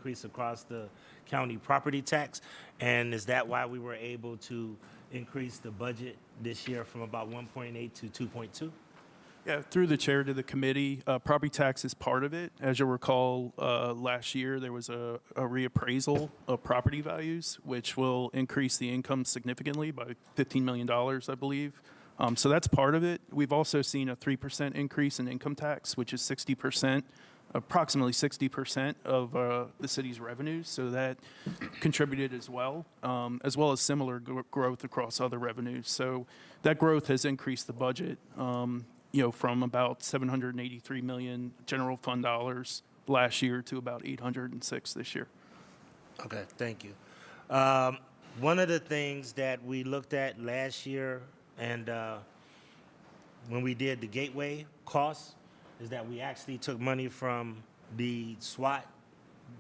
increase across the county property tax. And is that why we were able to increase the budget this year from about 1.8 to 2.2? Yeah, through the chair to the committee, property tax is part of it. As you'll recall, last year there was a reappraisal of property values, which will increase the income significantly by $15 million, I believe. So that's part of it. We've also seen a 3% increase in income tax, which is 60%, approximately 60% of the city's revenues. So that contributed as well as similar growth across other revenues. So that growth has increased the budget. From about 783 million general fund dollars last year to about 806 this year. Okay, thank you. One of the things that we looked at last year and when we did the gateway costs is that we actually took money from the SWAT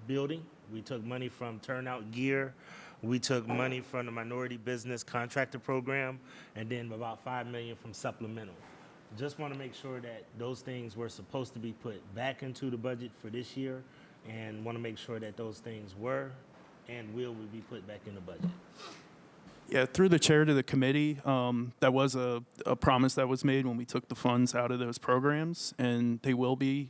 building. We took money from Turnout Gear. We took money from the Minority Business Contractor Program, and then about $5 million from supplemental. Just want to make sure that those things were supposed to be put back into the budget for this year, and want to make sure that those things were and will be put back in the budget. Yeah, through the chair to the committee, that was a promise that was made when we took the funds out of those programs, and they will be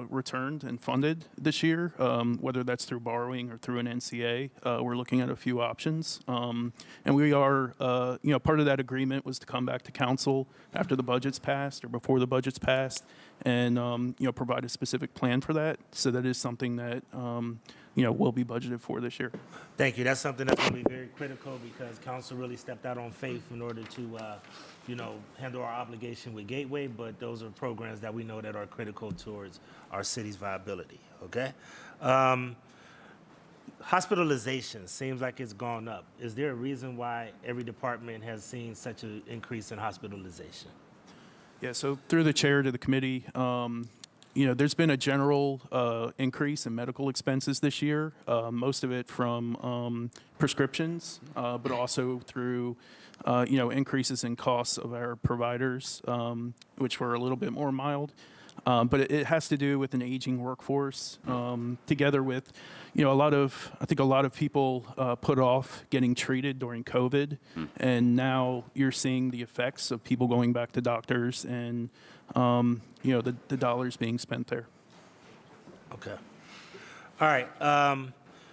returned and funded this year, whether that's through borrowing or through an NCA. We're looking at a few options, and we are, part of that agreement was to come back to council after the budget's passed or before the budget's passed, and provide a specific plan for that. So that is something that will be budgeted for this year. Thank you. That's something that's going to be very critical because council really stepped out on faith in order to, handle our obligation with Gateway, but those are programs that we know that are critical towards our city's viability, okay? Hospitalization seems like it's gone up. Is there a reason why every department has seen such an increase in hospitalization? Yeah, so through the chair to the committee, there's been a general increase in medical expenses this year, most of it from prescriptions, but also through, increases in costs of our providers, which were a little bit more mild. But it has to do with an aging workforce, together with, I think a lot of people put off getting treated during COVID, and now you're seeing the effects of people going back to doctors and, the dollars being spent there. Okay. All right.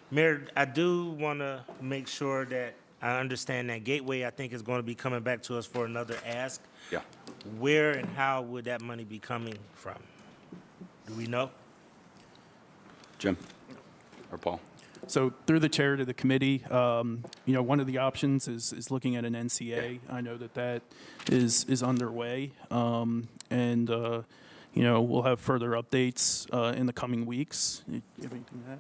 Mayor, I do want to make sure that I understand that Gateway, I think, is going to be coming back to us for another ask. Yeah. Where and how would that money be coming from? Do we know? Jim or Paul? So through the chair to the committee, one of the options is looking at an NCA. I know that is underway, and we'll have further updates in the coming weeks. You have anything to add?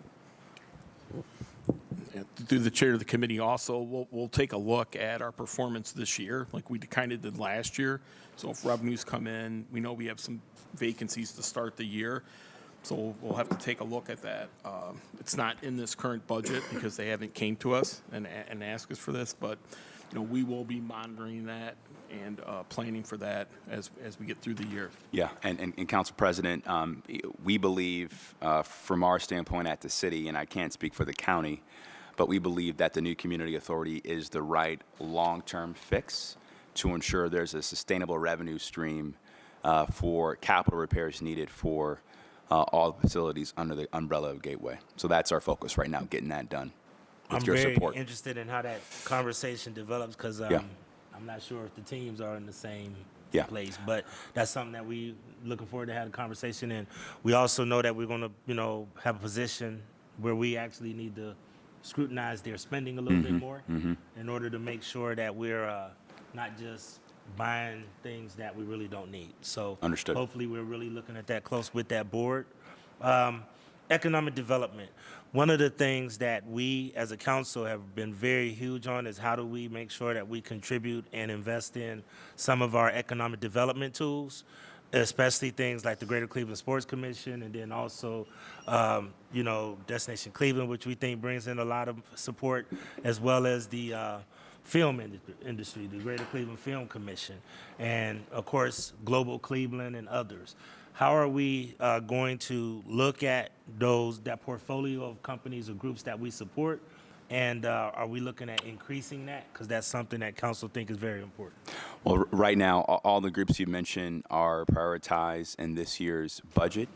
Through the chair of the committee also, we'll take a look at our performance this year like we kind of did last year. So if revenues come in, we know we have some vacancies to start the year. So we'll have to take a look at that. It's not in this current budget because they haven't came to us and asked us for this, but we will be monitoring that and planning for that as we get through the year. Yeah, and Council President, we believe from our standpoint at the city, and I can't speak for the county, but we believe that the new community authority is the right long-term fix to ensure there's a sustainable revenue stream for capital repairs needed for all the facilities under the umbrella of Gateway. So that's our focus right now, getting that done with your support. I'm very interested in how that conversation develops because Yeah. I'm not sure if the teams are in the same Yeah. place, but that's something that we looking forward to have a conversation. And we also know that we're going to, have a position where we actually need to scrutinize their spending a little bit more in order to make sure that we're not just buying things that we really don't need. So Understood. Hopefully we're really looking at that close with that board. Economic development. One of the things that we as a council have been very huge on is how do we make sure that we contribute and invest in some of our economic development tools, especially things like the Greater Cleveland Sports Commission, and then also, Destination Cleveland, which we think brings in a lot of support, as well as the film industry, the Greater Cleveland Film Commission, and of course, Global Cleveland and others. how are we going to look at that portfolio of companies or groups that we support? And are we looking at increasing that? Because that's something that council think is very important. Well, right now, all the groups you mentioned are prioritized in this year's budget.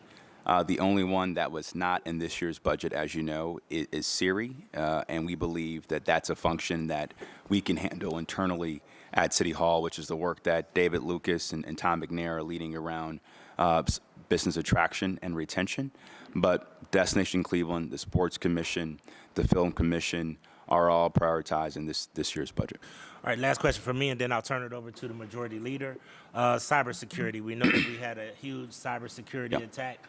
The only one that was not in this year's budget, as you know, is Siri, and we believe that that's a function that we can handle internally at City Hall, which is the work that David Lucas and Tom McNair are leading around business attraction and retention. But Destination Cleveland, the Sports Commission, the Film Commission are all prioritized in this year's budget. All right, last question for me, and then I'll turn it over to the majority leader. Cybersecurity. We know that we had a huge cybersecurity attack.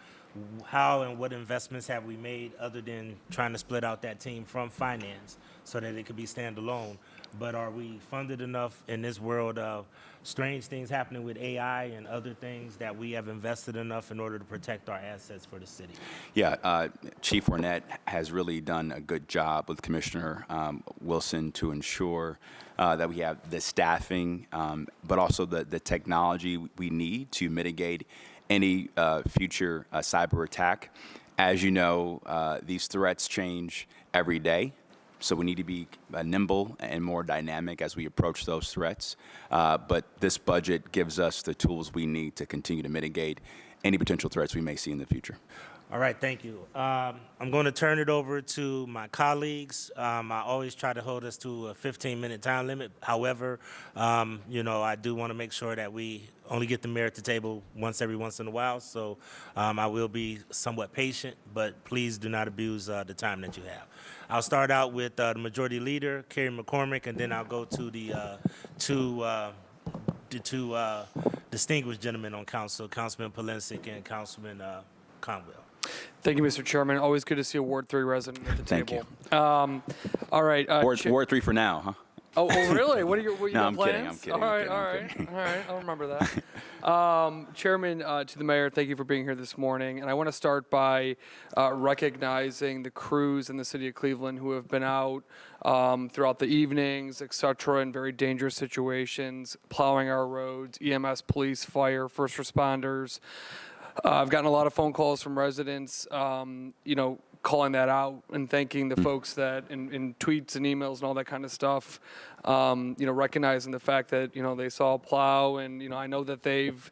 How and what investments have we made other than trying to split out that team from finance so that it could be standalone? But are we funded enough in this world of strange things happening with AI and other things that we have invested enough in order to protect our assets for the city? Yeah, Chief Ornette has really done a good job with Commissioner Wilson to ensure that we have the staffing, but also the technology we need to mitigate any future cyber attack. As you know, these threats change every day. So we need to be nimble and more dynamic as we approach those threats. But this budget gives us the tools we need to continue to mitigate any potential threats we may see in the future. All right, thank you. I'm going to turn it over to my colleagues. I always try to hold us to a 15-minute time limit. However, I do want to make sure that we only get the mayor at the table once in a while. So I will be somewhat patient, but please do not abuse the time that you have. I'll start out with the majority leader, Kerry McCormick, and then I'll go to the two distinguished gentlemen on council, Councilman Polensek and Councilman Conwell. Thank you, Mr. Chairman. Always good to see a Ward 3 resident at the Thank table. All right. Ward 3 for now, huh? Oh, really? What are your No, I'm kidding, plans? I'm kidding, All I'm right, kidding, all I'm right, kidding. all right. I'll remember that. Chairman, to the mayor, thank you for being here this morning. And I want to start by recognizing the crews in the city of Cleveland who have been out throughout the evenings, et cetera, in very dangerous situations, plowing our roads, EMS, police, fire, first responders. I've gotten a lot of phone calls from residents, calling that out and thanking the folks that in tweets and emails and all that kind of stuff, recognizing the fact that, they saw a plow and, I know that they've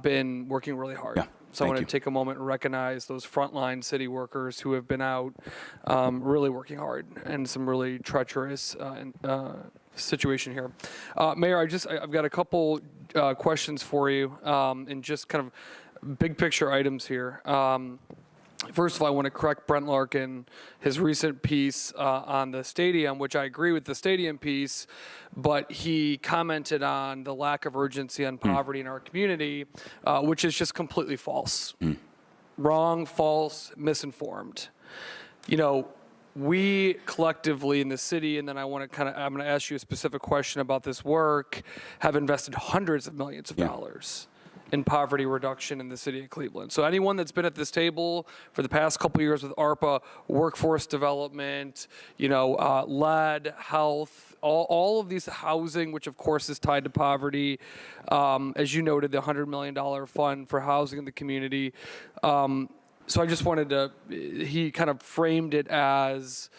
been working really hard. Yeah. So I want Thank to you. take a moment and recognize those frontline city workers who have been out really working hard and some really treacherous situation here. Mayor, I've got a couple questions for you and just kind of big picture items here. First of all, I want to correct Brent Larkin, his recent piece on the stadium, which I agree with the stadium piece, but he commented on the lack of urgency on poverty in our community, which is just completely false. Wrong, false, misinformed. We collectively in the city, and then I'm going to ask you a specific question about this work, have invested hundreds of millions of dollars in poverty reduction in the city of Cleveland. So anyone that's been at this table for the past couple of years with ARPA, workforce development, lead, health, all of these housing, which of course is tied to poverty, as you noted, the $100 million fund for housing in the community. So I just wanted to, he kind of framed it as,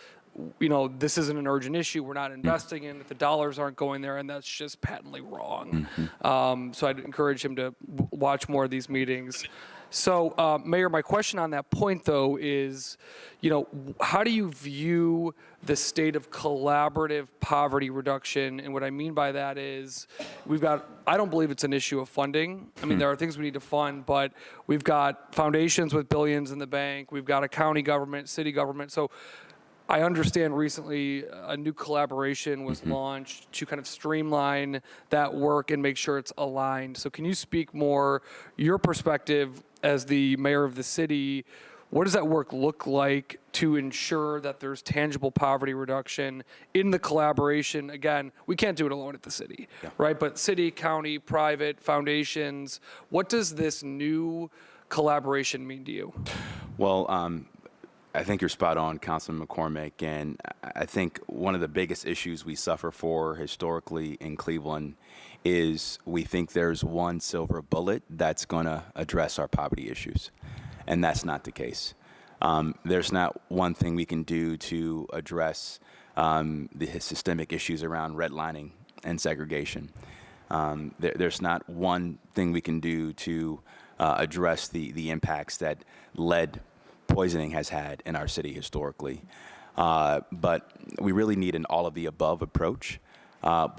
this isn't an urgent issue. We're not investing in it. The dollars aren't going there, and that's just patently wrong. So I'd encourage him to watch more of these meetings. So, Mayor, my question on that point, though, is, how do you view the state of collaborative poverty reduction? And what I mean by that is I don't believe it's an issue of funding. I mean, there are things we need to fund, but we've got foundations with billions in the bank. We've got a county government, city government. So I understand recently a new collaboration was launched to kind of streamline that work and make sure it's aligned. So can you speak more, your perspective as the mayor of the city, what does that work look like to ensure that there's tangible poverty reduction in the collaboration? Again, we can't do it alone at the city, right? But city, county, private, foundations, what does this new collaboration mean to you? Well, I think you're spot on, Councilman McCormick, and I think one of the biggest issues we suffer for historically in Cleveland is we think there's one silver bullet that's going to address our poverty issues, and that's not the case. There's not one thing we can do to address the systemic issues around redlining and segregation. There's not one thing we can do to address the impacts that lead poisoning has had in our city historically. But we really need an all-of-the-above approach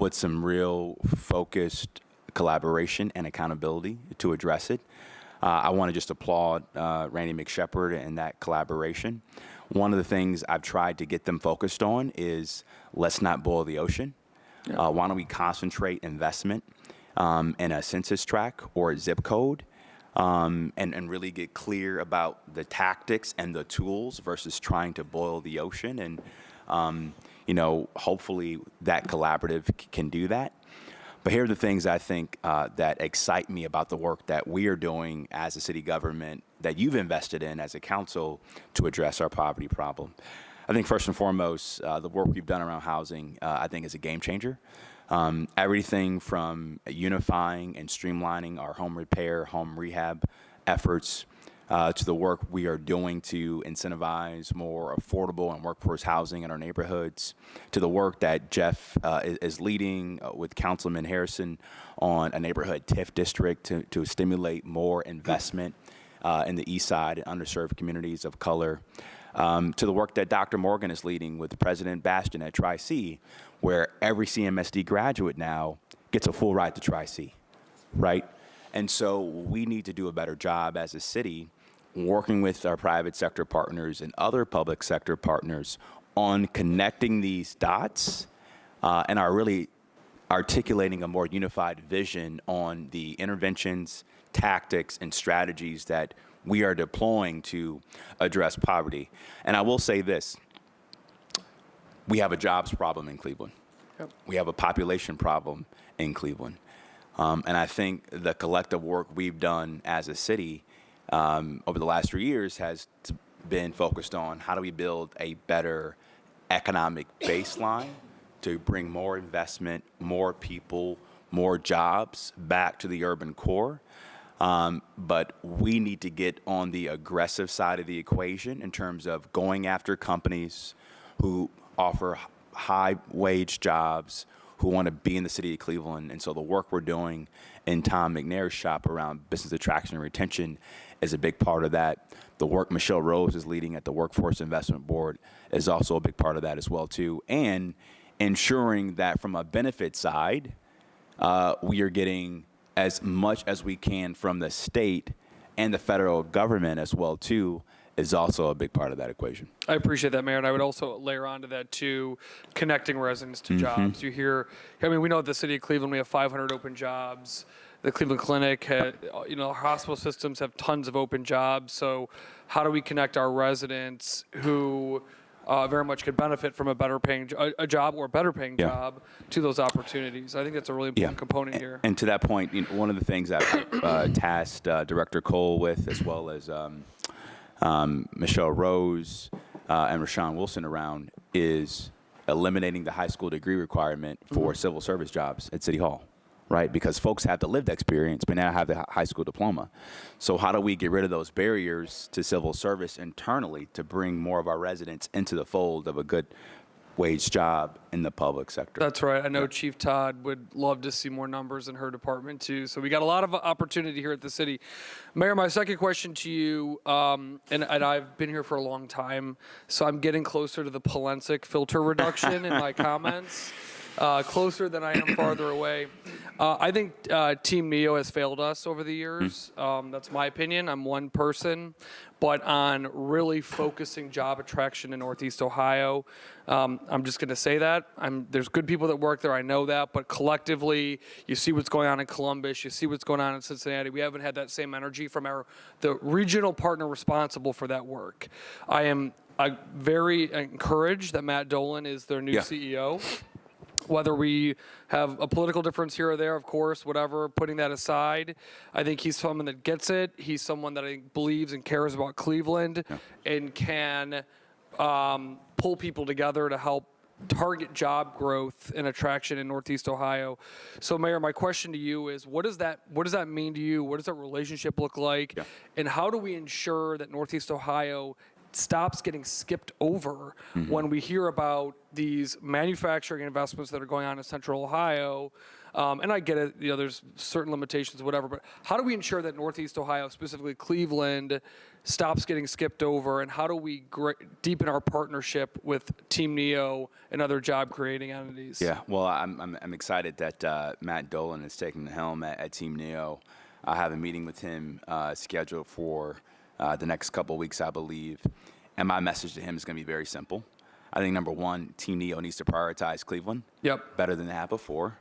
with some real focused collaboration and accountability to address it. I want to just applaud Randy McShepard and that collaboration. One of the things I've tried to get them focused on is let's not boil the ocean. Why don't we concentrate investment in a census tract or a zip code and really get clear about the tactics and the tools versus trying to boil the ocean. And, hopefully that collaborative can do that. But here are the things I think that excite me about the work that we are doing as a city government that you've invested in as a council to address our poverty problem. I think first and foremost, the work we've done around housing, I think is a game changer. Everything from unifying and streamlining our home repair, home rehab efforts, to the work we are doing to incentivize more affordable and workforce housing in our neighborhoods, to the work that Jeff is leading with Councilman Harrison on a neighborhood TIF district to stimulate more investment in the east side and underserved communities of color, to the work that Dr. Morgan is leading with President Bastian at Tri-C, where every CMSD graduate now gets a full ride to Tri-C, right? And so we need to do a better job as a city working with our private sector partners and other public sector partners on connecting these dots and are really articulating a more unified vision on the interventions, tactics, and strategies that we are deploying to address poverty. And I will say this, we have a jobs problem in Cleveland. Yep. We have a population problem in Cleveland. And I think the collective work we've done as a city over the last 3 years has been focused on how do we build a better economic baseline to bring more investment, more people, more jobs back to the urban core. But we need to get on the aggressive side of the equation in terms of going after companies who offer high wage jobs, who want to be in the city of Cleveland. And so the work we're doing in Tom McNair's shop around business attraction and retention is a big part of that. The work Michelle Rose is leading at the Workforce Investment Board is also a big part of that as well, too. And ensuring that from a benefit side, we are getting as much as we can from the state and the federal government as well, too, is also a big part of that equation. I appreciate that, Mayor, and I would also layer onto that, too, connecting residents to jobs. You hear, we know at the city of Cleveland we have 500 open jobs. The Cleveland Clinic, our hospital systems have tons of open jobs. So how do we connect our residents who very much could benefit from a better paying job or a better paying job to those opportunities? I think that's a really important component here. And to that point, one of the things I've tasked Director Cole with, as well as Michelle Rose and Rashawn Wilson around, is eliminating the high school degree requirement for civil service jobs at City Hall, right? Because folks have the lived experience, but now have the high school diploma. So how do we get rid of those barriers to civil service internally to bring more of our residents into the fold of a good wage job in the public sector? That's right. I know Chief Todd would love to see more numbers in her department, too. So we got a lot of opportunity here at the city. Mayor, my second question to you, and I've been here for a long time, so I'm getting closer to the Polensek filter reduction in my comments. Closer than I am farther away. I think Team NEO has failed us over the years. That's my opinion. I'm one person. But on really focusing job attraction in Northeast Ohio, I'm just going to say that. There's good people that work there. I know that. But collectively, you see what's going on in Columbus. You see what's going on in Cincinnati. We haven't had that same energy from the regional partner responsible for that work. I'm very encouraged that Matt Dolan is their new CEO. Whether we have a political difference here or there, of course, whatever, putting that aside, I think he's someone that gets it. He's someone that I think believes and cares about Cleveland and can pull people together to help target job growth and attraction in Northeast Ohio. So, Mayor, my question to you is, what does that mean to you? What does that relationship look like? Yeah. And how do we ensure that Northeast Ohio stops getting skipped over when we hear about these manufacturing investments that are going on in Central Ohio? And I get it, you know, there's certain limitations, whatever, but how do we ensure that Northeast Ohio, specifically Cleveland, stops getting skipped over, and how do we deepen our partnership with Team NEO and other job-creating entities? Yeah, well, I'm excited that Matt Dolan is taking the helm at Team NEO. I have a meeting with him scheduled for the next couple of weeks, I believe. And my message to him is going to be very simple. I think, number one, Team NEO needs to prioritize Cleveland better than they have before.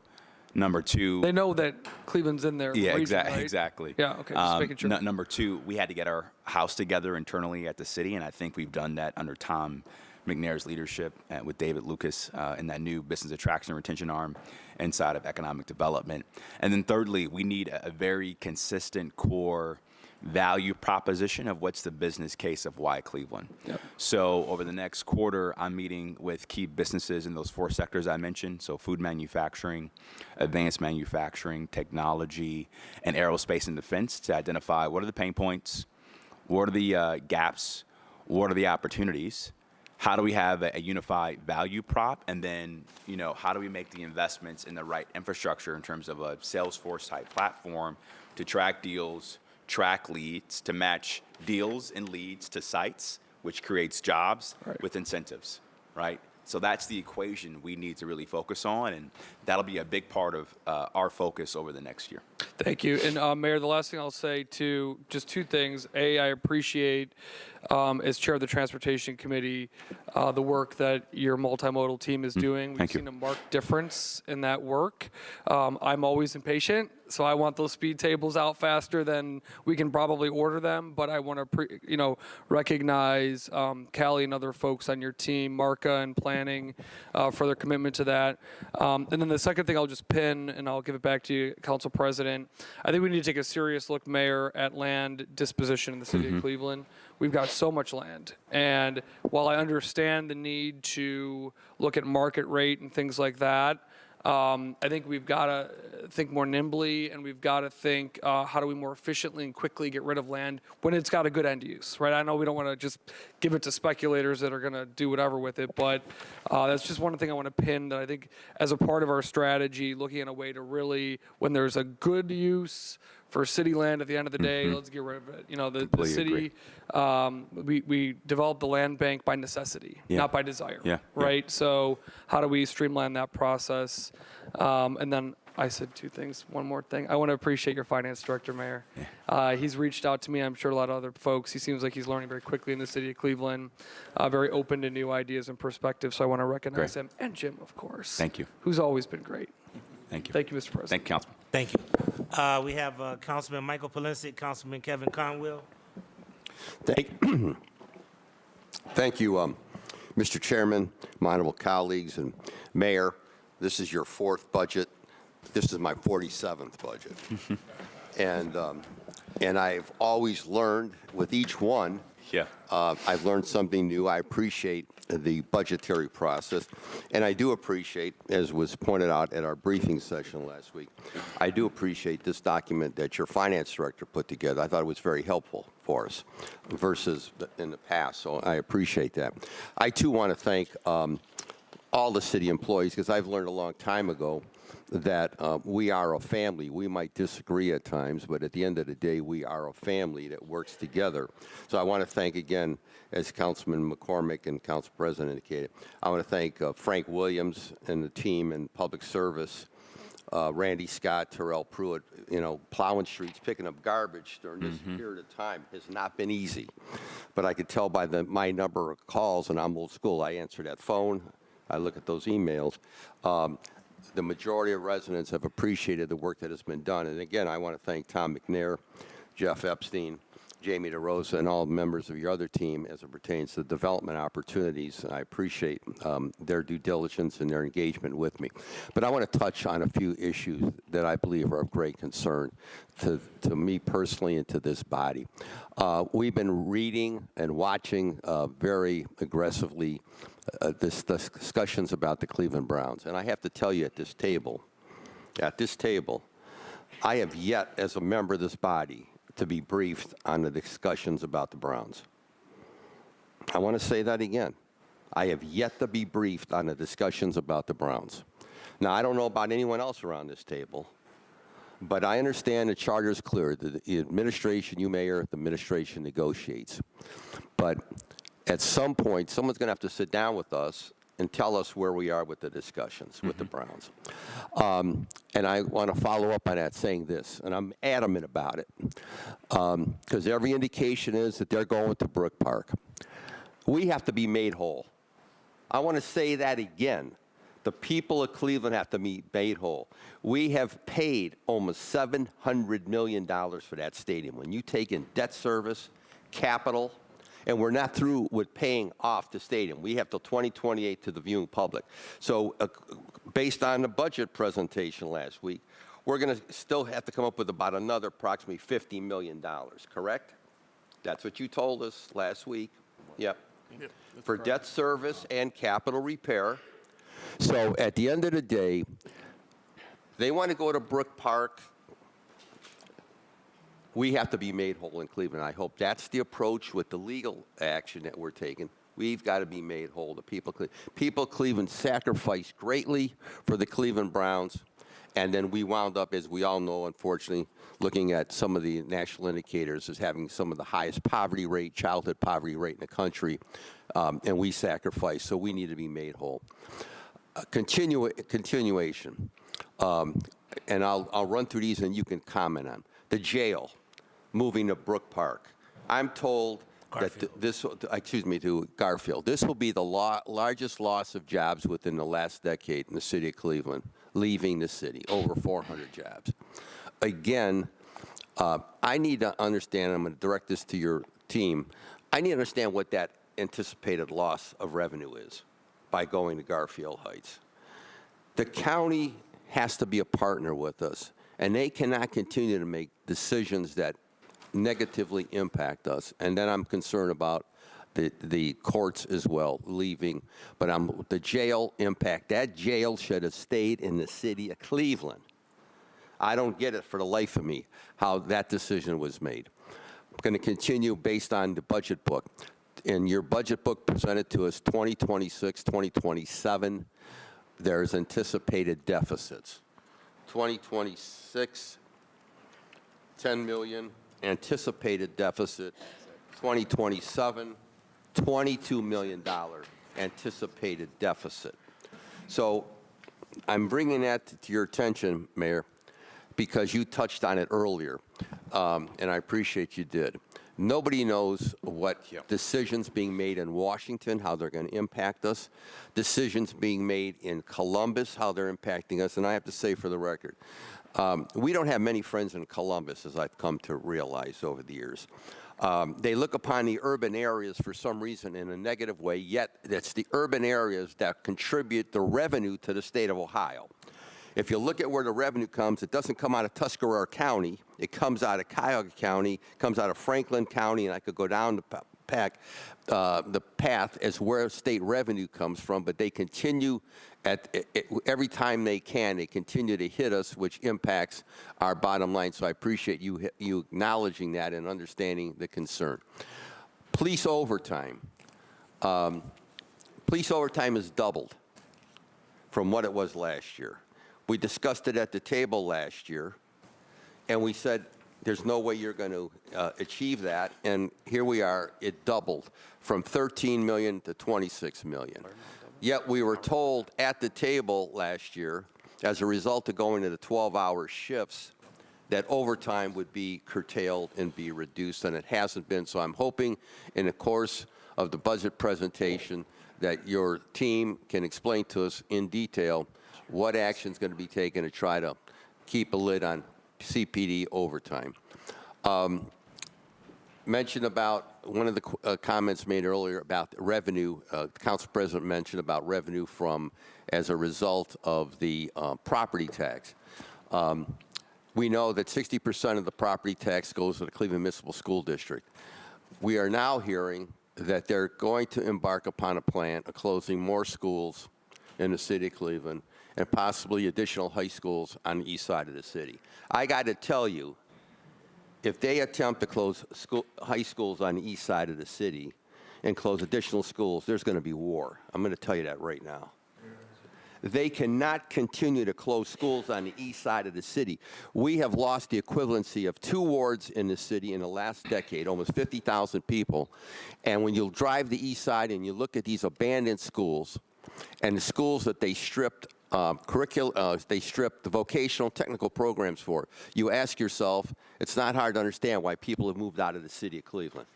Number two, They know that Cleveland's in their yeah, region, right? exactly. Yeah, okay, just making sure. Number two, we had to get our house together internally at the city, and I think we've done that under Tom McNair's leadership with David Lucas in that new business attraction and retention arm inside of economic development. And then thirdly, we need a very consistent core value proposition of what's the business case of why Cleveland. So over the next quarter, I'm meeting with key businesses in those 4 sectors I mentioned. So food manufacturing, advanced manufacturing, technology, and aerospace and defense to identify what are the pain points, what are the gaps, what are the opportunities, how do we have a unified value prop, and then, you know, how do we make the investments in the right infrastructure in terms of a Salesforce type platform to track deals, track leads, to match deals and leads to sites, which creates jobs with incentives, right? So that's the equation we need to really focus on, and that'll be a big part of our focus over the next year. Thank you. And Mayor, the last thing I'll say too, just 2 things. A, I appreciate, as chair of the Transportation Committee, the work that your multimodal team is doing. We've Thank you. seen a marked difference in that work. I'm always impatient, so I want those speed tables out faster than we can probably order them. But I want to, recognize Callie and other folks on your team, Marka and planning, for their commitment to that. And then the second thing I'll just pin, and I'll give it back to you, Council President. I think we need to take a serious look, Mayor, at land disposition in the city of Cleveland. We've got so much land. And while I understand the need to look at market rate and things like that, I think we've got to think more nimbly, and we've got to think how do we more efficiently and quickly get rid of land when it's got a good end use, right? I know we don't want to just give it to speculators that are going to do whatever with it, but that's just one thing I want to pin, that I think as a part of our strategy, looking at a way to really, when there's a good use for city land at the end of the day, let's get rid of it. You know, the Completely city, we developed the land bank by necessity, not by desire, Yeah. right? So how do we streamline that process? And then I said 2 things. One more thing. I want to appreciate your finance director, Mayor. He's reached out to me. I'm sure a lot of other folks. He seems like he's learning very quickly in the city of Cleveland, very open to new ideas and perspectives. So I want to recognize him, and Jim, of course. Thank you. Who's always been great. Thank you. Thank you, Mr. President. Thank you, Councilman. Thank you. We have Councilman Michael Polensek, Councilman Kevin Conwell. Thank you, Mr. Chairman, my honorable colleagues, and Mayor. This is your 4th budget. This is my 47th budget. And I've always learned with each one. Yeah. I've learned something new. I appreciate the budgetary process, and I do appreciate, as was pointed out at our briefing session last week, I do appreciate this document that your finance director put together. I thought it was very helpful for us versus in the past, so I appreciate that. I, too, want to thank all the city employees, because I've learned a long time ago that we are a family. We might disagree at times, but at the end of the day, we are a family that works together. So I want to thank again, as Councilman McCormick and Council President indicated, I want to thank Frank Williams and the team in public service, Randy Scott, Terrell Pruitt, plowing streets, picking up garbage during this period of time has not been easy. But I could tell by my number of calls, and I'm old school, I answer that phone, I look at those emails. The majority of residents have appreciated the work that has been done. And again, I want to thank Tom McNair, Jeff Epstein, Jamie DeRosa and all members of your other team as it pertains to development opportunities. I appreciate their due diligence and their engagement with me. But I want to touch on a few issues that I believe are of great concern to me personally and to this body. We've been reading and watching very aggressively discussions about the Cleveland Browns. And I have to tell you at this table, I have yet, as a member of this body, to be briefed on the discussions about the Browns. I want to say that again. I have yet to be briefed on the discussions about the Browns. Now, I don't know about anyone else around this table, but I understand the charter is clear. The administration, you, Mayor, the administration negotiates. But at some point, someone's going to have to sit down with us and tell us where we are with the discussions with the Browns. And I want to follow up on that saying this, and I'm adamant about it, because every indication is that they're going to Brook Park. We have to be made whole. I want to say that again. The people of Cleveland have to be made whole. We have paid almost $700 million for that stadium. When you take in debt service, capital, and we're not through with paying off the stadium. We have till 2028 to the viewing public. So based on the budget presentation last week, we're going to still have to come up with about another approximately $50 million, correct? That's what you told us last week. Yep. For debt service and capital repair. So at the end of the day, they want to go to Brook Park. We have to be made whole in Cleveland. I hope that's the approach with the legal action that we're taking. We've got to be made whole. The people of Cleveland sacrificed greatly for the Cleveland Browns, and then we wound up, as we all know, unfortunately, looking at some of the national indicators as having some of the highest poverty rate, childhood poverty rate in the country, and we sacrificed. So we need to be made whole. Continuation, and I'll run through these, and you can comment on the jail. Moving to Brook Park. I'm told to Garfield. This will be the largest loss of jobs within the last decade in the city of Cleveland, leaving the city, over 400 jobs. Again, I need to understand, I'm going to direct this to your team, I need to understand what that anticipated loss of revenue is by going to Garfield Heights. The county has to be a partner with us, and they cannot continue to make decisions that negatively impact us. And then I'm concerned about the courts as well, leaving. But the jail impact. That jail should have stayed in the city of Cleveland. I don't get it for the life of me how that decision was made. I'm going to continue based on the budget book. In your budget book presented to us 2026, 2027, there's anticipated deficits. 2026, 10 million. Anticipated deficit. 2027, $22 million anticipated deficit. So I'm bringing that to your attention, Mayor, because you touched on it earlier, and I appreciate you did. Nobody knows what decisions being made in Washington, how they're going to impact us, decisions being made in Columbus, how they're impacting us. And I have to say for the record, we don't have many friends in Columbus, as I've come to realize over the years. They look upon the urban areas for some reason in a negative way, yet it's the urban areas that contribute the revenue to the state of Ohio. If you look at where the revenue comes, it doesn't come out of Tuscarora County. It comes out of Cuyahoga County, comes out of Franklin County, and I could go down the path as where state revenue comes from, but they continue every time they can, they continue to hit us, which impacts our bottom line. So I appreciate you acknowledging that and understanding the concern. Police overtime. Police overtime has doubled from what it was last year. We discussed it at the table last year, and we said, there's no way you're going to achieve that. And here we are, it doubled from 13 million to 26 million. Yet we were told at the table last year, as a result of going to the 12-hour shifts, that overtime would be curtailed and be reduced, and it hasn't been. So I'm hoping in the course of the budget presentation that your team can explain to us in detail what action is going to be taken to try to keep a lid on CPD overtime. mentioned about one of the comments made earlier about revenue. The council president mentioned about revenue from as a result of the property tax. We know that 60% of the property tax goes to the Cleveland Municipal School District. We are now hearing that they're going to embark upon a plan of closing more schools in the city of Cleveland and possibly additional high schools on the east side of the city. I got to tell you, if they attempt to close high schools on the east side of the city and close additional schools, there's going to be war. I'm going to tell you that right now. They cannot continue to close schools on the east side of the city. We have lost the equivalency of 2 wards in the city in the last decade, almost 50,000 people. And when you drive the east side and you look at these abandoned schools and the schools that they stripped they stripped the vocational technical programs for, you ask yourself, it's not hard to understand why people have moved out of the city of Cleveland.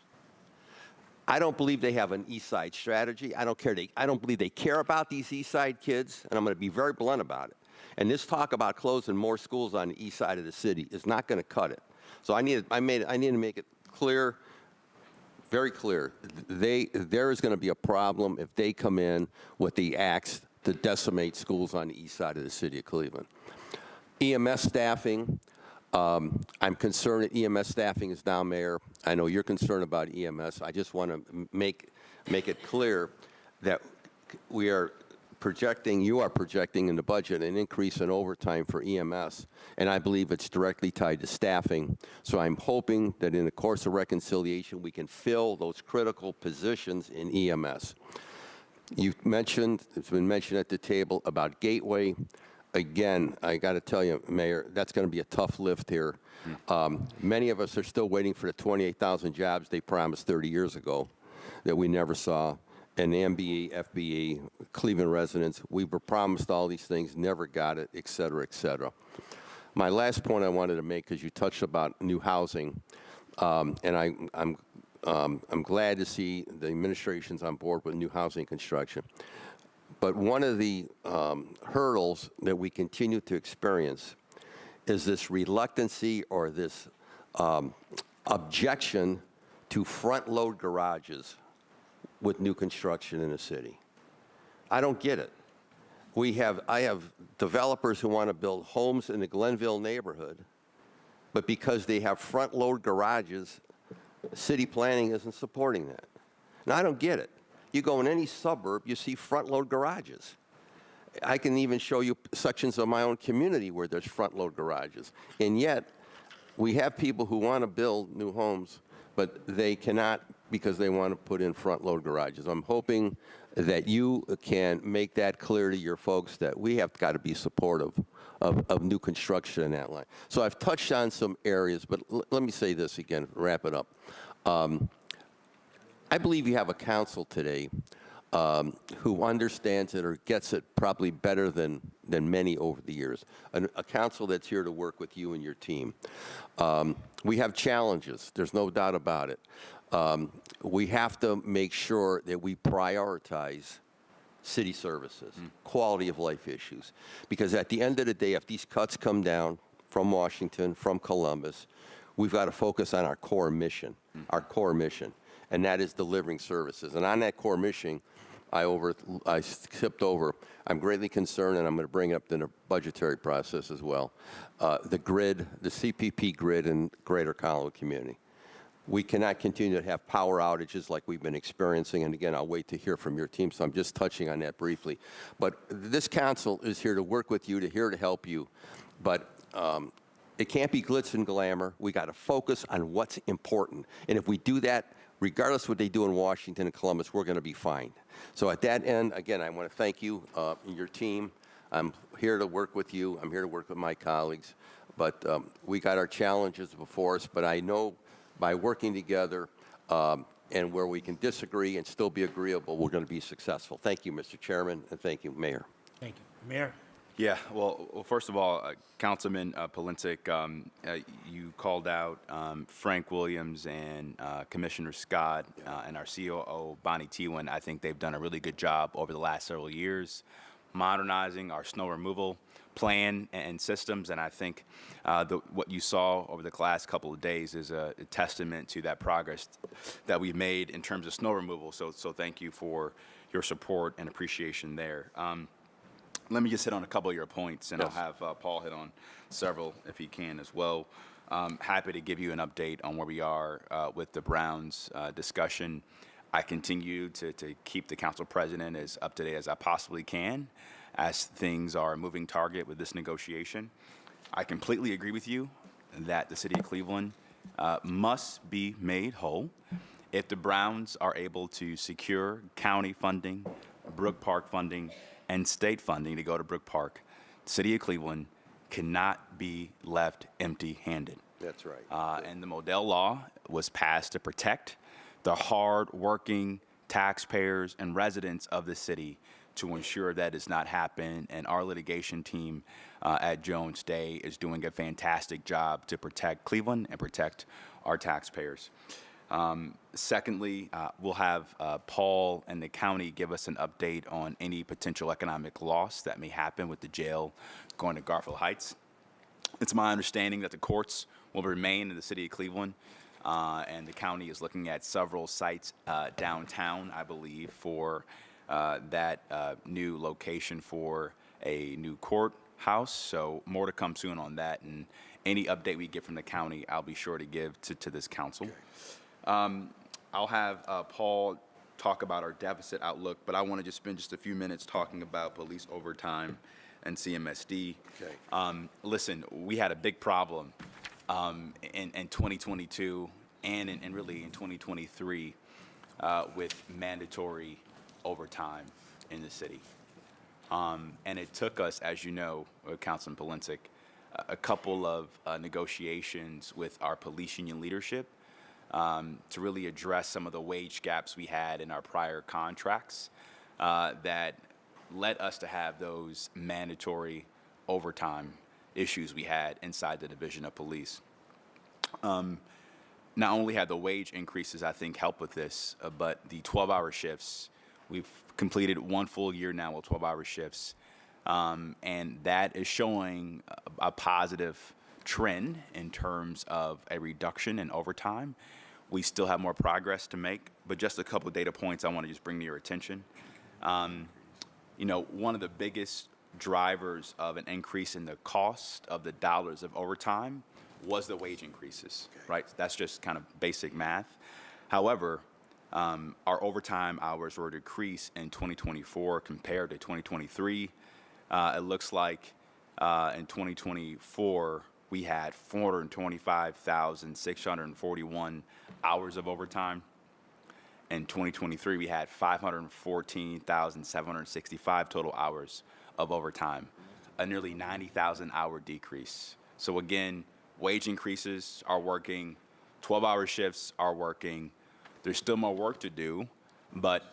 I don't believe they have an East Side strategy. I don't believe they care about these East Side kids, and I'm going to be very blunt about it. And this talk about closing more schools on the east side of the city is not going to cut it. So I need to make it clear, very clear. There is going to be a problem if they come in with the axe to decimate schools on the east side of the city of Cleveland. EMS staffing. I'm concerned that EMS staffing is down, Mayor. I know you're concerned about EMS. I just want to make it clear that you are projecting in the budget an increase in overtime for EMS, and I believe it's directly tied to staffing. So I'm hoping that in the course of reconciliation, we can fill those critical positions in EMS. You've mentioned, it's been mentioned at the table about Gateway. Again, I got to tell you, Mayor, that's going to be a tough lift here. Many of us are still waiting for the 28,000 jobs they promised 30 years ago that we never saw. And the MBE, FBE, Cleveland residents, we were promised all these things, never got it, et cetera, et cetera. My last point I wanted to make, because you touched about new housing, and I'm glad to see the administration's on board with new housing construction. But one of the hurdles that we continue to experience is this reluctancy or this objection to front-load garages with new construction in the city. I don't get it. I have developers who want to build homes in the Glenville neighborhood, but because they have front-load garages, city planning isn't supporting that. Now, I don't get it. You go in any suburb, you see front-load garages. I can even show you sections of my own community where there's front-load garages. And yet, we have people who want to build new homes, but they cannot because they want to put in front-load garages. I'm hoping that you can make that clear to your folks that we have got to be supportive of new construction in that line. So I've touched on some areas, but let me say this again, wrap it up. I believe you have a council today who understands it or gets it probably better than many over the years, a council that's here to work with you and your team. We have challenges. There's no doubt about it. We have to make sure that we prioritize city services, quality of life issues, because at the end of the day, if these cuts come down from Washington, from Columbus, we've got to focus on our core mission, and that is delivering services. And on that core mission, I skipped over. I'm greatly concerned, and I'm going to bring it up in the budgetary process as well, the grid, the CPP grid in Greater Collinwood community. We cannot continue to have power outages like we've been experiencing. And again, I'll wait to hear from your team, so I'm just touching on that briefly. But this council is here to work with you, here to help you. But it can't be glitz and glamour. We got to focus on what's important. And if we do that, regardless of what they do in Washington and Columbus, we're going to be fine. So at that end, again, I want to thank you and your team. I'm here to work with you. I'm here to work with my colleagues. But we got our challenges before us. But I know by working together and where we can disagree and still be agreeable, we're going to be successful. Thank you, Mr. Chairman, and thank you, Mayor. Thank you. Mayor? Yeah, well, first of all, Councilman Polincic, you called out Frank Williams and Commissioner Scott and our COO, Bonnie Tewan. I think they've done a really good job over the last several years modernizing our snow removal plan and systems. And I think what you saw over the last couple of days is a testament to that progress that we've made in terms of snow removal. So thank you for your support and appreciation there. Let me just hit on a couple of your points, and I'll have Paul hit on several if he can as well. Happy to give you an update on where we are with the Browns discussion. I continue to keep the council president as up to date as I possibly can as things are a moving target with this negotiation. I completely agree with you that the city of Cleveland must be made whole. If the Browns are able to secure county funding, Brook Park funding, and state funding to go to Brook Park, the city of Cleveland cannot be left empty-handed. That's right. And the Modell Law was passed to protect the hard-working taxpayers and residents of the city to ensure that does not happen. And our litigation team at Jones Day is doing a fantastic job to protect Cleveland and protect our taxpayers. Secondly, we'll have Paul and the county give us an update on any potential economic loss that may happen with the jail going to Garfield Heights. It's my understanding that the courts will remain in the city of Cleveland, and the county is looking at several sites downtown, I believe, for that new location for a new courthouse. So more to come soon on that, and any update we get from the county, I'll be sure to give to this council. I'll have Paul talk about our deficit outlook, but I want to just spend just a few minutes talking about police overtime and CMSD. Okay. Listen, we had a big problem in 2022 and really in 2023 with mandatory overtime in the city. And it took us, as you know, Councilman Polinsik, a couple of negotiations with our police union leadership to really address some of the wage gaps we had in our prior contracts that led us to have those mandatory overtime issues we had inside the Division of Police. Not only had the wage increases, I think, help with this, but the 12-hour shifts, we've completed one full year now with 12-hour shifts, and that is showing a positive trend in terms of a reduction in overtime. We still have more progress to make, but just a couple of data points I want to just bring to your attention. You know, one of the biggest drivers of an increase in the cost of the dollars of overtime was the wage increases, right? That's just kind of basic math. However, our overtime hours were decreased in 2024 compared to 2023. It looks like in 2024, we had 425,641 hours of overtime. In 2023, we had 514,765 total hours of overtime, a nearly 90,000 hour decrease. So again, wage increases are working, 12-hour shifts are working. There's still more work to do, but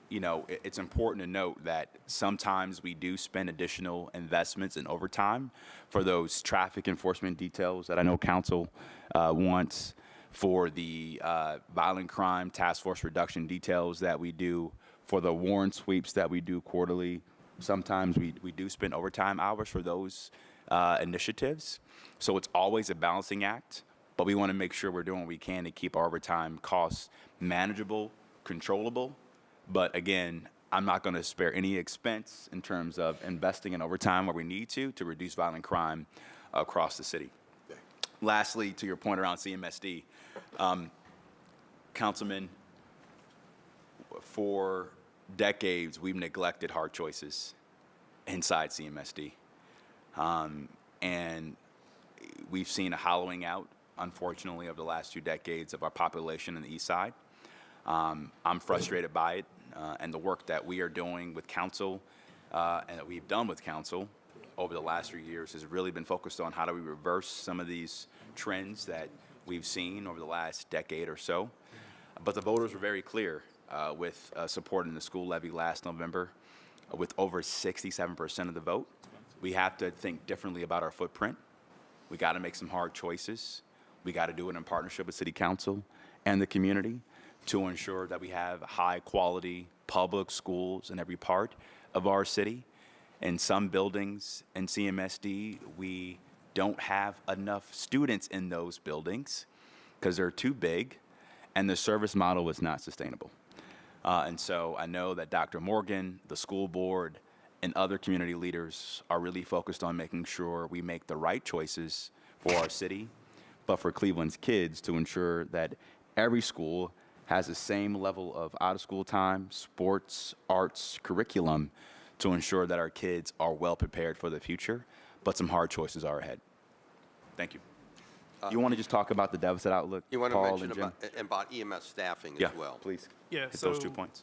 you know, it's important to note that sometimes we do spend additional investments in overtime for those traffic enforcement details that I know council wants, for the violent crime task force reduction details that we do, for the warrant sweeps that we do quarterly. Sometimes we do spend overtime hours for those initiatives. So it's always a balancing act, but we want to make sure we're doing what we can to keep our overtime costs manageable, controllable. But again, I'm not going to spare any expense in terms of investing in overtime where we need to reduce violent crime across the city. Lastly, to your point around CMSD, Councilman, for decades, we've neglected hard choices inside CMSD. And we've seen a hollowing out, unfortunately, over the last 2 decades of our population in the East Side. I'm frustrated by it, and the work that we are doing with council and that we've done with council over the last 3 years has really been focused on how do we reverse some of these trends that we've seen over the last decade or so. But the voters were very clear with supporting the school levy last November with over 67% of the vote. We have to think differently about our footprint. We got to make some hard choices. We got to do it in partnership with City Council and the community. to ensure that we have high-quality public schools in every part of our city. In some buildings in CMSD, we don't have enough students in those buildings because they're too big, and the service model is not sustainable. And so I know that Dr. Morgan, the school board, and other community leaders are really focused on making sure we make the right choices for our city, but for Cleveland's kids to ensure that every school has the same level of out-of-school time, sports, arts, curriculum to ensure that our kids are well prepared for the future, but some hard choices are ahead. Thank you. You want to just talk about the deficit outlook, You want to Paul mention and Jim? about EMS staffing Yeah, as well. please. Yeah, Hit those 2 so- points.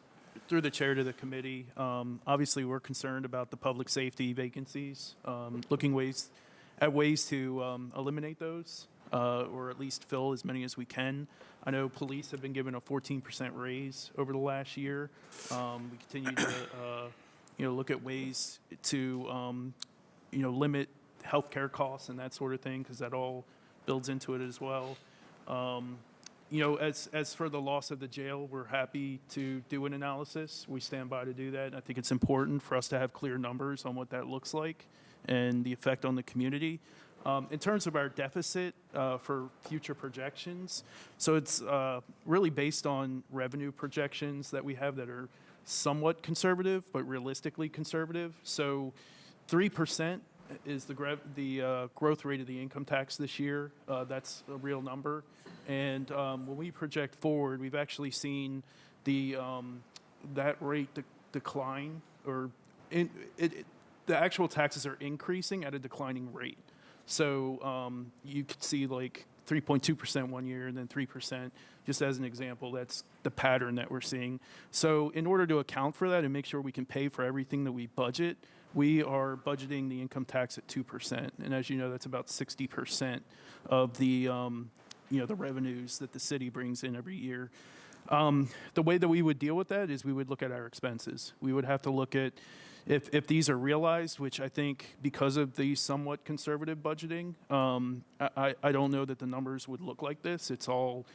Through the chair to the committee, obviously, we're concerned about the public safety vacancies, looking ways to eliminate those, or at least fill as many as we can. I know police have been given a 14% raise over the last year. We continue to, look at ways to, limit healthcare costs and that sort of thing, because that all builds into it as well. As for the loss of the jail, we're happy to do an analysis. We stand by to do that. I think it's important for us to have clear numbers on what that looks like and the effect on the community. In terms of our deficit for future projections, so it's really based on revenue projections that we have that are somewhat conservative, but realistically conservative. So 3% is the growth rate of the income tax this year. That's a real number. And when we project forward, we've actually seen that rate decline, or the actual taxes are increasing at a declining rate. So you could see like 3.2% one year and then 3%, just as an example. That's the pattern that we're seeing. So in order to account for that and make sure we can pay for everything that we budget, we are budgeting the income tax at 2%. And as you know, that's about 60% of the the revenues that the city brings in every year. The way that we would deal with that is we would look at our expenses. We would have to look at if these are realized, which I think because of the somewhat conservative budgeting, I don't know that the numbers would look like this. It's all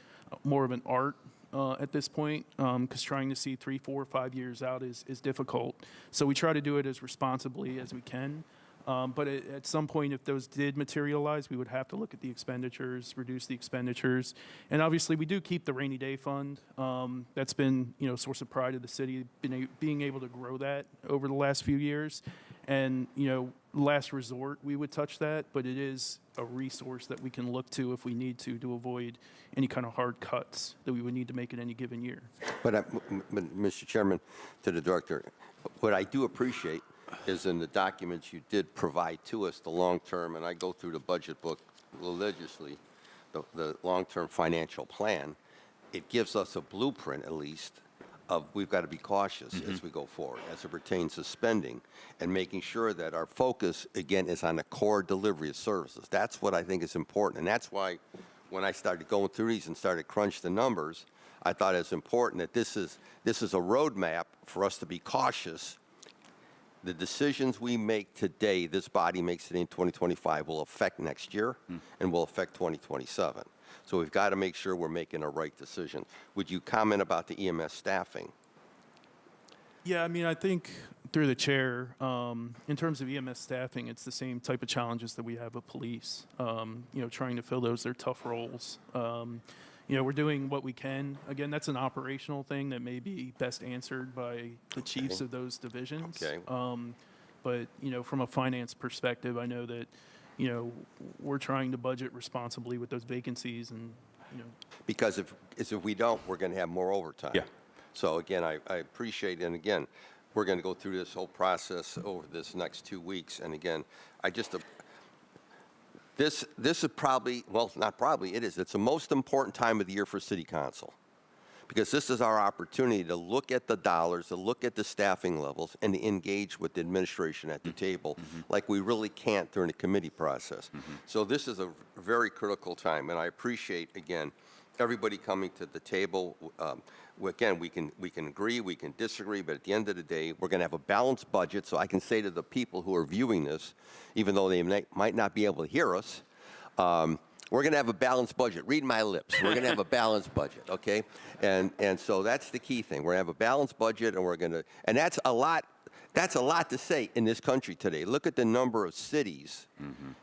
more of an art at this point, because trying to see 3, 4, 5 years out is difficult. So we try to do it as responsibly as we can. But at some point, if those did materialize, we would have to look at the expenditures, reduce the expenditures. And obviously, we do keep the rainy day fund. That's been, a source of pride of the city, being able to grow that over the last few years. And, last resort, we would touch that, but it is a resource that we can look to if we need to avoid any kind of hard cuts that we would need to make in any given year. But, Mr. Chairman, to the director, what I do appreciate is in the documents you did provide to us, the long-term, and I go through the budget book religiously, the long-term financial plan. It gives us a blueprint, at least, of we've got to be cautious as we go forward, as it pertains to spending, and making sure that our focus, again, is on the core delivery of services. That's what I think is important, and that's why when I started going through these and started crunch the numbers, I thought it was important that this is a roadmap for us to be cautious. The decisions we make today, this body makes today in 2025, will affect next year and will affect 2027. So we've got to make sure we're making a right decision. Would you comment about the EMS staffing? Yeah, I think through the chair, in terms of EMS staffing, it's the same type of challenges that we have with police. Trying to fill those, they're tough roles. We're doing what we can. Again, that's an operational thing that may be best answered by the chiefs of those divisions. Okay. But, from a finance perspective, I know that, we're trying to budget responsibly with those vacancies and, Because if we don't, we're going to have more overtime. Yeah. So again, I appreciate, and again, we're going to go through this whole process over this next 2 weeks. And again, this is probably, well, not probably, it is. It's the most important time of the year for City Council, because this is our opportunity to look at the dollars, to look at the staffing levels, and to engage with the administration at the table like we really can't during the committee process. So this is a very critical time, and I appreciate, again, everybody coming to the table. Again, we can agree, we can disagree, but at the end of the day, we're going to have a balanced budget. So I can say to the people who are viewing this, even though they might not be able to hear us, We're going to have a balanced budget. Read my lips. We're going to have a balanced budget, okay? And so that's the key thing. We're going to have a balanced budget, and we're going to, and that's a lot. That's a lot to say in this country today. Look at the number of cities,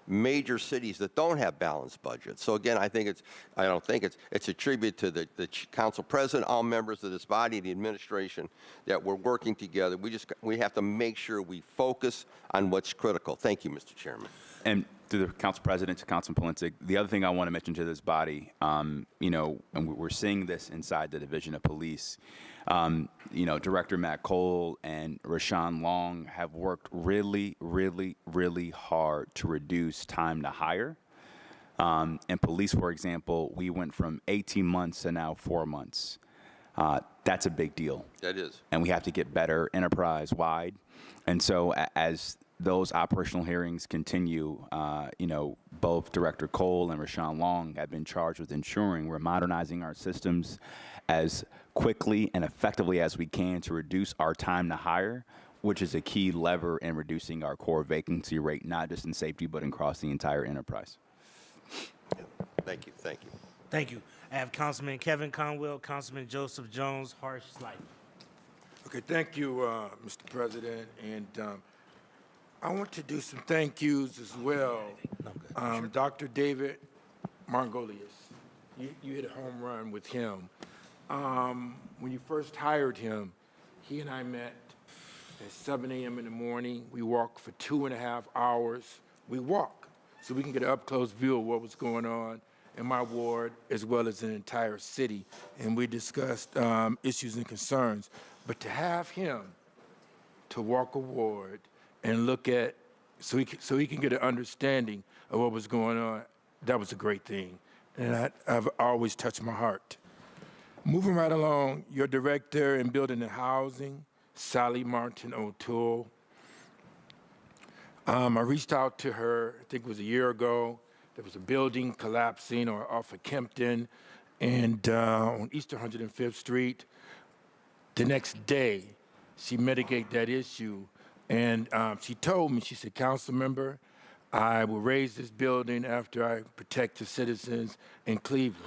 major cities that don't have balanced budgets. So again, I don't think it's a tribute to the council president, all members of this body, the administration, that we're working together. We have to make sure we focus on what's critical. Thank you, Mr. Chairman. And to the council president, to Councilman Polinsik, the other thing I want to mention to this body, you know, and we're seeing this inside the Division of Police. You know, Director Matt Cole and Rashawn Long have worked really, really, really hard to reduce time to hire. In police, for example, we went from 18 months to now 4 months. That's a big deal. That is. And we have to get better enterprise-wide. And so as those operational hearings continue, you know, both Director Cole and Rashawn Long have been charged with ensuring we're modernizing our systems as quickly and effectively as we can to reduce our time to hire, which is a key lever in reducing our core vacancy rate, not just in safety, but across the entire enterprise. Thank you. Thank you. Thank you. I have Councilman Kevin Conwell, Councilman Joseph Jones, Harsh Slife. Okay, thank you, Mr. President, and I want to do some thank yous as well. Dr. David Margolius, you hit a home run with him. When you first hired him, he and I met at 7 a.m. in the morning. We walked for 2.5 hours. We walk so we can get an up-close view of what was going on in my ward as well as in the entire city. And we discussed issues and concerns. But to have him to walk a ward and look at, so he can get an understanding of what was going on, that was a great thing. And I've always touched my heart. Moving right along, your director in building and housing, Sally Martin O'Toole. I reached out to her, I think it was a year ago. There was a building collapsing off of Kempton and on East 105th Street. The next day, she mitigated that issue. And she told me, she said, Council member, I will raise this building after I protect the citizens in Cleveland.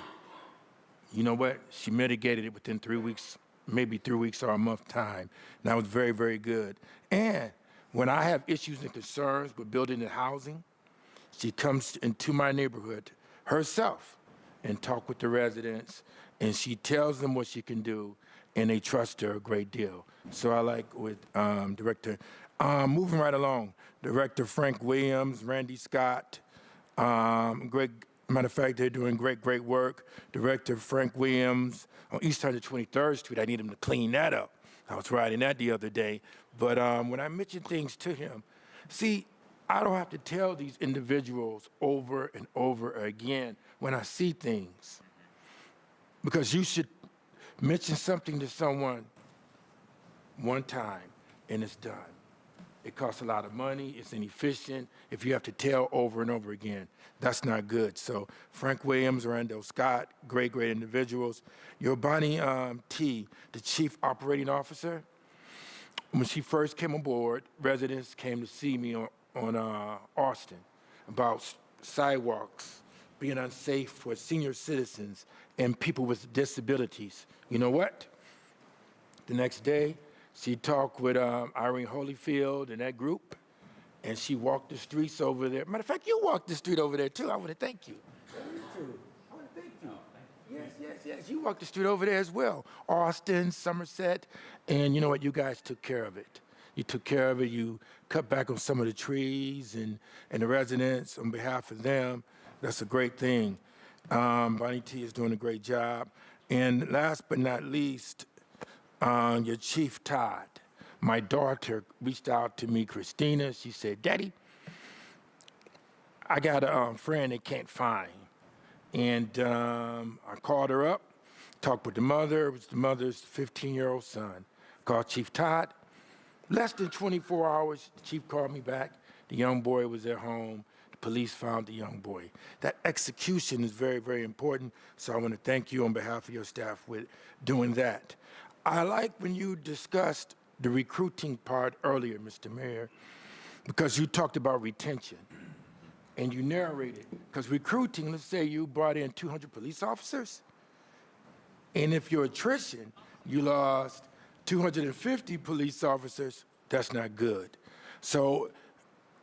You know what? She mitigated it within 3 weeks, maybe 3 weeks or a month time. And that was very, very good. And when I have issues and concerns with building and housing, she comes into my neighborhood herself and talk with the residents, and she tells them what she can do, and they trust her a great deal. So I like with Director. Moving right along, Director Frank Williams, Randy Scott, Greg. Matter of fact, they're doing great work. Director Frank Williams on East 123rd Street, I need him to clean that up. I was riding that the other day. But when I mention things to him, see, I don't have to tell these individuals over and over again when I see things. Because you should mention something to someone one time and it's done. It costs a lot of money, it's inefficient. If you have to tell over and over again, that's not good. So Frank Williams, Randall Scott, great individuals. Your Bonnie T, the Chief Operating Officer, when she first came aboard, residents came to see me on Austin about sidewalks being unsafe for senior citizens and people with disabilities. You know what? The next day, she talked with Irene Holyfield and that group, and she walked the streets over there. Matter of fact, you walked the street over there, too. I want to thank you. I want to thank you. Yes. You walked the street over there as well. Austin, Somerset, and you know what? You guys took care of it. You took care of it. You cut back on some of the trees and the residents on behalf of them. That's a great thing. Bonnie T is doing a great job. And last but not least, your Chief Todd, my daughter reached out to me, Christina. She said, Daddy, I got a friend they can't find. And I called her up, talked with the mother. It was the mother's 15-year-old son. Called Chief Todd. Less than 24 hours, the chief called me back. The young boy was at home. The police found the young boy. That execution is very, very important. So I want to thank you on behalf of your staff with doing that. I like when you discussed the recruiting part earlier, Mr. Mayor, because you talked about retention. and you narrate it. Because recruiting, let's say you brought in 200 police officers, and if your attrition, you lost 250 police officers, that's not good. So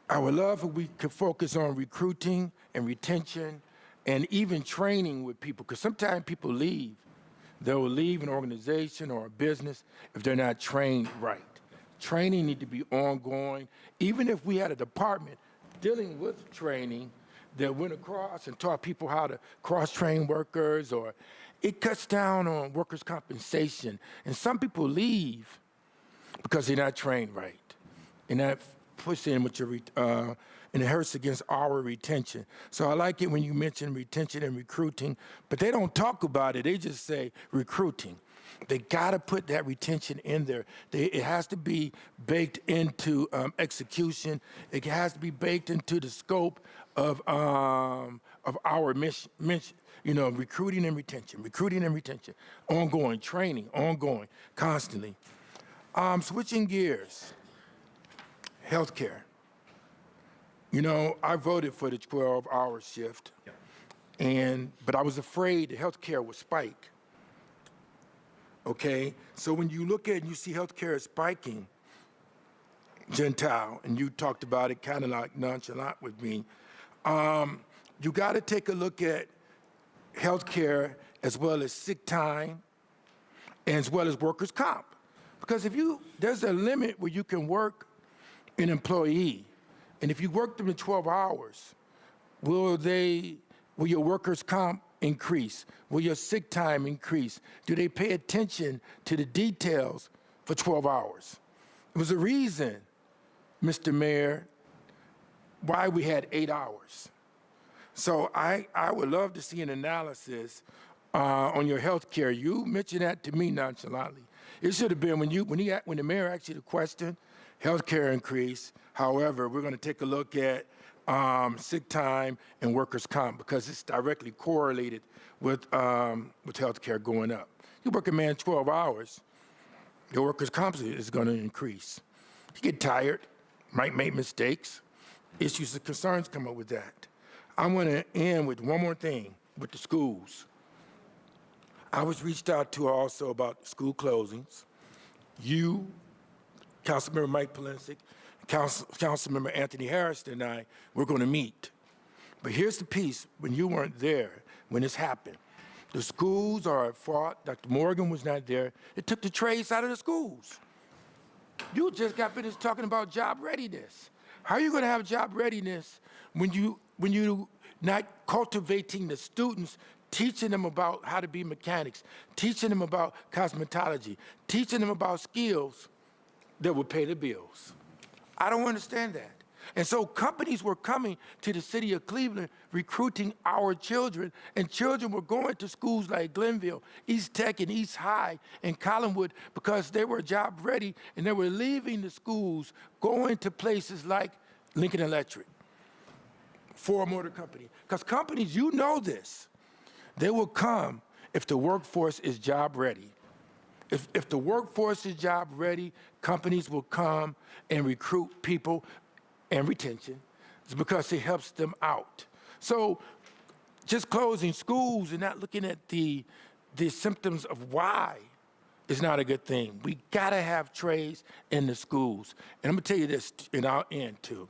I would love if we could focus on recruiting and retention and even training with people, because sometimes people leave. They'll leave an organization or a business if they're not trained right. Training need to be ongoing. Even if we had a department dealing with training that went across and taught people how to cross-train workers, or it cuts down on workers' compensation. And some people leave because they're not trained right. And that puts in with your, and it hurts against our retention. So I like it when you mention retention and recruiting, but they don't talk about it. They just say recruiting. They got to put that retention in there. It has to be baked into execution. It has to be baked into the scope of our mission, you know, recruiting and retention, ongoing training, ongoing, constantly. Switching gears, healthcare. You know, I voted for the 12-hour shift, but I was afraid the healthcare would spike. Okay, so when you look at and you see healthcare spiking, Gentile, and you talked about it kind of like nonchalant with me, you got to take a look at healthcare as well as sick time, as well as workers' comp. Because there's a limit where you can work an employee, and if you work them in 12 hours, will your workers' comp increase? Will your sick time increase? Do they pay attention to the details for 12 hours? It was a reason, Mr. Mayor, why we had 8 hours. So I would love to see an analysis on your health care. You mentioned that to me nonchalantly. It should have been when the mayor asked you the question, health care increase. However, we're going to take a look at sick time and workers' comp, because it's directly correlated with health care going up. You work a man 12 hours, your workers' comp is going to increase. You get tired, might make mistakes, issues and concerns come up with that. I want to end with one more thing with the schools. I was reached out to also about school closings. You, Councilmember Mike Polensek, Councilmember Anthony Harris and I, we're going to meet. But here's the piece, when you weren't there, when this happened. The schools are at fault. Dr. Morgan was not there. It took the trades out of the schools. You just got finished talking about job readiness. How are you going to have job readiness when you not cultivating the students, teaching them about how to be mechanics, teaching them about cosmetology, teaching them about skills that will pay the bills? I don't understand that. And so companies were coming to the city of Cleveland recruiting our children, and children were going to schools like Glenville, East Tech, and East High, and Collinwood because they were job ready, and they were leaving the schools, going to places like Lincoln Electric, Ford Motor Company. Because companies, you know this, they will come if the workforce is job ready. If the workforce is job ready, companies will come and recruit people, and retention. It's because it helps them out. So just closing schools and not looking at the symptoms of why is not a good thing. We gotta have trades in the schools. And I'm gonna tell you this, and I'll end too.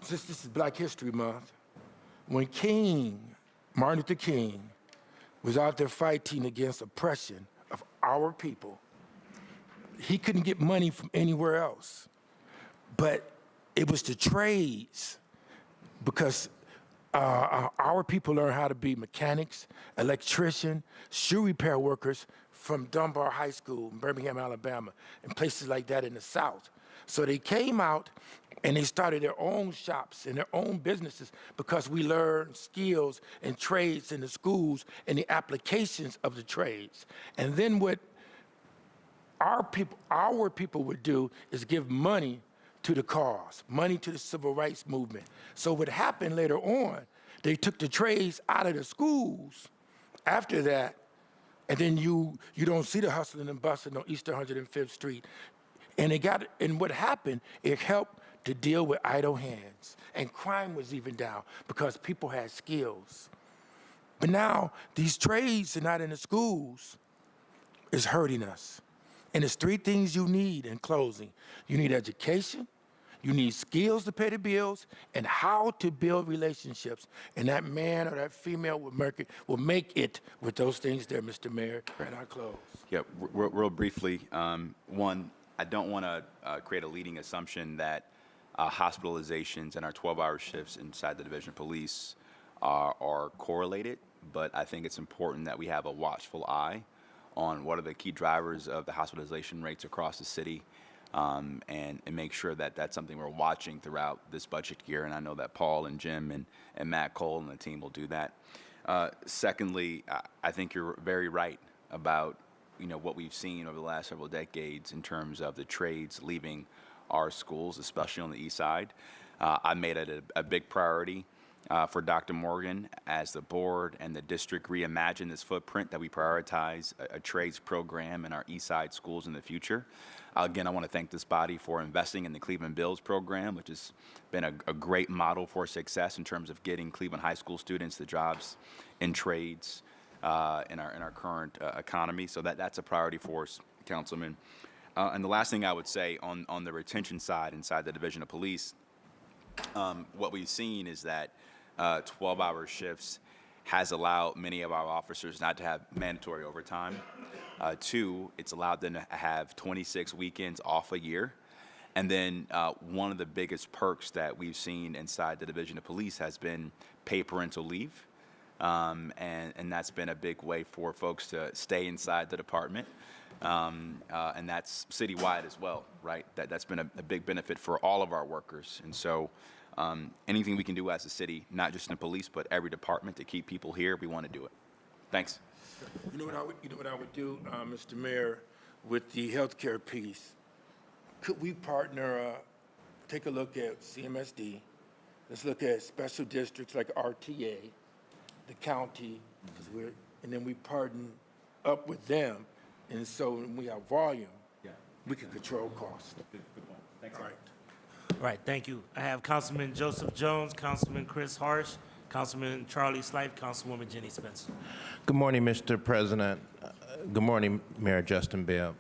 Since this is Black History Month, when Martin Luther King, was out there fighting against oppression of our people, he couldn't get money from anywhere else. But it was the trades, because our people learned how to be mechanics, electrician, shoe repair workers from Dunbar High School in Birmingham, Alabama, and places like that in the South. So they came out and they started their own shops and their own businesses because we learned skills and trades in the schools and the applications of the trades. And then what our people would do is give money to the cause, money to the civil rights movement. So what happened later on, they took the trades out of the schools after that, and then you don't see the hustling and bustling on East 105th Street And what happened, it helped to deal with idle hands. And crime was even down because people had skills. But now these trades are not in the schools. It's hurting us. And there's three things you need in closing. You need education, you need skills to pay the bills, and how to build relationships. And that man or that female will make it with those things there, Mr. Mayor. And I close. Yeah, real briefly, one, I don't want to create a leading assumption that hospitalizations and our 12-hour shifts inside the Division of Police are correlated, but I think it's important that we have a watchful eye on what are the key drivers of the hospitalization rates across the city, and make sure that that's something we're watching throughout this budget year. And I know that Paul and Jim and Matt Cole and the team will do that. Secondly, I think you're very right about what we've seen over the last several decades in terms of the trades leaving our schools, especially on the east side. I made it a big priority for Dr. Morgan as the board and the district reimagine this footprint that we prioritize a trades program in our east side schools in the future. Again, I want to thank this body for investing in the Cleveland Builds program, which has been a great model for success in terms of getting Cleveland high school students the jobs in trades in our current economy. So that's a priority for us, Councilman. And the last thing I would say on the retention side inside the Division of Police, what we've seen is that 12-hour shifts has allowed many of our officers not to have mandatory overtime. Two, it's allowed them to have 26 weekends off a year. And then one of the biggest perks that we've seen inside the Division of Police has been paid parental leave. And that's been a big way for folks to stay inside the department. And that's citywide as well, right? That's been a big benefit for all of our workers. And so anything we can do as a city, not just in police, but every department to keep people here, we want to do it. Thanks. You know what I would do, Mr. Mayor, with the healthcare piece? Could we partner, take a look at CMSD, let's look at special districts like RTA, the county, and then we partner up with them, and so when we have volume, we can control costs. Good point. Thanks. All right. All right, thank you. I have Councilman Joseph Jones, Councilman Chris Harsh, Councilman Charlie Slife, Councilwoman Jenny Spencer. Good morning, Mr. President. Good morning, Mayor Justin Bibb.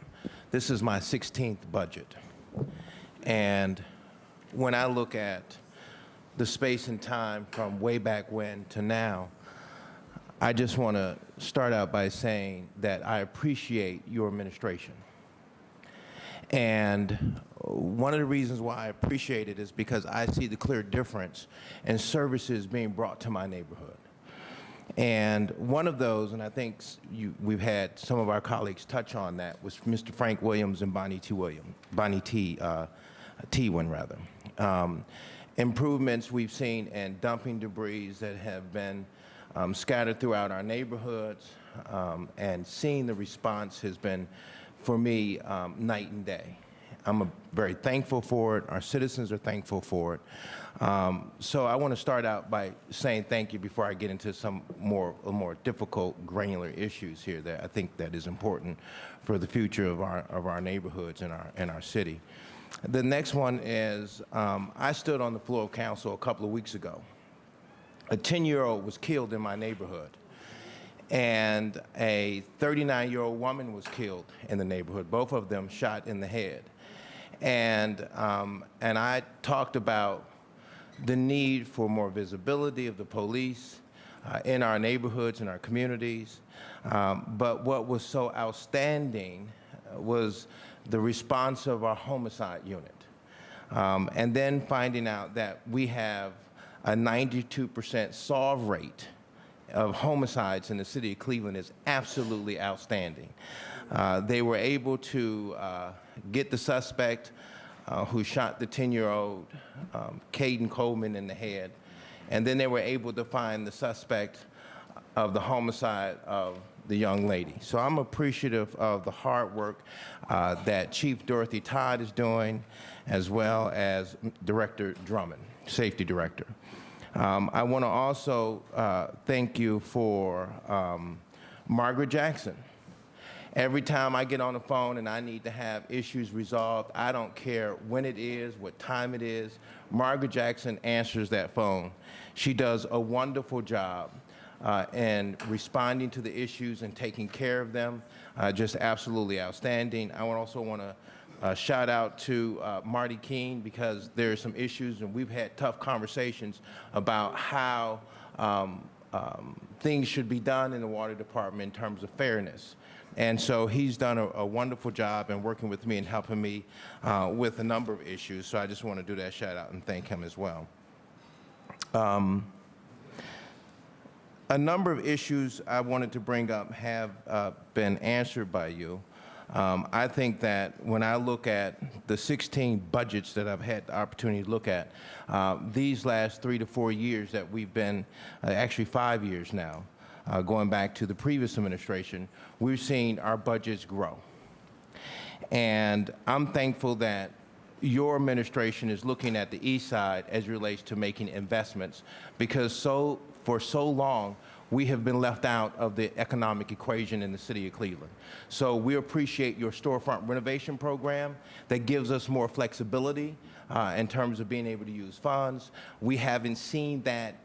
This is my 16th budget. And when I look at the space and time from way back when to now, I just want to start out by saying that I appreciate your administration. And one of the reasons why I appreciate it is because I see the clear difference in services being brought to my neighborhood. And one of those, and I think we've had some of our colleagues touch on that, was Mr. Frank Williams and Bonnie Tewin, rather. Improvements we've seen in dumping debris that have been scattered throughout our neighborhoods, and seeing the response has been, for me, night and day. I'm very thankful for it. Our citizens are thankful for it. So I want to start out by saying thank you before I get into some more difficult, granular issues here that I think that is important for the future of our neighborhoods and our city. The next one is I stood on the floor of council a couple of weeks ago. A 10-year-old was killed in my neighborhood, and a 39-year-old woman was killed in the neighborhood, both of them shot in the head. And I talked about the need for more visibility of the police in our neighborhoods and our communities. But what was so outstanding was the response of our homicide unit. And then finding out that we have a 92% solve rate of homicides in the city of Cleveland is absolutely outstanding. They were able to get the suspect who shot the 10-year-old, Caden Coleman, in the head, and then they were able to find the suspect of the homicide of the young lady. So I'm appreciative of the hard work that Chief Dorothy Todd is doing, as well as Director Drummond, Safety Director. I want to also thank you for Margaret Jackson Every time I get on the phone and I need to have issues resolved, I don't care when it is, what time it is, Margaret Jackson answers that phone. She does a wonderful job in responding to the issues and taking care of them. Just absolutely outstanding. I also want to shout out to Marty Keene, because there are some issues and we've had tough conversations about how things should be done in the water department in terms of fairness. And so he's done a wonderful job in working with me and helping me with a number of issues. So I just want to do that shout out and thank him as well. A number of issues I wanted to bring up have been answered by you. I think that when I look at the 16 budgets that I've had the opportunity to look at, these last 3 to 4 years that we've been, actually 5 years now, going back to the previous administration, we've seen our budgets grow. And I'm thankful that your administration is looking at the east side as it relates to making investments, because for so long, we have been left out of the economic equation in the city of Cleveland. So we appreciate your storefront renovation program that gives us more flexibility in terms of being able to use funds. We haven't seen that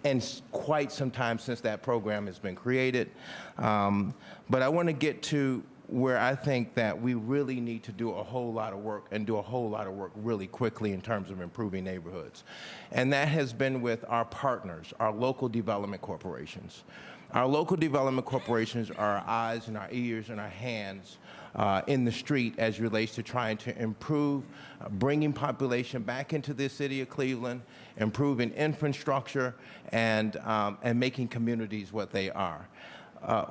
in quite some time since that program has been created. But I want to get to where I think that we really need to do a whole lot of work, and do a whole lot of work really quickly in terms of improving neighborhoods. And that has been with our partners, our local development corporations. Our local development corporations are our eyes and our ears and our hands in the street as it relates to trying to improve, bringing population back into the city of Cleveland, improving infrastructure, and making communities what they are.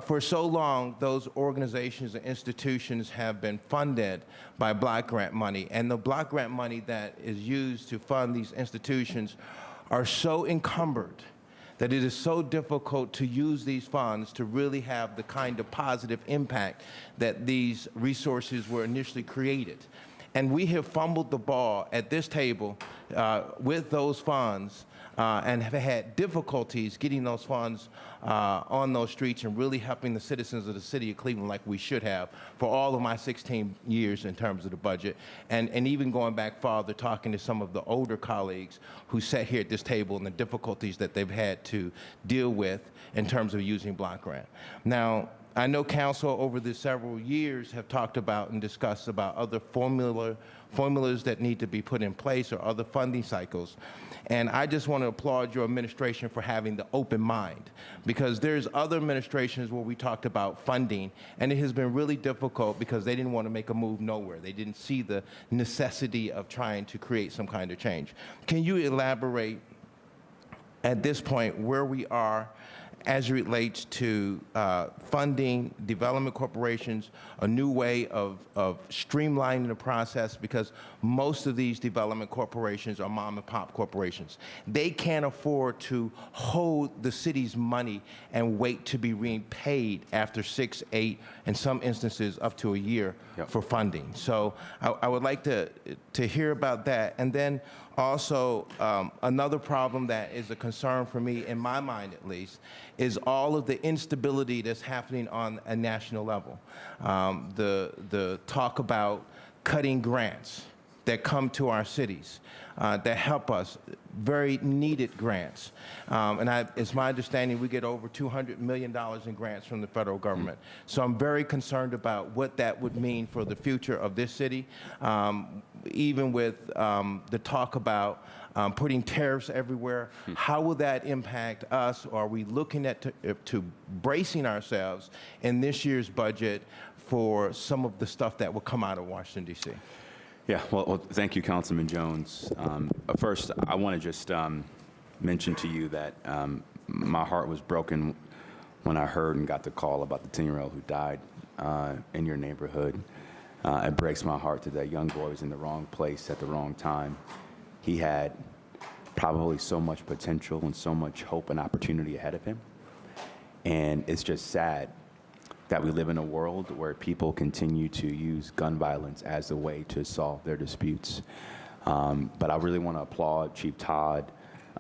For so long, those organizations and institutions have been funded by block grant money, and the block grant money that is used to fund these institutions are so encumbered that it is so difficult to use these funds to really have the kind of positive impact that these resources were initially created. And we have fumbled the ball at this table with those funds and have had difficulties getting those funds on those streets and really helping the citizens of the city of Cleveland like we should have for all of my 16 years in terms of the budget. And even going back farther, talking to some of the older colleagues who sat here at this table and the difficulties that they've had to deal with in terms of using block grant. Now, I know council over the several years have talked about and discussed about other formulas that need to be put in place or other funding cycles. And I just want to applaud your administration for having the open mind, because there's other administrations where we talked about funding, and it has been really difficult because they didn't want to make a move nowhere. They didn't see the necessity of trying to create some kind of change. Can you elaborate at this point where we are as it relates to funding development corporations, a new way of streamlining the process, because most of these development corporations are mom and pop corporations. They can't afford to hold the city's money and wait to be repaid after 6, 8, in some instances up to a year for funding. So I would like to hear about that. And then also, another problem that is a concern for me, in my mind at least, is all of the instability that's happening on a national level. The talk about cutting grants that come to our cities that help us, very needed grants. And it's my understanding we get over $200 million in grants from the federal government. So I'm very concerned about what that would mean for the future of this city, even with the talk about putting tariffs everywhere. How will that impact us? Are we looking at to bracing ourselves in this year's budget for some of the stuff that will come out of Washington, D.C.? Yeah, well, thank you, Councilman Jones. First, I want to just mention to you that my heart was broken when I heard and got the call about the 10-year-old who died in your neighborhood. It breaks my heart that that young boy was in the wrong place at the wrong time. He had probably so much potential and so much hope and opportunity ahead of him. And it's just sad that we live in a world where people continue to use gun violence as a way to solve their disputes. But I really want to applaud Chief Todd,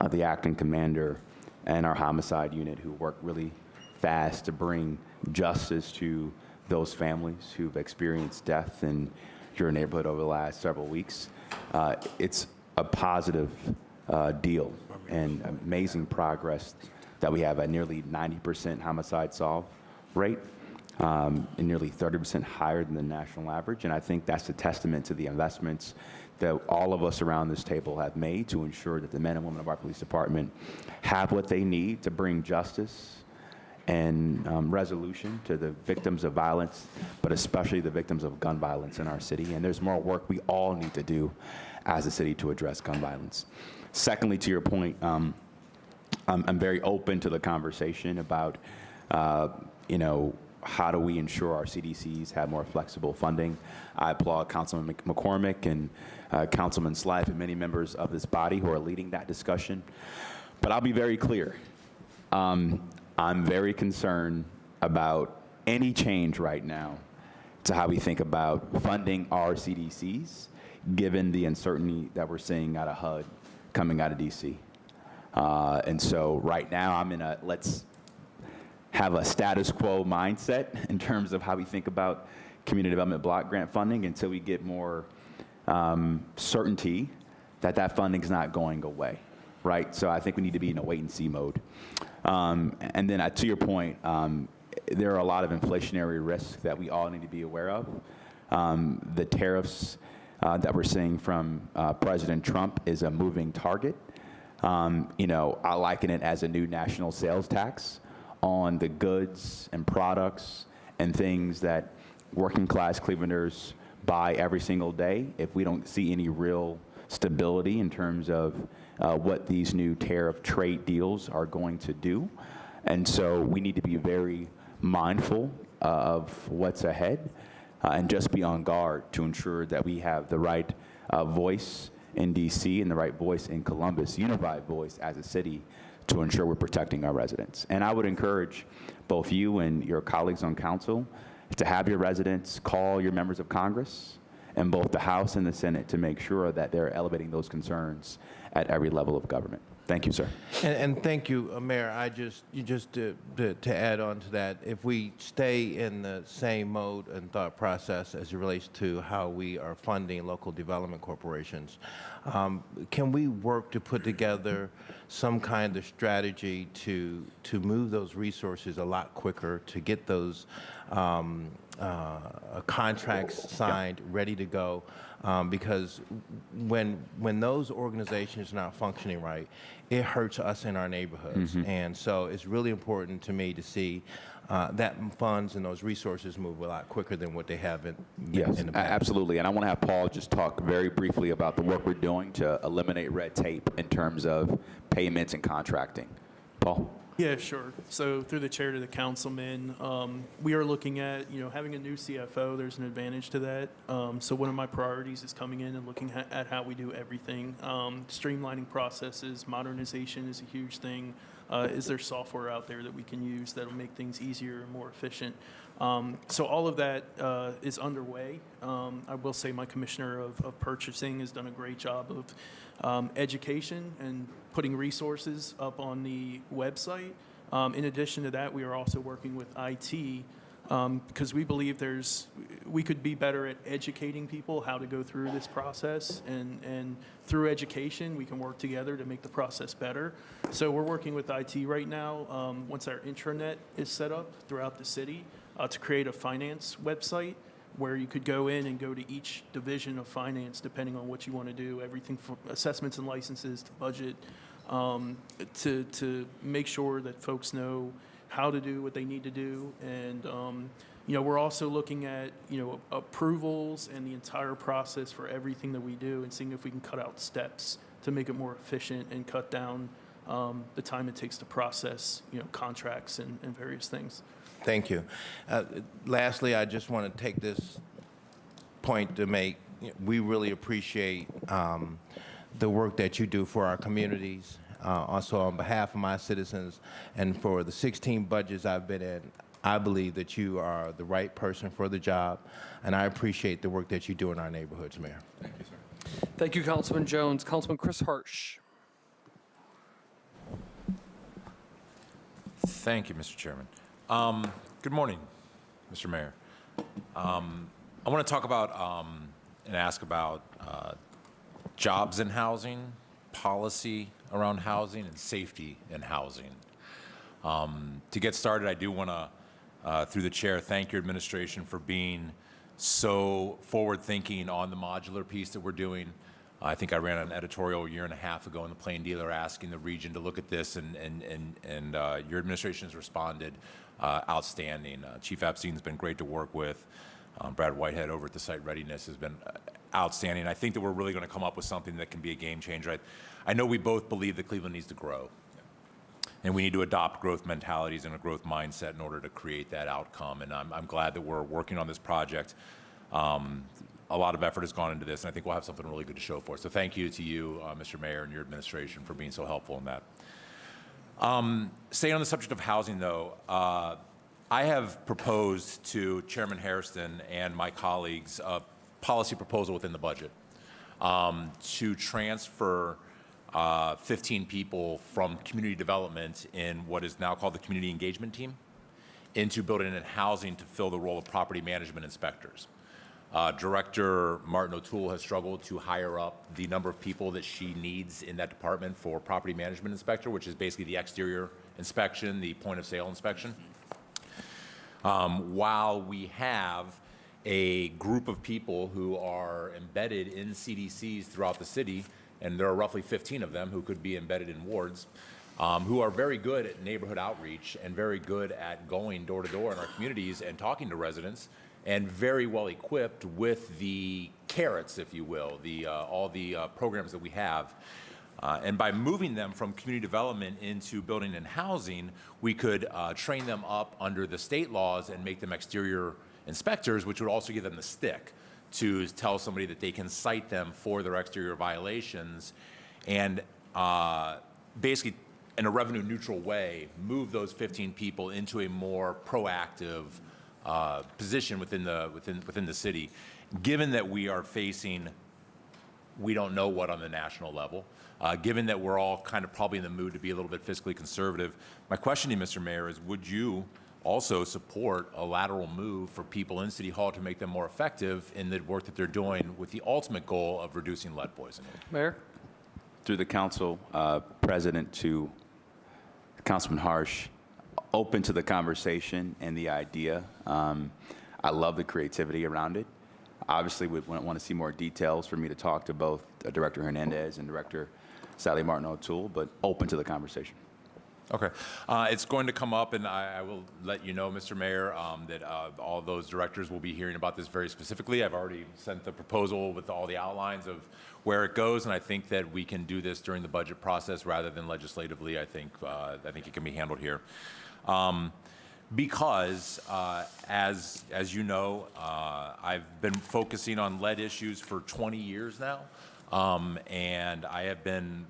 the acting commander, and our homicide unit who worked really fast to bring justice to those families who've experienced death in your neighborhood over the last several weeks. It's a positive deal and amazing progress that we have at nearly 90% homicide solve rate, and nearly 30% higher than the national average. And I think that's a testament to the investments that all of us around this table have made to ensure that the men and women of our police department have what they need to bring justice and resolution to the victims of violence, but especially the victims of gun violence in our city. And there's more work we all need to do as a city to address gun violence. Secondly, to your point, I'm very open to the conversation about, how do we ensure our CDCs have more flexible funding? I applaud Councilman McCormick and Councilman Slife and many members of this body who are leading that discussion. But I'll be very clear. I'm very concerned about any change right now to how we think about funding our CDCs, given the uncertainty that we're seeing out of HUD coming out of DC. And so right now I'm in a let's have a status quo mindset in terms of how we think about community development block grant funding until we get more certainty that that funding is not going away, right? So I think we need to be in a wait and see mode. And then to your point, there are a lot of inflationary risks that we all need to be aware of. The tariffs that we're seeing from President Trump is a moving target. I liken it as a new national sales tax on the goods and products and things that working class Clevelanders buy every single day. If we don't see any real stability in terms of what these new tariff trade deals are going to do. And so we need to be very mindful of what's ahead and just be on guard to ensure that we have the right voice in DC and the right voice in Columbus, unified voice as a city to ensure we're protecting our residents. And I would encourage both you and your colleagues on council to have your residents call your members of Congress in both the House and the Senate to make sure that they're elevating those concerns at every level of government. Thank you, sir. And thank you, Mayor. To add on to that, if we stay in the same mode and thought process as it relates to how we are funding local development corporations, can we work to put together some kind of strategy to move those resources a lot quicker, to get those contracts signed, ready to go? Because when those organizations are not functioning right, it hurts us in our neighborhoods. And so it's really important to me to see that funds and those resources move a lot quicker than what they have in the past. Absolutely. And I want to have Paul just talk very briefly about the work we're doing to eliminate red tape in terms of payments and contracting. Paul? Yeah, sure. So through the chair to the councilman, we are looking at, having a new CFO. There's an advantage to that. So one of my priorities is coming in and looking at how we do everything. Streamlining processes, modernization is a huge thing. Is there software out there that we can use that'll make things easier and more efficient? So all of that is underway. I will say my commissioner of purchasing has done a great job of education and putting resources up on the website. In addition to that, we are also working with IT because we believe we could be better at educating people how to go through this process, and through education, we can work together to make the process better. So we're working with IT right now, once our intranet is set up throughout the city, to create a finance website where you could go in and go to each division of finance depending on what you want to do, everything from assessments and licenses to budget, to make sure that folks know how to do what they need to do. And we're also looking at approvals and the entire process for everything that we do, and seeing if we can cut out steps to make it more efficient and cut down the time it takes to process contracts and various things. Thank you. Lastly, I just want to take this point to make, we really appreciate the work that you do for our communities. Also, on behalf of my citizens and for the 16 budgets I've been in, I believe that you are the right person for the job, and I appreciate the work that you do in our neighborhoods, Mayor. Thank you, sir. Thank you, Councilman Jones. Councilman Chris Harsh. Thank you, Mr. Chairman. Good morning, Mr. Mayor. I want to talk about and ask about jobs in housing, policy around housing, and safety in housing. To get started, I do want to, through the chair, thank your administration for being so forward-thinking on the modular piece that we're doing. I think I ran an editorial a year and a half ago in the Plain Dealer asking the region to look at this, and your administration has responded outstanding. Chief Epstein's been great to work with. Brad Whitehead over at the Site Readiness has been outstanding. I think that we're really going to come up with something that can be a game changer. I know we both believe that Cleveland needs to grow, and we need to adopt growth mentalities and a growth mindset in order to create that outcome. And I'm glad that we're working on this project. A lot of effort has gone into this, and I think we'll have something really good to show for it. So thank you to you, Mr. Mayor, and your administration for being so helpful in that. Staying on the subject of housing, though, I have proposed to Chairman Hairston and my colleagues a policy proposal within the budget to transfer 15 people from community development in what is now called the community engagement team into building and housing to fill the role of property management inspectors. Director Martin O'Toole has struggled to hire up the number of people that she needs in that department for property management inspector, which is basically the exterior inspection, the point of sale inspection. While we have a group of people who are embedded in CDCs throughout the city, and there are roughly 15 of them who could be embedded in wards, who are very good at neighborhood outreach and very good at going door to door in our communities and talking to residents, and very well equipped with the carrots, if you will, all the programs that we have. And by moving them from community development into building and housing, we could train them up under the state laws and make them exterior inspectors, which would also give them the stick to tell somebody that they can cite them for their exterior violations, and basically, in a revenue neutral way, move those 15 people into a more proactive position within the city. Given that we are facing, we don't know what on the national level, given that we're all kind of probably in the mood to be a little bit fiscally conservative, my question to you, Mr. Mayor, is would you also support a lateral move for people in City Hall to make them more effective in the work that they're doing with the ultimate goal of reducing lead poisoning? Mayor? Through the council president to Councilman Harsh, open to the conversation and the idea. I love the creativity around it. Obviously, we want to see more details for me to talk to both Director Hernandez and Director Sally Martin O'Toole, but open to the conversation. Okay. It's going to come up, and I will let you know, Mr. Mayor, that all those directors will be hearing about this very specifically. I've already sent the proposal with all the outlines of where it goes, and I think that we can do this during the budget process rather than legislatively. I think it can be handled here. Because, as you know, I've been focusing on lead issues for 20 years now, and I have been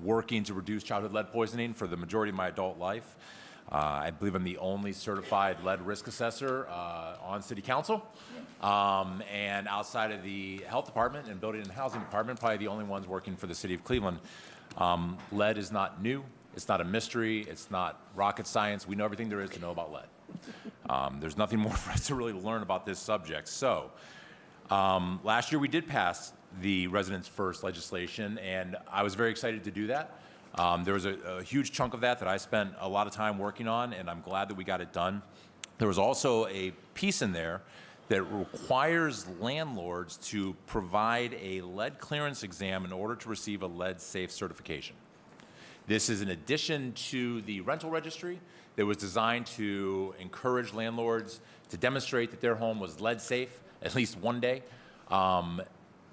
working to reduce childhood lead poisoning for the majority of my adult life. I believe I'm the only certified lead risk assessor on City Council, and outside of the Health Department and Building and Housing Department, probably the only ones working for the City of Cleveland. Lead is not new. It's not a mystery. It's not rocket science. We know everything there is to know about lead. There's nothing more for us to really learn about this subject. So last year we did pass the Residents First legislation, and I was very excited to do that. There was a huge chunk of that I spent a lot of time working on, and I'm glad that we got it done. There was also a piece in there that requires landlords to provide a lead clearance exam in order to receive a lead safe certification. This is in addition to the rental registry that was designed to encourage landlords to demonstrate that their home was lead safe at least one day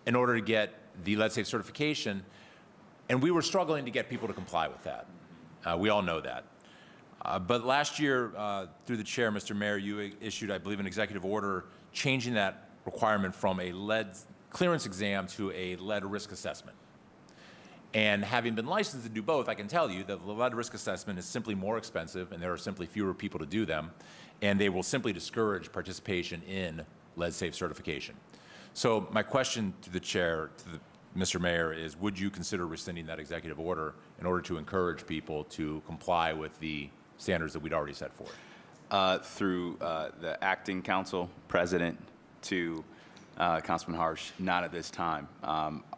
in order to get the lead safe certification. And we were struggling to get people to comply with that. We all know that. But last year, through the chair, Mr. Mayor, you issued, I believe, an executive order changing that requirement from a lead clearance exam to a lead risk assessment. And having been licensed to do both, I can tell you that the lead risk assessment is simply more expensive, and there are simply fewer people to do them, and they will simply discourage participation in lead safe certification. So my question to the chair, Mr. Mayor, is would you consider rescinding that executive order in order to encourage people to comply with the standards that we'd already set forth? Through the acting council president to Councilman Harsh, not at this time.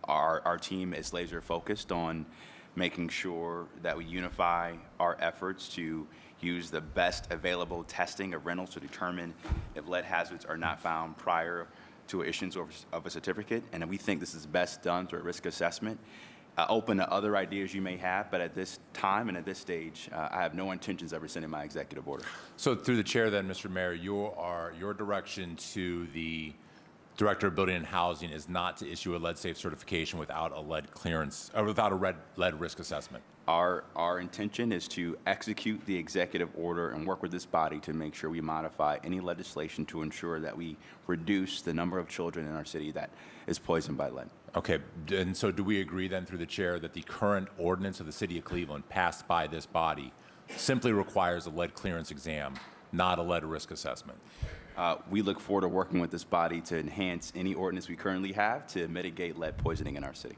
Our team is laser focused on making sure that we unify our efforts to use the best available testing of rentals to determine if lead hazards are not found prior to issuance of a certificate. And we think this is best done through a risk assessment. Open to other ideas you may have, but at this time and at this stage, I have no intentions of rescinding my executive order. So through the chair then, Mr. Mayor, your direction to the Director of Building and Housing is not to issue a lead safe certification without a lead clearance, or without a lead risk assessment. Our intention is to execute the executive order and work with this body to make sure we modify any legislation to ensure that we reduce the number of children in our city that is poisoned by lead. Okay, and so do we agree then through the chair that the current ordinance of the city of Cleveland passed by this body simply requires a lead clearance exam, not a lead risk assessment? We look forward to working with this body to enhance any ordinance we currently have to mitigate lead poisoning in our city.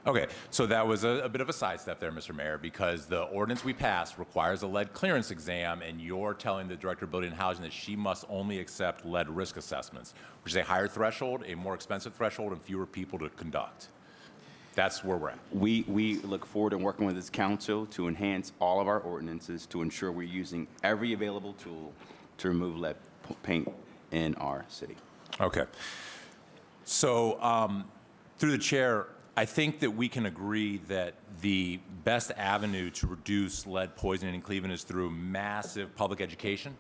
Okay, so that was a bit of a sidestep there, Mr. Mayor, because the ordinance we passed requires a lead clearance exam, and you're telling the Director of Building and Housing that she must only accept lead risk assessments, which is a higher threshold, a more expensive threshold, and fewer people to conduct. That's where we're at. We look forward to working with this council to enhance all of our ordinances to ensure we're using every available tool to remove lead paint in our city. Okay. So through the chair, I think that we can agree that the best avenue to reduce lead poisoning in Cleveland is through massive public education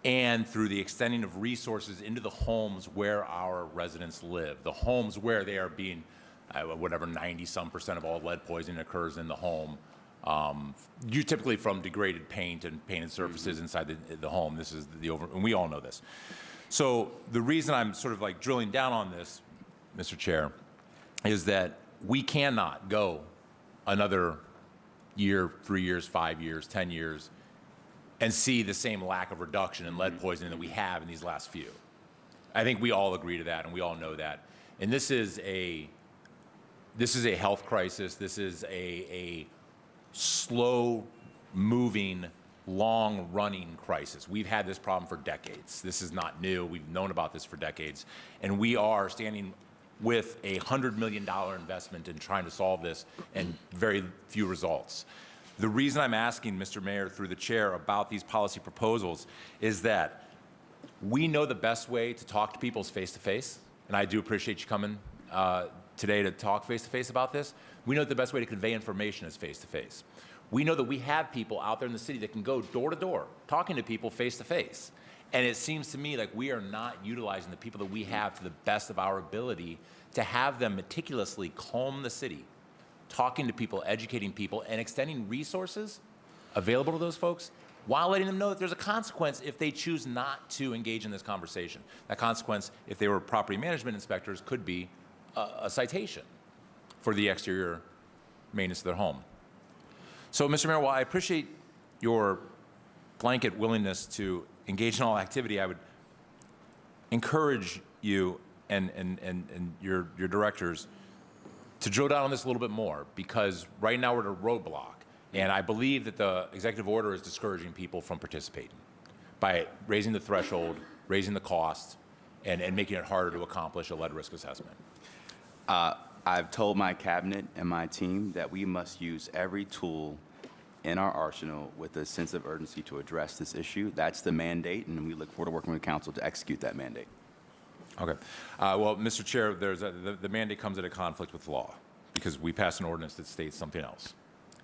and through the extending of resources into the homes where our residents live, the homes where they are being, whatever, 90-some% of all lead poisoning occurs in the home. You typically from degraded paint and painted surfaces inside the home. This is and we all know this. So the reason I'm sort of like drilling down on this, Mr. Chair, is that we cannot go another year, 3 years, 5 years, 10 years, and see the same lack of reduction in lead poisoning that we have in these last few. I think we all agree to that, and we all know that. And this is a health crisis. This is a slow-moving, long-running crisis. We've had this problem for decades. This is not new. We've known about this for decades. And we are standing with a $100 million investment in trying to solve this and very few results. The reason I'm asking, Mr. Mayor, through the chair, about these policy proposals is that we know the best way to talk to people is face-to-face, and I do appreciate you coming today to talk face-to-face about this. We know that the best way to convey information is face-to-face. We know that we have people out there in the city that can go door-to-door, talking to people face-to-face. And it seems to me like we are not utilizing the people that we have to the best of our ability to have them meticulously comb the city, talking to people, educating people, and extending resources available to those folks while letting them know that there's a consequence if they choose not to engage in this conversation. That consequence, if they were property management inspectors, could be a citation for the exterior maintenance of their home. So, Mr. Mayor, while I appreciate your blanket willingness to engage in all activity, I would encourage you and your directors to drill down on this a little bit more, because right now we're at a roadblock, and I believe that the executive order is discouraging people from participating by raising the threshold, raising the cost, and making it harder to accomplish a lead risk assessment. I've told my cabinet and my team that we must use every tool in our arsenal with a sense of urgency to address this issue. That's the mandate, and we look forward to working with council to execute that mandate. Okay. Well, Mr. Chair, the mandate comes at a conflict with law because we passed an ordinance that states something else.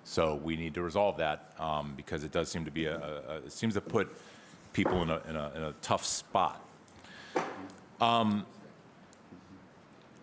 So we need to resolve that because it does seem to be it seems to put people in a tough spot.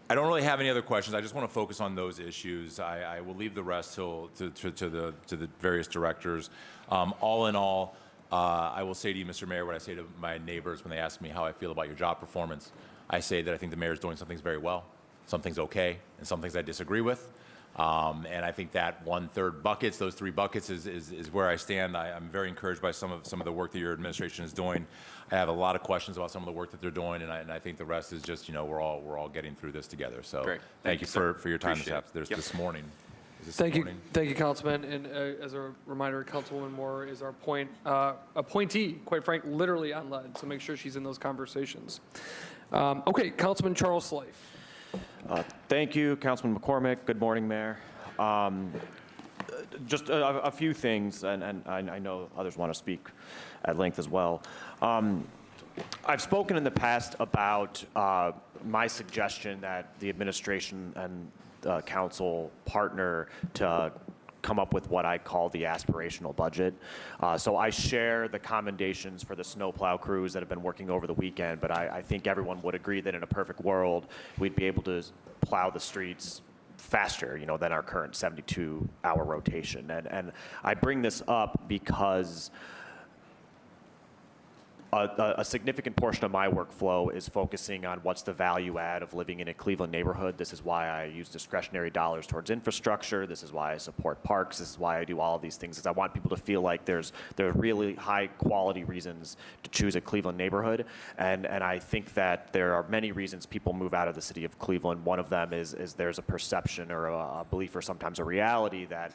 I don't really have any other questions. I just want to focus on those issues. I will leave the rest to the various directors. All in all, I will say to you, Mr. Mayor, what I say to my neighbors when they ask me how I feel about your job performance. I say that I think the mayor is doing some things very well, some things okay, and some things I disagree with. And I think that 1/3 buckets, those 3 buckets, is where I stand. I'm very encouraged by some of the work that your administration is doing. I have a lot of questions about some of the work that they're doing, and I think the rest is just, we're all getting through this together. So Great. thank you for your time Appreciate it. this morning. this Thank you, morning. Councilman. And as a reminder, Councilwoman Moore is our appointee, quite frank, literally on lead. So make sure she's in those conversations. Okay, Councilman Charles Slife. Thank you, Councilman McCormick. Good morning, Mayor. Just a few things, and I know others want to speak at length as well. I've spoken in the past about my suggestion that the administration and council partner to come up with what I call the aspirational budget. So I share the commendations for the snowplow crews that have been working over the weekend, but I think everyone would agree that in a perfect world, we'd be able to plow the streets faster, than our current 72-hour rotation. And I bring this up because a significant portion of my workflow is focusing on what's the value add of living in a Cleveland neighborhood. This is why I use discretionary dollars towards infrastructure. This is why I support parks. This is why I do all of these things, because I want people to feel like there are really high quality reasons to choose a Cleveland neighborhood. And I think that there are many reasons people move out of the city of Cleveland. One of them is there's a perception or a belief or sometimes a reality that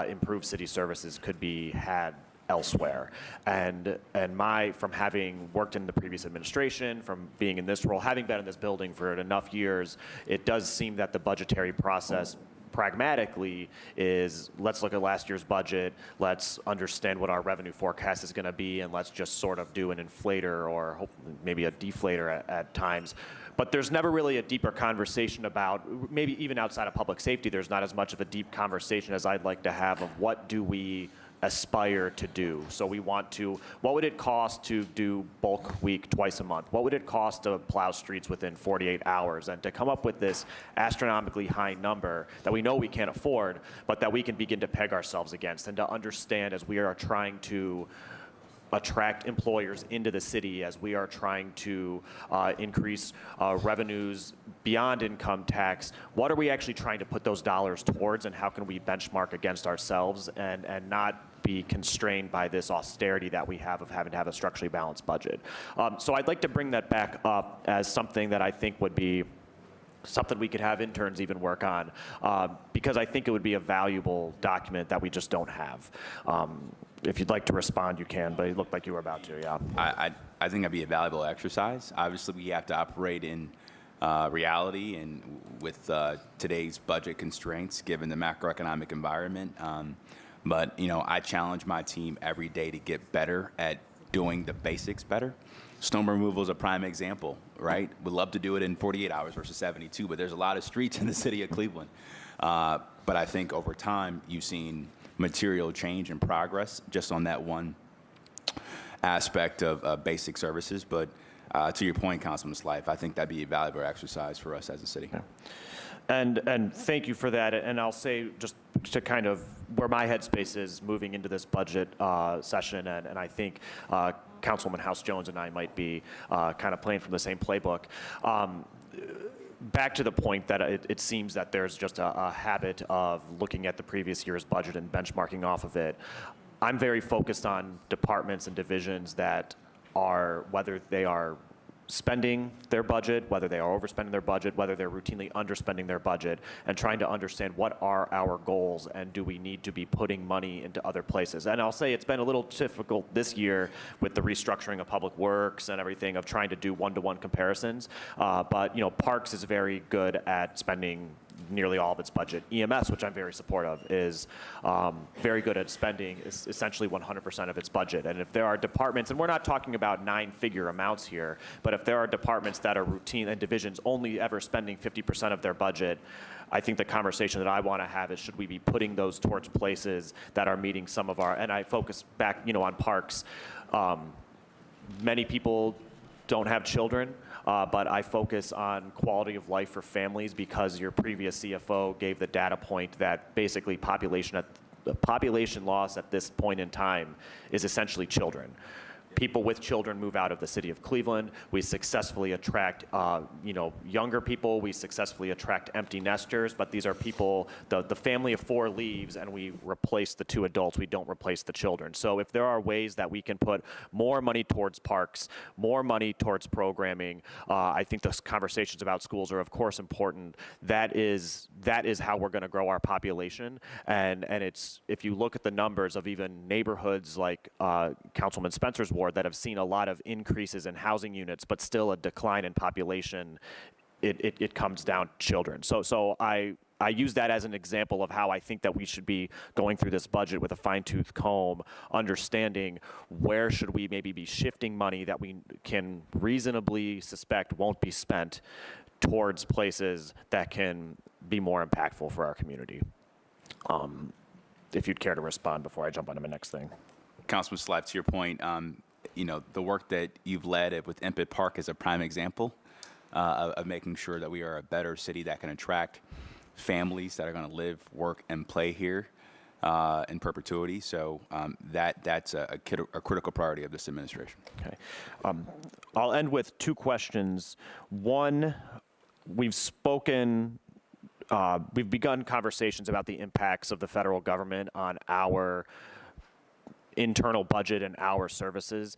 improved city services could be had elsewhere. And from having worked in the previous administration, from being in this role, having been in this building for enough years, it does seem that the budgetary process pragmatically is, let's look at last year's budget, let's understand what our revenue forecast is going to be, and let's just sort of do an inflator or maybe a deflator at times. But there's never really a deeper conversation about, maybe even outside of public safety, there's not as much of a deep conversation as I'd like to have of what do we aspire to do. So we want to, what would it cost to do bulk week twice a month? What would it cost to plow streets within 48 hours? And to come up with this astronomically high number that we know we can't afford, but that we can begin to peg ourselves against, and to understand as we are trying to attract employers into the city, as we are trying to increase revenues beyond income tax, what are we actually trying to put those dollars towards, and how can we benchmark against ourselves and not be constrained by this austerity that we have of having to have a structurally balanced budget. So I'd like to bring that back up as something that I think would be something we could have interns even work on, because I think it would be a valuable document that we just don't have. If you'd like to respond, you can, but it looked like you were about to, yeah. I think that'd be a valuable exercise. Obviously, we have to operate in reality and with today's budget constraints, given the macroeconomic environment. But I challenge my team every day to get better at doing the basics better. Snow removal is a prime example, right? We'd love to do it in 48 hours versus 72, but there's a lot of streets in the city of Cleveland. But I think over time, you've seen material change and progress just on that one aspect of basic services. But to your point, Councilman Slife, I think that'd be a valuable exercise for us as a city. Yeah. And thank you for that. And I'll say, just to kind of where my headspace is moving into this budget session, and I think Councilwoman House Jones and I might be kind of playing from the same playbook. Back to the point that it seems that there's just a habit of looking at the previous year's budget and benchmarking off of it. I'm very focused on departments and divisions that are, whether they are spending their budget, whether they are overspending their budget, whether they're routinely underspending their budget, and trying to understand what are our goals and do we need to be putting money into other places. And I'll say it's been a little difficult this year with the restructuring of Public Works and everything of trying to do one-to-one comparisons. But Parks is very good at spending nearly all of its budget. EMS, which I'm very supportive of, is very good at spending essentially 100% of its budget. And if there are departments, and we're not talking about 9-figure amounts here, but if there are departments that are routine and divisions only ever spending 50% of their budget, I think the conversation that I want to have is, should we be putting those towards places that are meeting some of our, and I focus back, on parks. Many people don't have children, but I focus on quality of life for families, because your previous CFO gave the data point that basically population loss at this point in time is essentially children. people with children move out of the city of Cleveland. We successfully attract, younger people. We successfully attract empty nesters. But these are people, the family of 4 leaves, and we replace the 2 adults. We don't replace the children. So if there are ways that we can put more money towards parks, more money towards programming, I think those conversations about schools are, of course, important. That is how we're going to grow our population. And it's, if you look at the numbers of even neighborhoods like Councilman Spencer's ward that have seen a lot of increases in housing units, but still a decline in population, it comes down to children. So I use that as an example of how I think that we should be going through this budget with a fine-tooth comb, understanding where should we maybe be shifting money that we can reasonably suspect won't be spent towards places that can be more impactful for our community. If you'd care to respond before I jump on to the next thing. Councilman Slav, to your point, the work that you've led with Empit Park is a prime example of making sure that we are a better city that can attract families that are going to live, work, and play here in perpetuity. So that's a critical priority of this administration. Okay. I'll end with 2 questions. One, we've begun conversations about the impacts of the federal government on our internal budget and our services.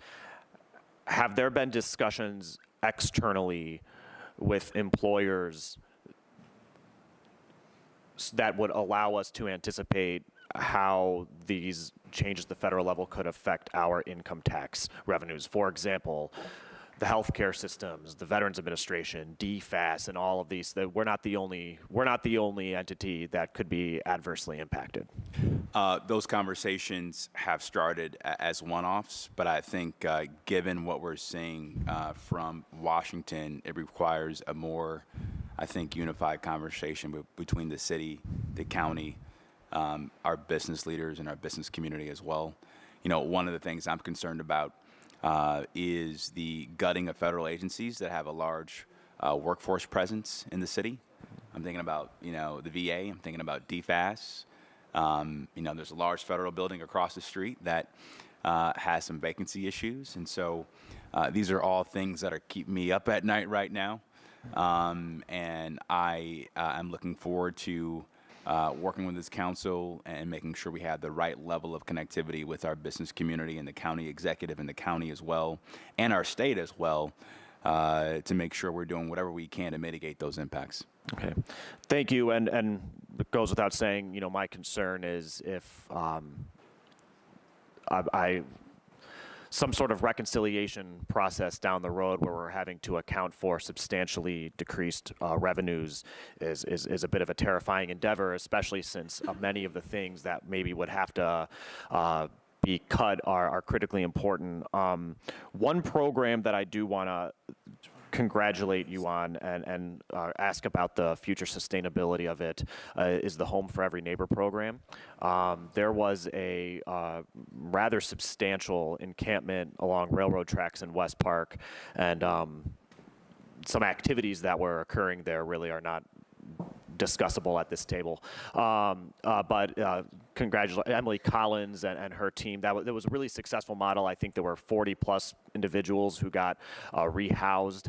Have there been discussions externally with employers that would allow us to anticipate how these changes at the federal level could affect our income tax revenues? For example, the healthcare systems, the Veterans Administration, DFAS, and all of these. We're not the only entity that could be adversely impacted. Those conversations have started as one-offs, but I think given what we're seeing from Washington, it requires a more, unified conversation between the city, the county, our business leaders, and our business community as well. One of the things I'm concerned about is the gutting of federal agencies that have a large workforce presence in the city. I'm thinking about, the VA. I'm thinking about DFAS. There's a large federal building across the street that has some vacancy issues. And so these are all things that are keeping me up at night right now. And I'm looking forward to working with this council and making sure we have the right level of connectivity with our business community and the county executive and the county as well, and our state as well, to make sure we're doing whatever we can to mitigate those impacts. Okay, thank you. And it goes without saying, my concern is if some sort of reconciliation process down the road where we're having to account for substantially decreased revenues is a bit of a terrifying endeavor, especially since many of the things that maybe would have to be cut are critically important. One program that I do want to congratulate you on and ask about the future sustainability of it is the Home for Every Neighbor program. There was a rather substantial encampment along railroad tracks in West Park, and some activities that were occurring there really are not discussable at this table. But congratulate Emily Collins and her team. That was a really successful model. I think there were 40+ individuals who got rehoused.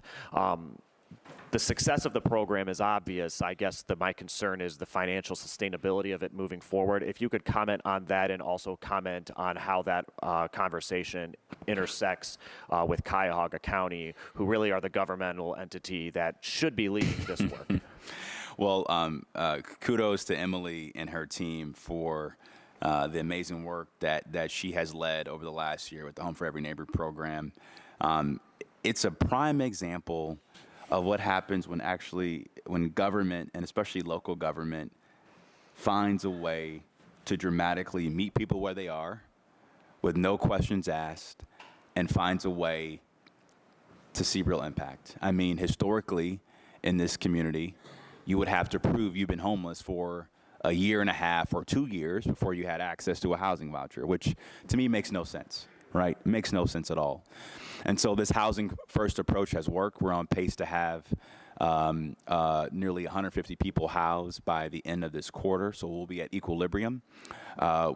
The success of the program is obvious. I guess my concern is the financial sustainability of it moving forward. If you could comment on that and also comment on how that conversation intersects with Cuyahoga County, who really are the governmental entity that should be leading this work. Well, kudos to Emily and her team for the amazing work that she has led over the last year with the Home for Every Neighbor program. It's a prime example of what happens when government, and especially local government, finds a way to dramatically meet people where they are with no questions asked and finds a way to see real impact. I mean, historically, in this community, you would have to prove you've been homeless for a year and a half or 2 years before you had access to a housing voucher, which to me makes no sense, right? Makes no sense at all. And so this housing first approach has worked. We're on pace to have nearly 150 people housed by the end of this quarter, so we'll be at equilibrium.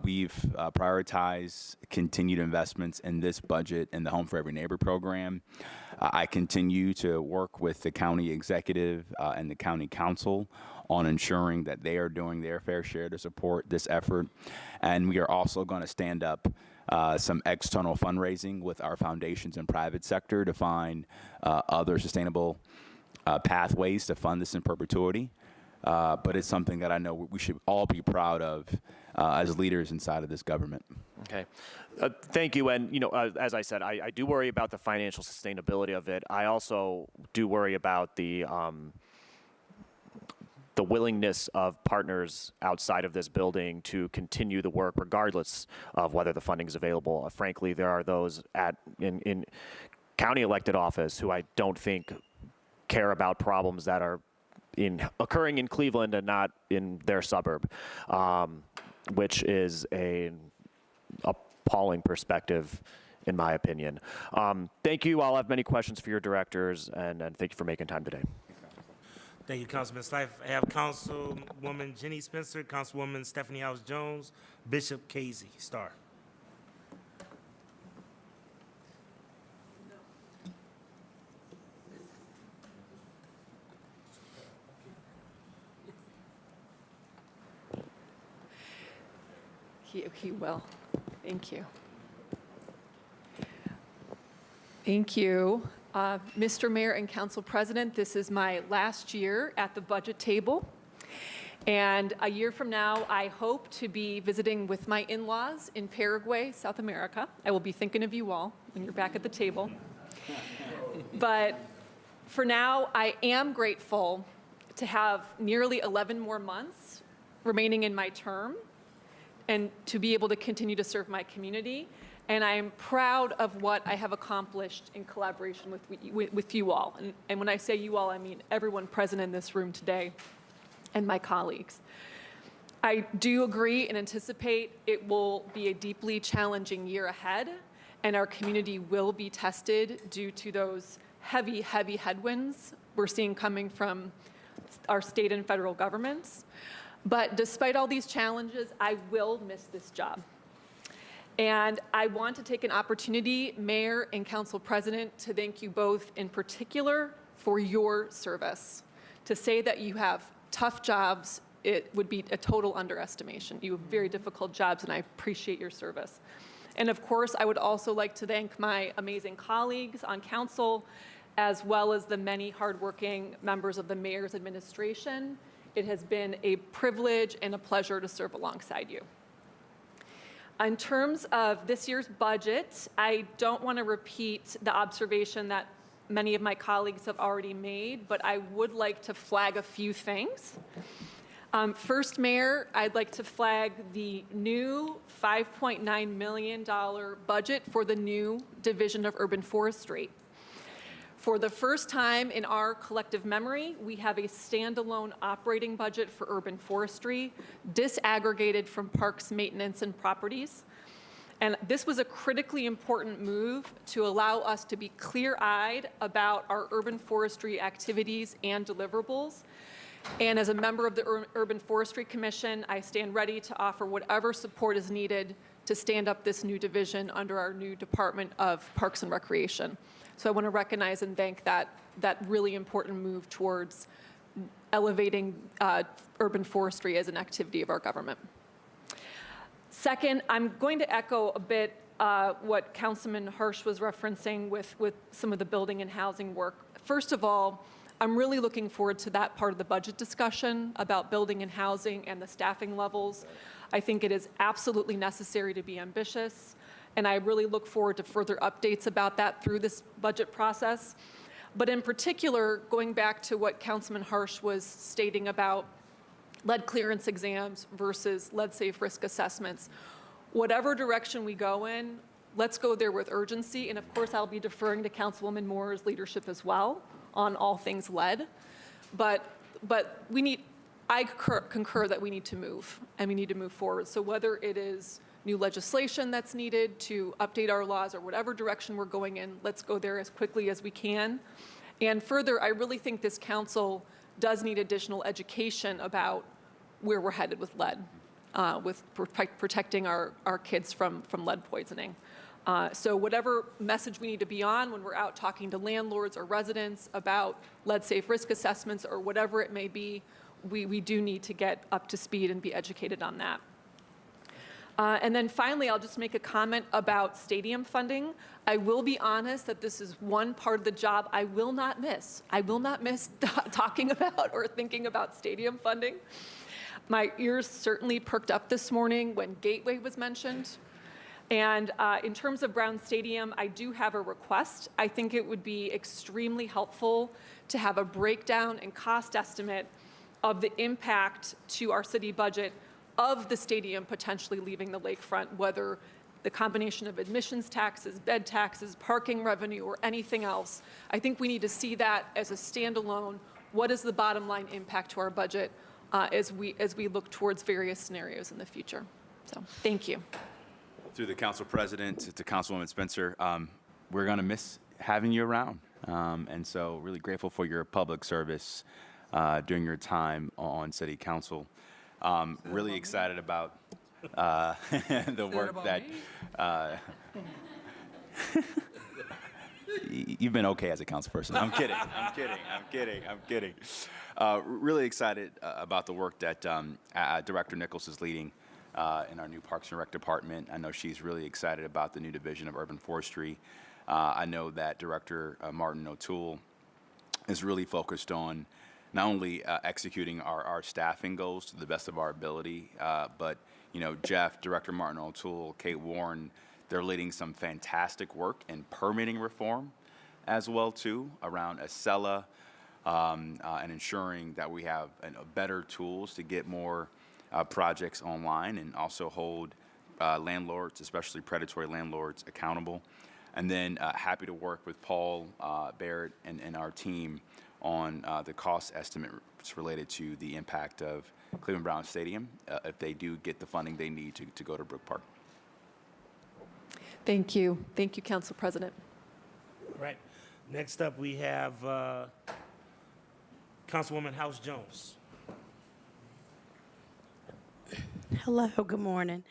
We've prioritized continued investments in this budget in the Home for Every Neighbor program. I continue to work with the county executive and the county council on ensuring that they are doing their fair share to support this effort. And we are also going to stand up some external fundraising with our foundations and private sector to find other sustainable pathways to fund this in perpetuity. But it's something that I know we should all be proud of as leaders inside of this government. Okay. Thank you. And, as I said, I do worry about the financial sustainability of it. I also do worry about the willingness of partners outside of this building to continue the work regardless of whether the funding is available. Frankly, there are those in county elected office who I don't think care about problems that are occurring in Cleveland and not in their suburb, which is an appalling perspective, in my opinion. Thank you. I'll have many questions for your directors, and thank you for making time today. Thank you, Councilman Slife. I have Councilwoman Jenny Spencer, Councilwoman Stephanie House Jones, Bishop Casey Starr. He will. Thank you. Thank you. Mr. Mayor and Council President, this is my last year at the budget table. And a year from now, I hope to be visiting with my in-laws in Paraguay, South America. I will be thinking of you all when you're back at the table. But for now, I am grateful to have nearly 11 more months remaining in my term and to be able to continue to serve my community. And I am proud of what I have accomplished in collaboration with you all. And when I say you all, I mean everyone present in this room today and my colleagues. I do agree and anticipate it will be a deeply challenging year ahead, and our community will be tested due to those heavy, heavy headwinds we're seeing coming from our state and federal governments. But despite all these challenges, I will miss this job. And I want to take an opportunity, Mayor and Council President, to thank you both in particular for your service. To say that you have tough jobs, it would be a total underestimation. You have very difficult jobs, and I appreciate your service. And of course, I would also like to thank my amazing colleagues on council, as well as the many hardworking members of the mayor's administration. It has been a privilege and a pleasure to serve alongside you. In terms of this year's budget, I don't want to repeat the observation that many of my colleagues have already made, but I would like to flag a few things. First, Mayor, I'd like to flag the new $5.9 million budget for the new Division of Urban Forestry. For the first time in our collective memory, we have a standalone operating budget for urban forestry, disaggregated from parks, maintenance, and properties. And this was a critically important move to allow us to be clear-eyed about our urban forestry activities and deliverables. And as a member of the Urban Forestry Commission, I stand ready to offer whatever support is needed to stand up this new division under our new Department of Parks and Recreation. So I want to recognize and thank that really important move towards elevating urban forestry as an activity of our government. Second, I'm going to echo a bit what Councilman Hirsch was referencing with some of the building and housing work. First of all, I'm really looking forward to that part of the budget discussion about building and housing and the staffing levels. I think it is absolutely necessary to be ambitious, and I really look forward to further updates about that through this budget process. But in particular, going back to what Councilman Hirsch was stating about lead clearance exams versus lead safe risk assessments, whatever direction we go in, let's go there with urgency. And of course, I'll be deferring to Councilwoman Moore's leadership as well on all things lead. But I concur that we need to move, and we need to move forward. So whether it is new legislation that's needed to update our laws or whatever direction we're going in, let's go there as quickly as we can. And further, I really think this council does need additional education about where we're headed with lead, with protecting our kids from lead poisoning. So whatever message we need to be on when we're out talking to landlords or residents about lead-safe risk assessments or whatever it may be, we do need to get up to speed and be educated on that. And then finally, I'll just make a comment about stadium funding. I will be honest that this is one part of the job I will not miss. I will not miss talking about or thinking about stadium funding. My ears certainly perked up this morning when Gateway was mentioned. And in terms of Brown Stadium, I do have a request. I think it would be extremely helpful to have a breakdown and cost estimate of the impact to our city budget of the stadium potentially leaving the lakefront, whether the combination of admissions taxes, bed taxes, parking revenue, or anything else. I think we need to see that as a standalone. What is the bottom line impact to our budget as we look towards various scenarios in the future? So, thank you. Through the council president to Councilwoman Spencer, we're going to miss having you around. And so really grateful for your public service during your time on city council. Really excited about the work that you've been okay as a council person. I'm kidding. Really excited about the work that Director Nichols is leading in our new Parks and Rec department. I know she's really excited about the new division of urban forestry. I know that Director Martin O'Toole is really focused on not only executing our staffing goals to the best of our ability, but Jeff, Director Martin O'Toole, Kate Warren, they're leading some fantastic work in permitting reform as well too around Acela and ensuring that we have better tools to get more projects online and also hold landlords, especially predatory landlords, accountable. And then happy to work with Paul Barrett and our team on the cost estimates related to the impact of Cleveland Brown Stadium if they do get the funding they need to go to Brook Park. Thank you. Thank you, Council President. Right. Next up, we have Councilwoman House Jones. Hello, good morning.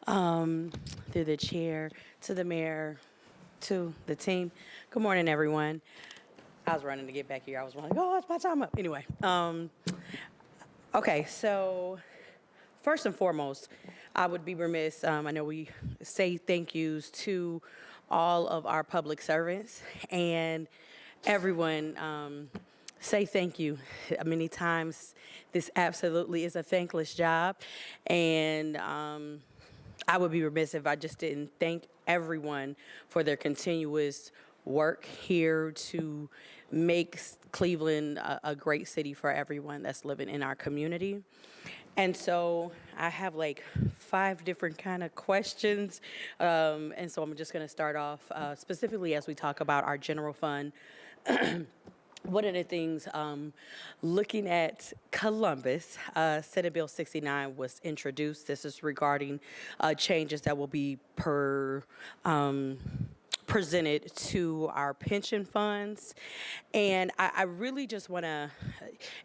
Through the chair, to the mayor, to the team. Good morning, everyone. I was running to get back here. I was like, oh, it's my time up. Anyway, okay, so first and foremost, I would be remiss, I know we say thank yous to all of our public servants and everyone say thank you. Many times this absolutely is a thankless job, and I would be remiss if I just didn't thank everyone for their continuous work here to make Cleveland a great city for everyone that's living in our community. And so I have like 5 different kind of questions. And so I'm just going to start off specifically as we talk about our general fund. One of the things, looking at Columbus, Senate Bill 69 was introduced. This is regarding changes that will be presented to our pension funds. And I really just want to,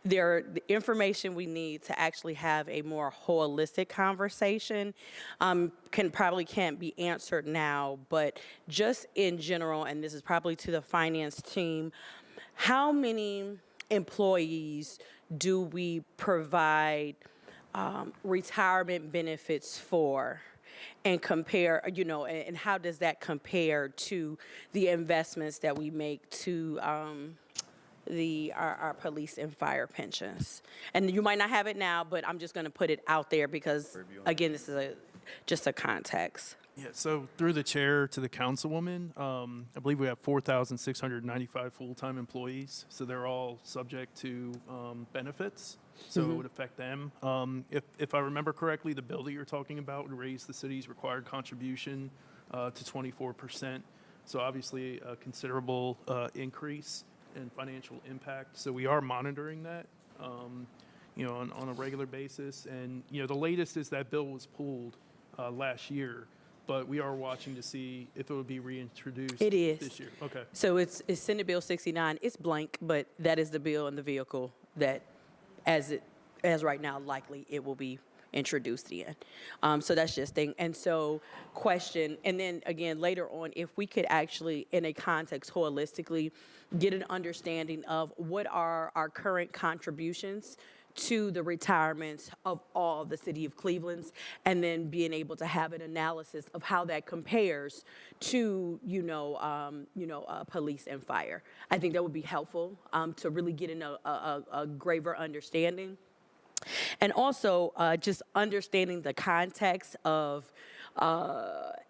the information we need to actually have a more holistic conversation can't be answered now, but just in general, and this is probably to the finance team, how many employees do we provide retirement benefits for? And compare, and how does that compare to the investments that we make to our police and fire pensions? And you might not have it now, but I'm just going to put it out there because, again, this is just a context. Yeah, so through the chair to the councilwoman, I believe we have 4,695 full-time employees, so they're all subject to benefits, so it would affect them. If I remember correctly, the bill that you're talking about would raise the city's required contribution to 24%, so obviously a considerable increase in financial impact. So we are monitoring that, on a regular basis, and the latest is that bill was pulled last year. but we are watching to see if it would be reintroduced It is. this year. Okay. So it's Senate Bill 69. It's blank, but that is the bill in the vehicle that, as right now, likely it will be introduced in. So that's just thing. And so question, and then again, later on, if we could actually, in a context holistically, get an understanding of what are our current contributions to the retirements of all the city of Cleveland's, and then being able to have an analysis of how that compares to, police and fire. I think that would be helpful to really get in a graver understanding. And also just understanding the context of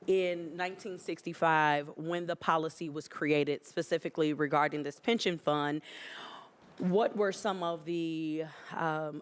in 1965, when the policy was created, specifically regarding this pension fund, what were some of the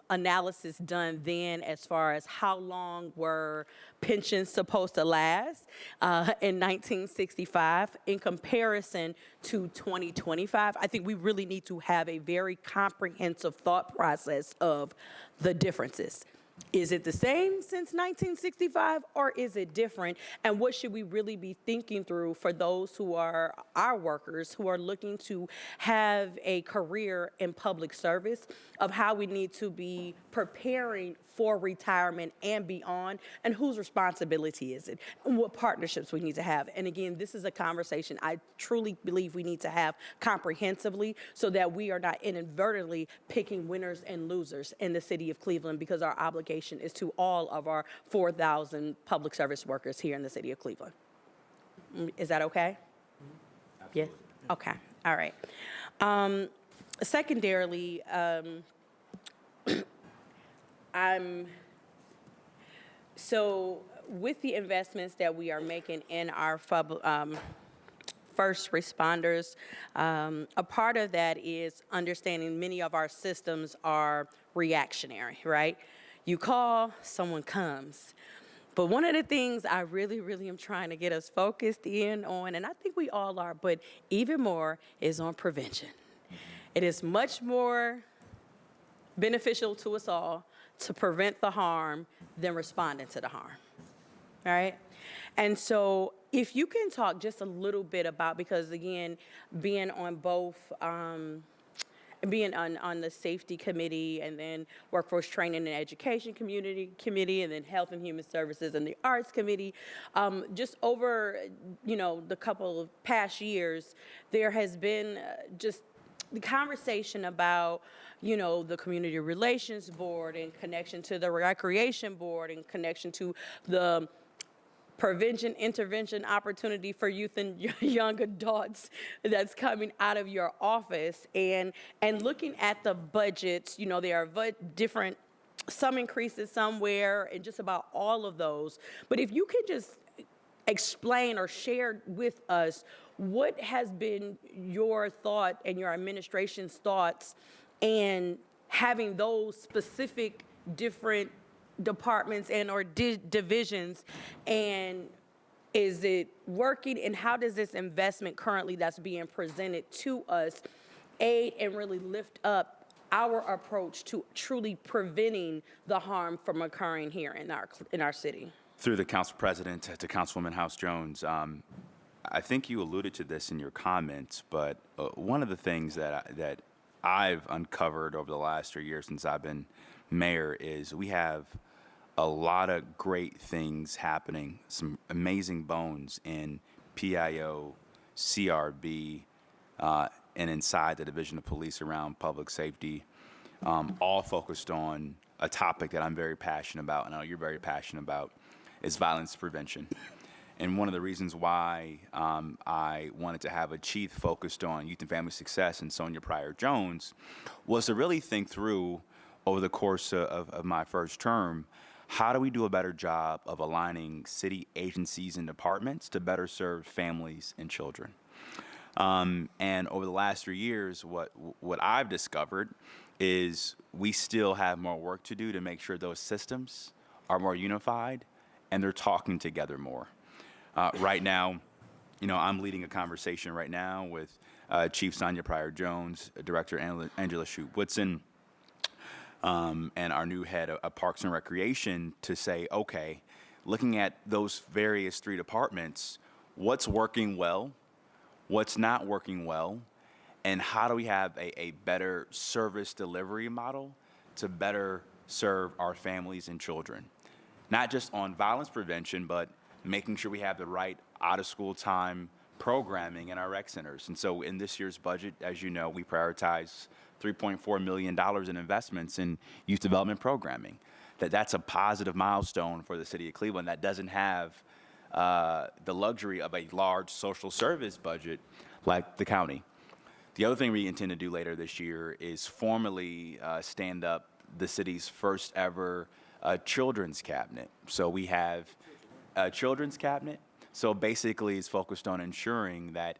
analysis done then as far as how long were pensions supposed to last in 1965 in comparison to 2025? I think we really need to have a very comprehensive thought process of the differences. Is it the same since 1965 or is it different? And what should we really be thinking through for those who are our workers who are looking to have a career in public service, of how we need to be preparing for retirement and beyond, and whose responsibility is it, and what partnerships we need to have. And again, this is a conversation I truly believe we need to have comprehensively so that we are not inadvertently picking winners and losers in the city of Cleveland, because our obligation is to all of our 4,000 public service workers here in the city of Cleveland. Is that okay? Yes? Okay, all right. Secondarily, so with the investments that we are making in our first responders, a part of that is understanding many of our systems are reactionary, right? You call, someone comes. But one of the things I really, really am trying to get us focused in on, and I think we all are, but even more, is on prevention. It is much more beneficial to us all to prevent the harm than responding to the harm, all right? And so if you can talk just a little bit about, because again, being on both, being on the safety committee and then workforce training and education committee and then health and human services and the arts committee, just over, the couple of past years, there has been just the conversation about, the community relations board in connection to the recreation board, in connection to the prevention intervention opportunity for youth and young adults that's coming out of your office, and looking at the budgets. There are different, some increases somewhere, and just about all of those. But if you could just explain or share with us what has been your thought and your administration's thoughts, and having those specific different departments and or divisions, and is it working, and how does this investment currently that's being presented to us aid and really lift up our approach to truly preventing the harm from occurring here in our city? Through the council president to Councilwoman House Jones, I think you alluded to this in your comments, but one of the things that I've uncovered over the last 3 years since I've been mayor is we have a lot of great things happening, some amazing bones in PIO, CRB, and inside the Division of Police around public safety, all focused on a topic that I'm very passionate about, and I know you're very passionate about, is violence prevention. And one of the reasons why I wanted to have a chief focused on youth and family success, and Sonia Pryor Jones, was to really think through, over the course of my first term, how do we do a better job of aligning city agencies and departments to better serve families and children? And over the last 3 years, what I've discovered is we still have more work to do to make sure those systems are more unified and they're talking together more. Right now, I'm leading a conversation right now with Chief Sonia Pryor Jones, Director Angela Shute-Woodson, and our new head of Parks and Recreation to say, okay, looking at those various three departments, what's working well, what's not working well, and how do we have a better service delivery model to better serve our families and children. Not just on violence prevention, but making sure we have the right out-of-school time programming in our rec centers. And so in this year's budget, as you know, we prioritize $3.4 million in investments in youth development programming. That's a positive milestone for the city of Cleveland that doesn't have the luxury of a large social service budget like the county. The other thing we intend to do later this year is formally stand up the city's first ever children's cabinet. So we have a children's cabinet. So basically it's focused on ensuring that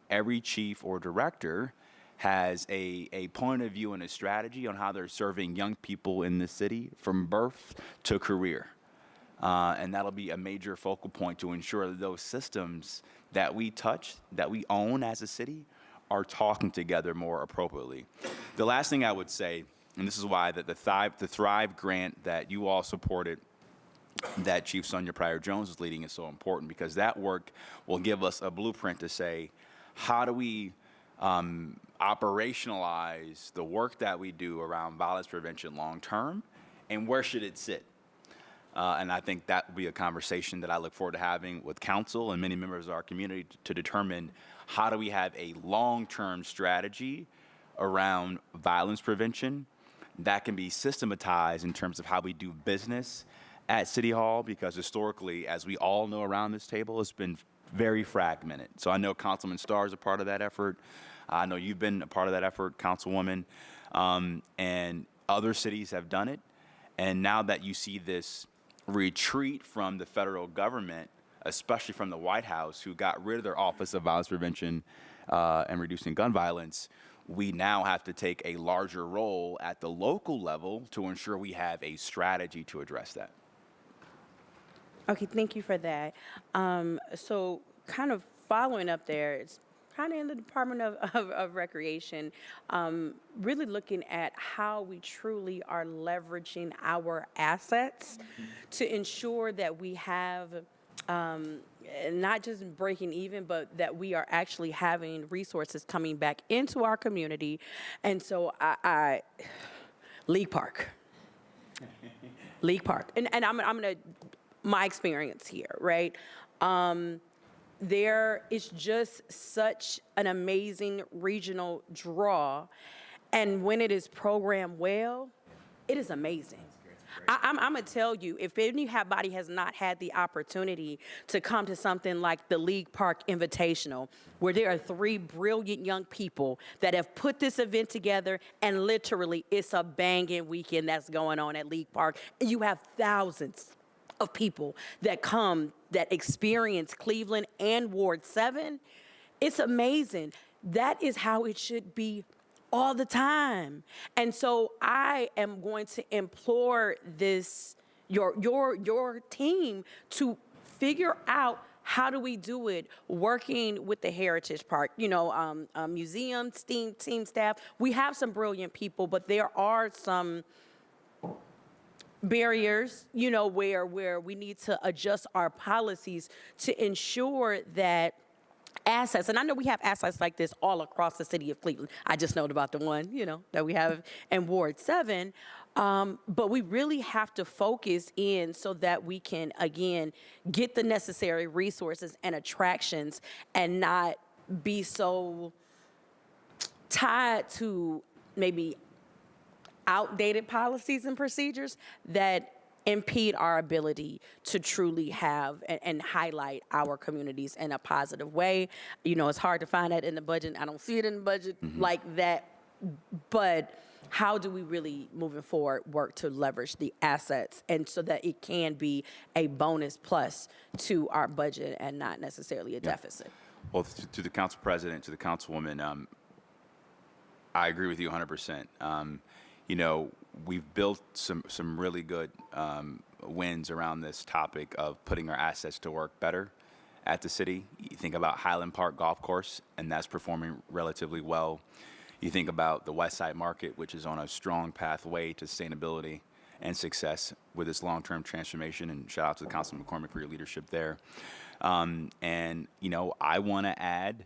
every chief or director has a point of view and a strategy on how they're serving young people in the city from birth to career. And that'll be a major focal point to ensure that those systems that we touch, that we own as a city, are talking together more appropriately. The last thing I would say, and this is why the Thrive grant that you all supported, that Chief Sonia Pryor-Jones is leading, is so important, because that work will give us a blueprint to say, how do we operationalize the work that we do around violence prevention long term, and where should it sit? And I think that will be a conversation that I look forward to having with council and many members of our community to determine how do we have a long-term strategy around violence prevention that can be systematized in terms of how we do business at City Hall, because historically, as we all know around this table, it's been very fragmented. So I know Councilman Starr is a part of that effort. I know you've been a part of that effort, Councilwoman, and other cities have done it. And now that you see this retreat from the federal government, especially from the White House, who got rid of their Office of Violence Prevention and Reducing Gun Violence, we now have to take a larger role at the local level to ensure we have a strategy to address that. Okay, thank you for that. So kind of following up there, it's kind of in the Department of Recreation, really looking at how we truly are leveraging our assets to ensure that we have not just breaking even, but that we are actually having resources coming back into our community. And so League Park. And I'm going to, my experience here, right? There is just such an amazing regional draw. And when it is programmed well, it is amazing. I'm going to tell you, if anybody has not had the opportunity to come to something like the League Park Invitational, where there are 3 brilliant young people that have put this event together, and literally it's a banging weekend that's going on at League Park. You have thousands of people that come, that experience Cleveland and Ward 7. It's amazing. That is how it should be all the time. And so I am going to implore this, your team, to figure out how do we do it, working with the Heritage Park, museum, team staff. We have some brilliant people, but there are some barriers, where we need to adjust our policies to ensure that assets, and I know we have assets like this all across the city of Cleveland. I just know about the one, that we have in Ward 7. But we really have to focus in so that we can, again, get the necessary resources and attractions and not be so tied to maybe outdated policies and procedures that impede our ability to truly have and highlight our communities in a positive way. It's hard to find that in the budget. I don't see it in the budget like that. But how do we really, moving forward, work to leverage the assets and so that it can be a bonus plus to our budget and not necessarily a deficit? Well, to the council president, to the councilwoman, I agree with you 100%. We've built some really good wins around this topic of putting our assets to work better at the city. You think about Highland Park Golf Course, and that's performing relatively well. You think about the West Side Market, which is on a strong pathway to sustainability. and success with this long-term transformation. And shout out to Councilman McCormick for your leadership there. And, you know, I want to add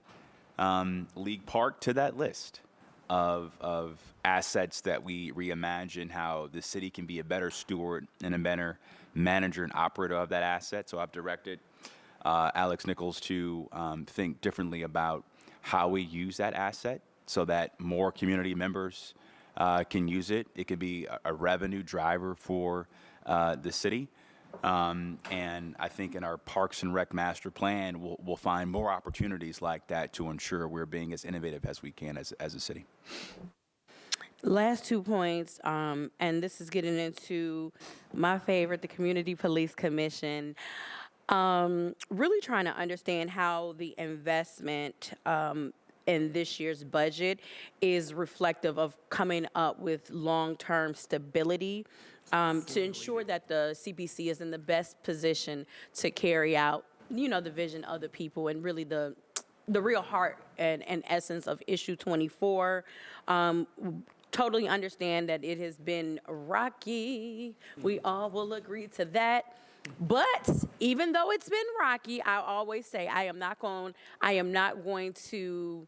League Park to that list of assets that we reimagine how the city can be a better steward and a better manager and operator of that asset. So I've directed Alex Nichols to think differently about how we use that asset so that more community members can use it. It could be a revenue driver for the city. And I think in our Parks and Rec master plan, we'll find more opportunities like that to ensure we're being as innovative as we can as a city. Last 2 points, and this is getting into my favorite, the Community Police Commission. Really trying to understand how the investment in this year's budget is reflective of coming up with long-term stability to ensure that the CPC is in the best position to carry out, you know, the vision of the people and really the real heart and essence of issue 24. Totally understand that it has been rocky. We all will agree to that. But even though it's been rocky, I always say I am not going to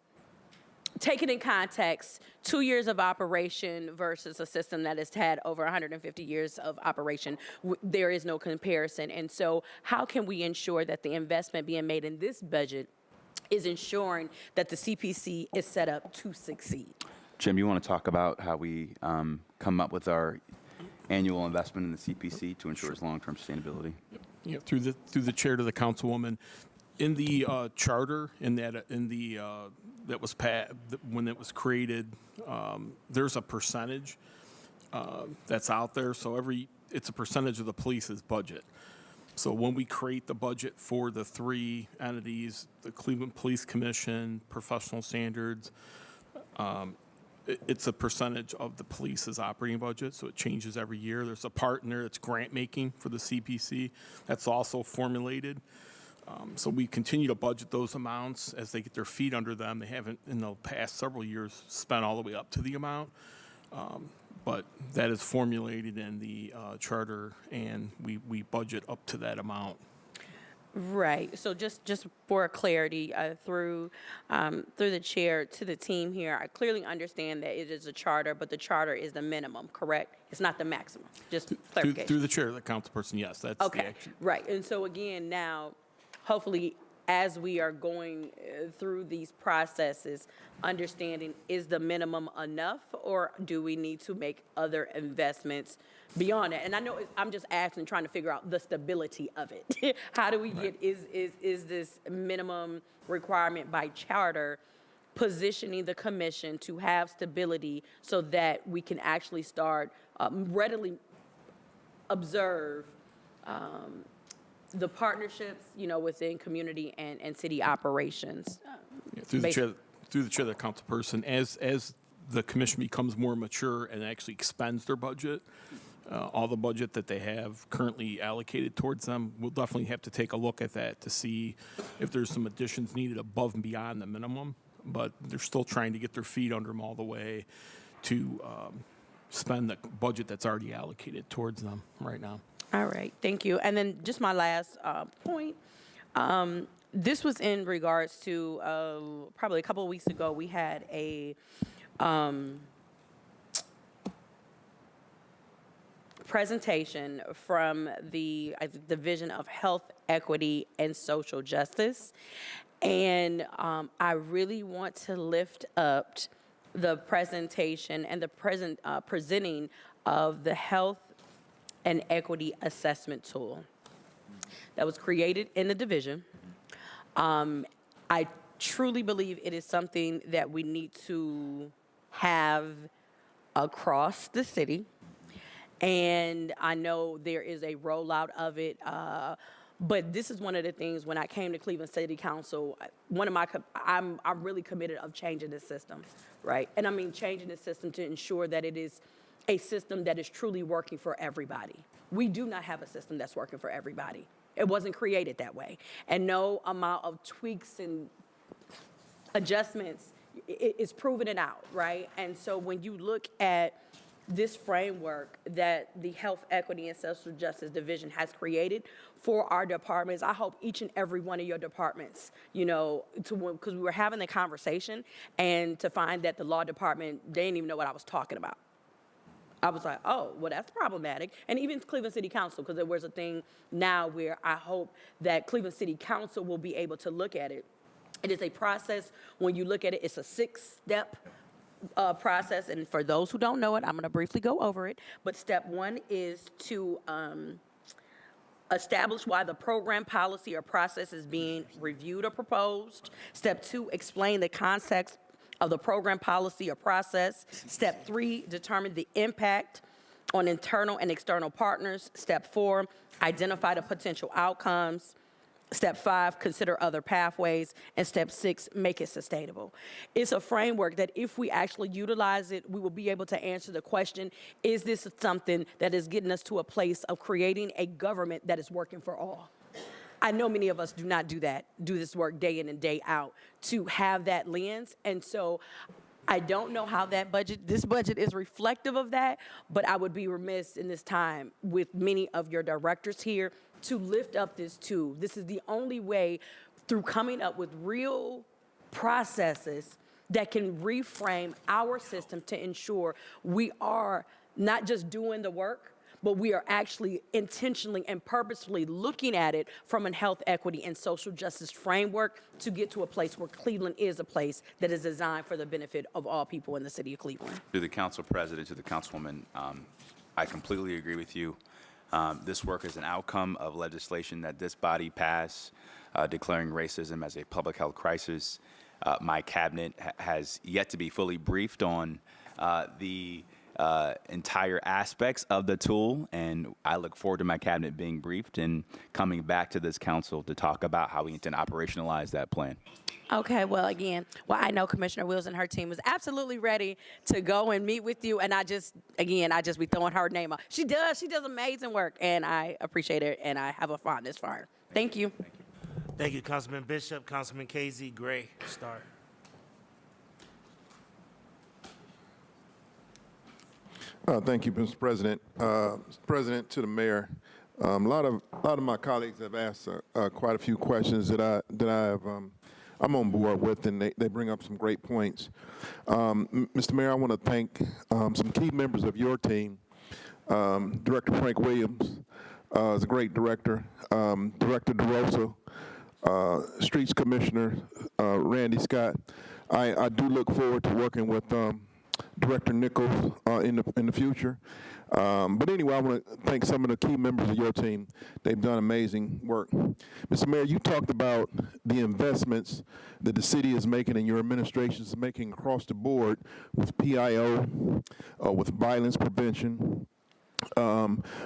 take it in context, 2 years of operation versus a system that has had over 150 years of operation. There is no comparison. And so how can we ensure that the investment being made in this budget is ensuring that the CPC is set up to succeed? Jim, you want to talk about how we come up with our annual investment in the CPC to ensure its long-term sustainability? Yeah, through the chair to the councilwoman, in the charter, that was when it was created, there's a percentage that's out there. So it's a percentage of the police's budget. So when we create the budget for the 3 entities, the Cleveland Police Commission, Professional Standards, it's a percentage of the police's operating budget, so it changes every year. There's a part in there that's grant making for the CPC that's also formulated. So we continue to budget those amounts as they get their feet under them. They haven't, in the past several years, spent all the way up to the amount. But that is formulated in the charter, and we budget up to that amount. Right. So just for clarity, through the chair to the team here, I clearly understand that it is a charter, but the charter is the minimum, correct? It's not the maximum. Just clarification. Through the chair, the councilperson, yes, that's the Okay. action. Right. And so again, now, hopefully, as we are going through these processes, understanding is the minimum enough, or do we need to make other investments beyond that? And I know I'm just asking, trying to figure out the stability of it. How do we get, is this minimum requirement by charter positioning the commission to have stability so that we can actually start readily observe the partnerships, you know, within community and city operations. Yeah, through the chair, the councilperson, as the commission becomes more mature and actually expends their budget, all the budget that they have currently allocated towards them, we'll definitely have to take a look at that to see if there's some additions needed above and beyond the minimum. But they're still trying to get their feet under them all the way to spend the budget that's already allocated towards them right now. All right, thank you. And then just my last point. This was in regards to probably a couple of weeks ago, we had a presentation from the Division of Health, Equity, and Social Justice. And I really want to lift up the presentation and the presenting of the Health and Equity Assessment Tool that was created in the division. I truly believe it is something that we need to have across the city. And I know there is a rollout of it, but this is one of the things when I came to Cleveland City Council, I'm really committed of changing the system, right? And I mean changing the system to ensure that it is a system that is truly working for everybody. We do not have a system that's working for everybody. It wasn't created that way. And no amount of tweaks and adjustments is proving it out, right? And so when you look at this framework that the Health, Equity, and Social Justice Division has created for our departments. I hope each and every one of your departments, because we were having the conversation, and to find that the law department, they didn't even know what I was talking about. I was like, oh, well, that's problematic. And even Cleveland City Council, because there was a thing now where I hope that Cleveland City Council will be able to look at it. It is a process. When you look at it, it's a 6-step process. And for those who don't know it, I'm going to briefly go over it. But step 1 is to establish why the program, policy, or process is being reviewed or proposed. Step 2, explain the context of the program, policy, or process. Step 3, determine the impact on internal and external partners. Step 4, identify the potential outcomes. Step 5, consider other pathways. And step 6, make it sustainable. It's a framework that if we actually utilize it, we will be able to answer the question, is this something that is getting us to a place of creating a government that is working for all? I know many of us do not do this work day in and day out to have that lens. And so I don't know how this budget is reflective of that, but I would be remiss in this time with many of your directors here to lift up this too. This is the only way, through coming up with real processes that can reframe our system to ensure we are not just doing the work, but we are actually intentionally and purposefully looking at it from a health, equity, and social justice framework to get to a place where Cleveland is a place that is designed for the benefit of all people in the city of Cleveland. To the council president, to the councilwoman, I completely agree with you. This work is an outcome of legislation that this body passed, declaring racism as a public health crisis. My cabinet has yet to be fully briefed on the entire aspects of the tool, and I look forward to my cabinet being briefed and coming back to this council to talk about how we intend to operationalize that plan. Okay, well, I know Commissioner Wills and her team is absolutely ready to go and meet with you, and I just be throwing her name out. She does amazing work, and I appreciate it, and I have a fondness for her. Thank you. Thank you, Councilman Bishop. Councilman KZ Gray, start. Thank you, Mr. President. Mr. President, to the mayor, a lot of my colleagues have asked quite a few questions that I'm on board with, and they bring up some great points. Mr. Mayor, I want to thank some key members of your team. Director Frank Williams is a great director. Director DeRosa, Streets Commissioner Randy Scott. I do look forward to working with Director Nichols in the future. But anyway, I want to thank some of the key members of your team. They've done amazing work. Mr. Mayor, you talked about the investments that the city is making and your administration is making across the board with PIO, with violence prevention,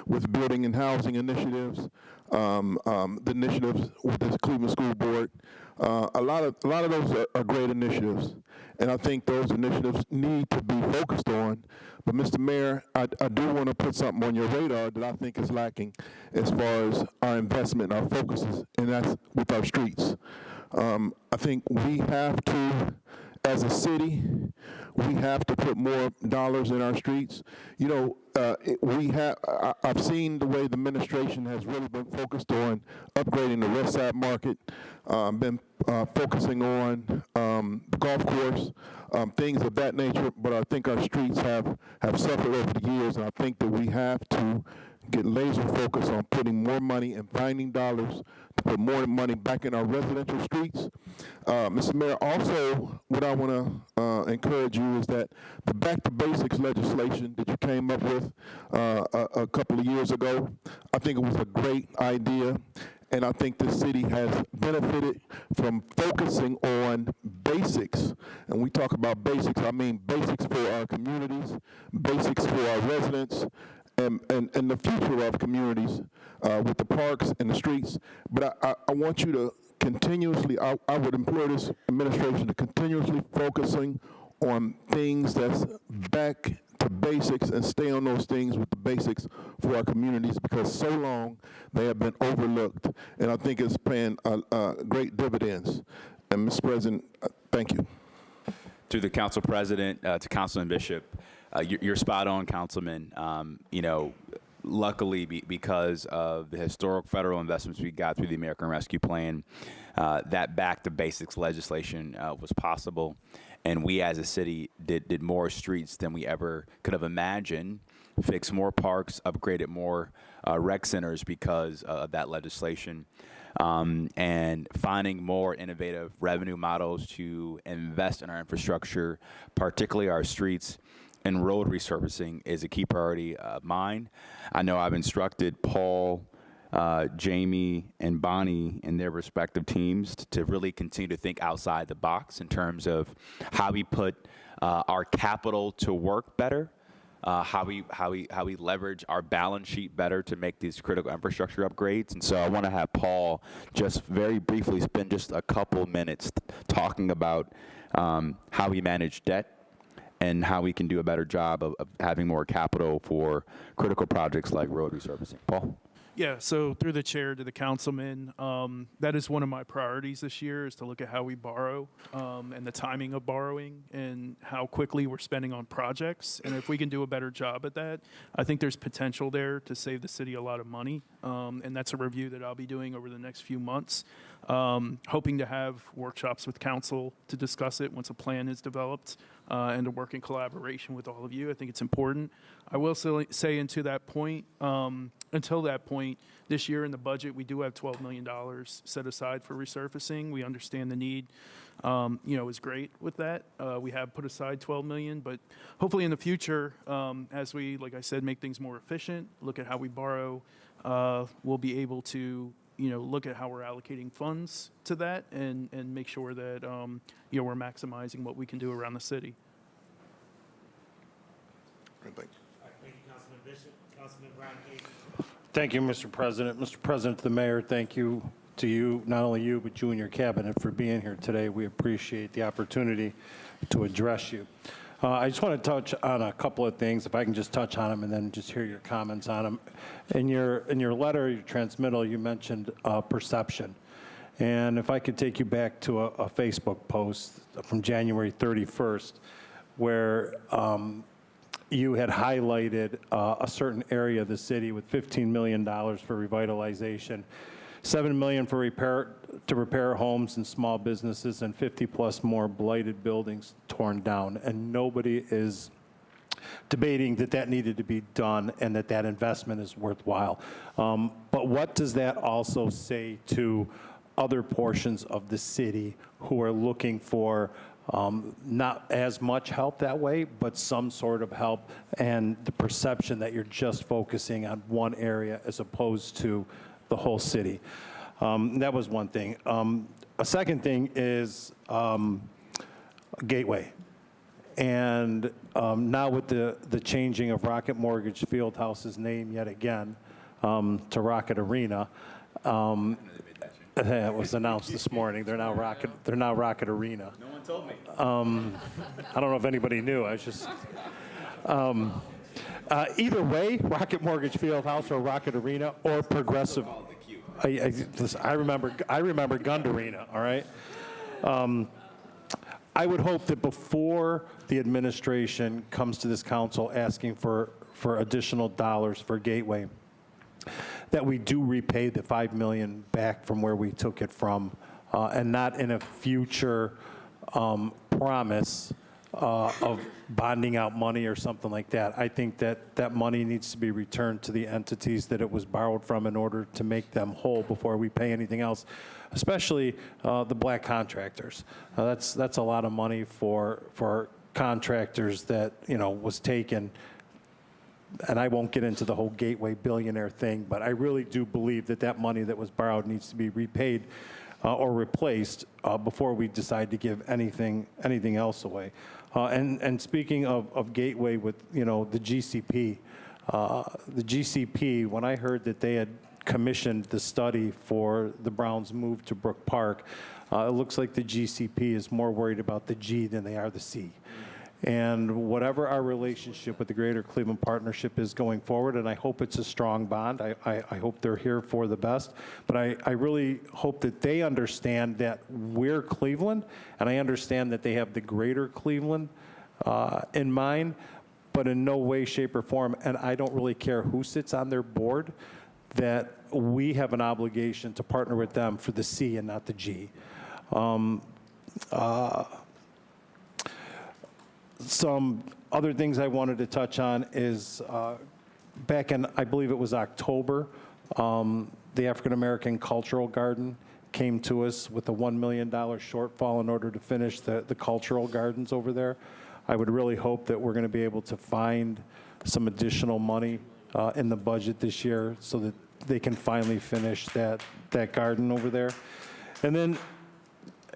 with building and housing initiatives, the initiatives with the Cleveland School Board. A lot of those are great initiatives, and I think those initiatives need to be focused on. But Mr. Mayor, I do want to put something on your radar that I think is lacking as far as our investment, our focuses, and that's with our streets. I think we have to, as a city, we have to put more dollars in our streets. You know, I've seen the way the administration has really been focused on upgrading the West Side Market, been focusing on the golf course, things of that nature. But I think our streets have suffered over the years, and I think that we have to get laser focused on putting more money and finding dollars to put more money back in our residential streets. Mr. Mayor, also what I want to encourage you is that the Back to Basics legislation that you came up with a couple of years ago, I think it was a great idea. And I think the city has benefited from focusing on basics. And we talk about basics, I mean basics for our communities, basics for our residents, and the future of communities with the parks and the streets. But I want you to continuously, I would implore this administration to continuously focusing on things that's back to basics and stay on those things with the basics for our communities, because so long they have been overlooked. And I think it's paying great dividends. And Mr. President, thank you. To the council president, to Councilman Bishop, You're spot on, Councilman. Luckily, because of the historic federal investments we got through the American Rescue Plan, that back to basics legislation was possible. And we as a city did more streets than we ever could have imagined, fixed more parks, upgraded more rec centers because of that legislation. And finding more innovative revenue models to invest in our infrastructure, particularly our streets and road resurfacing, is a key priority of mine. I know I've instructed Paul, Jamie, and Bonnie and their respective teams to really continue to think outside the box in terms of how we put our capital to work better, how we leverage our balance sheet better to make these critical infrastructure upgrades. And so I want to have Paul just very briefly spend just a couple minutes talking about how we manage debt and how we can do a better job of having more capital for critical projects like road resurfacing. Paul? Yeah, so through the chair to the councilman, that is one of my priorities this year, is to look at how we borrow and the timing of borrowing and how quickly we're spending on projects. And if we can do a better job at that, I think there's potential there to save the city a lot of money. And that's a review that I'll be doing over the next few months. Hoping to have workshops with council to discuss it once a plan is developed and to work in collaboration with all of you. I think it's important. I will say into that point, until that point, this year in the budget, we do have $12 million set aside for resurfacing. We understand the need, is great with that. We have put aside $12 million, but hopefully in the future, as we, like I said, make things more efficient, look at how we borrow, we'll be able to look at how we're allocating funds to that and make sure that, we're maximizing what we can do around the city. Thank you. Thank you, Councilman Bishop. Councilman Brian Casey. Thank you, Mr. President. Mr. President, the mayor, thank you to you, not only you, but you and your cabinet for being here today. We appreciate the opportunity to address you. I just want to touch on a couple of things, if I can just touch on them and then just hear your comments on them. In your letter, your transmittal, you mentioned perception. And if I could take you back to a Facebook post from January 31st, where you had highlighted a certain area of the city with $15 million for revitalization, $7 million for repair homes and small businesses, and 50+ more blighted buildings torn down. And nobody is debating that needed to be done and that investment is worthwhile. But what does that also say to other portions of the city who are looking for not as much help that way, but some sort of help, and the perception that you're just focusing on one area as opposed to the whole city? That was one thing. A second thing is Gateway. And now with the changing of Rocket Mortgage Fieldhouse's name yet again to Rocket Arena, that was announced this morning. They're now Rocket Arena. No one told me. I don't know if anybody knew. I was just. Either way, Rocket Mortgage Fieldhouse or Rocket Arena or Progressive. Listen, I remember Gund Arena. All right. I would hope that before the administration comes to this council asking for additional dollars for Gateway, that we do repay the $5 million back from where we took it from, and not in a future promise of bonding out money or something like that. I think that money needs to be returned to the entities that it was borrowed from in order to make them whole before we pay anything else, especially the black contractors. That's a lot of money for contractors that was taken. And I won't get into the whole Gateway billionaire thing, but I really do believe that money that was borrowed needs to be repaid or replaced before we decide to give anything else away. And speaking of Gateway with the GCP, when I heard that they had commissioned the study for the Browns' move to Brook Park, it looks like the GCP is more worried about the G than they are the C. And whatever our relationship with the Greater Cleveland Partnership is going forward, and I hope it's a strong bond, I hope they're here for the best, but I really hope that they understand that we're Cleveland, and I understand that they have the Greater Cleveland in mind, but in no way, shape, or form, and I don't really care who sits on their board, that we have an obligation to partner with them for the C and not the G. Some other things I wanted to touch on is back in, I believe it was October, the African American Cultural Garden came to us with a $1 million shortfall in order to finish the cultural gardens over there. I would really hope that we're going to be able to find some additional money in the budget this year so that they can finally finish that garden over there. And then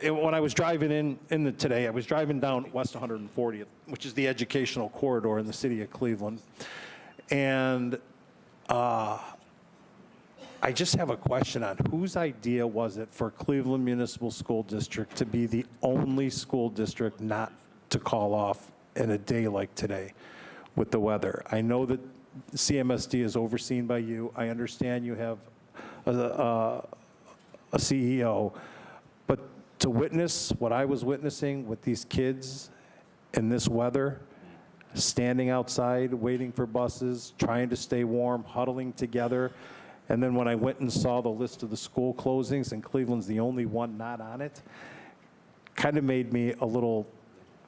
when I was driving today, I was driving down West 140th, which is the educational corridor in the city of Cleveland. And I just have a question on whose idea was it for Cleveland Municipal School District to be the only school district not to call off in a day like today with the weather? I know that CMSD is overseen by you. I understand you have a CEO, but to witness what I was witnessing with these kids in this weather, standing outside, waiting for buses, trying to stay warm, huddling together. And then when I went and saw the list of the school closings, and Cleveland's the only one not on it, kind of made me a little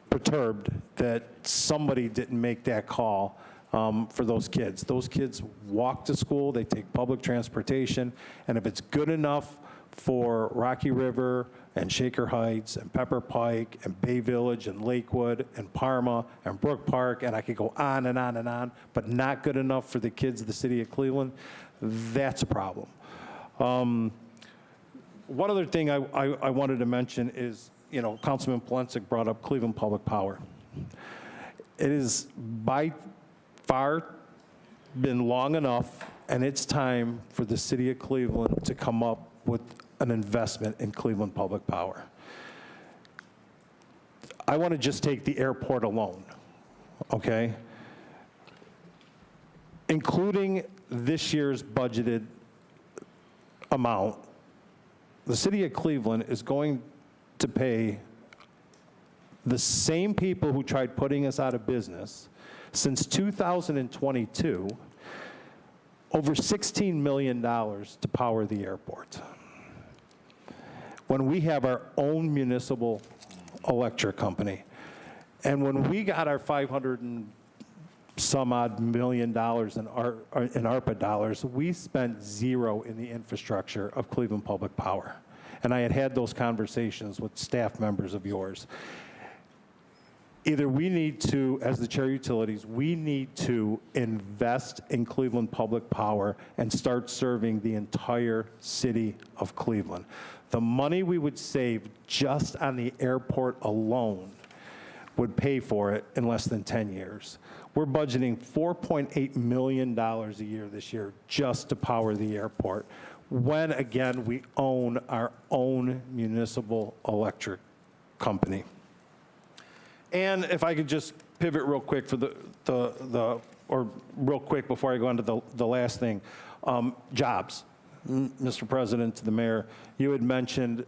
perturbed that somebody didn't make that call for those kids. Those kids walk to school, they take public transportation, and if it's good enough for Rocky River and Shaker Heights and Pepper Pike and Bay Village and Lakewood and Parma and Brook Park, and I could go on and on and on, but not good enough for the kids of the city of Cleveland, that's a problem. One other thing I wanted to mention is, you know, Councilman Polensek brought up Cleveland Public Power. It is by far been long enough, and it's time for the city of Cleveland to come up with an investment in Cleveland Public Power. I want to just take the airport alone, okay? Including this year's budgeted amount, the city of Cleveland is going to pay the same people who tried putting us out of business since 2022 over $16 million to power the airport, when we have our own municipal electric company. And when we got our 500 and some odd $1 million in ARPA dollars, we spent zero in the infrastructure of Cleveland Public Power. And I had those conversations with staff members of yours. Either we need to, as the chair of utilities, we need to invest in Cleveland Public Power and start serving the entire city of Cleveland. The money we would save just on the airport alone would pay for it in less than 10 years. We're budgeting $4.8 million a year this year just to power the airport, when, again, we own our own municipal electric company. And if I could just pivot real quick for real quick before I go on to the last thing, jobs. Mr. President, to the mayor, you had mentioned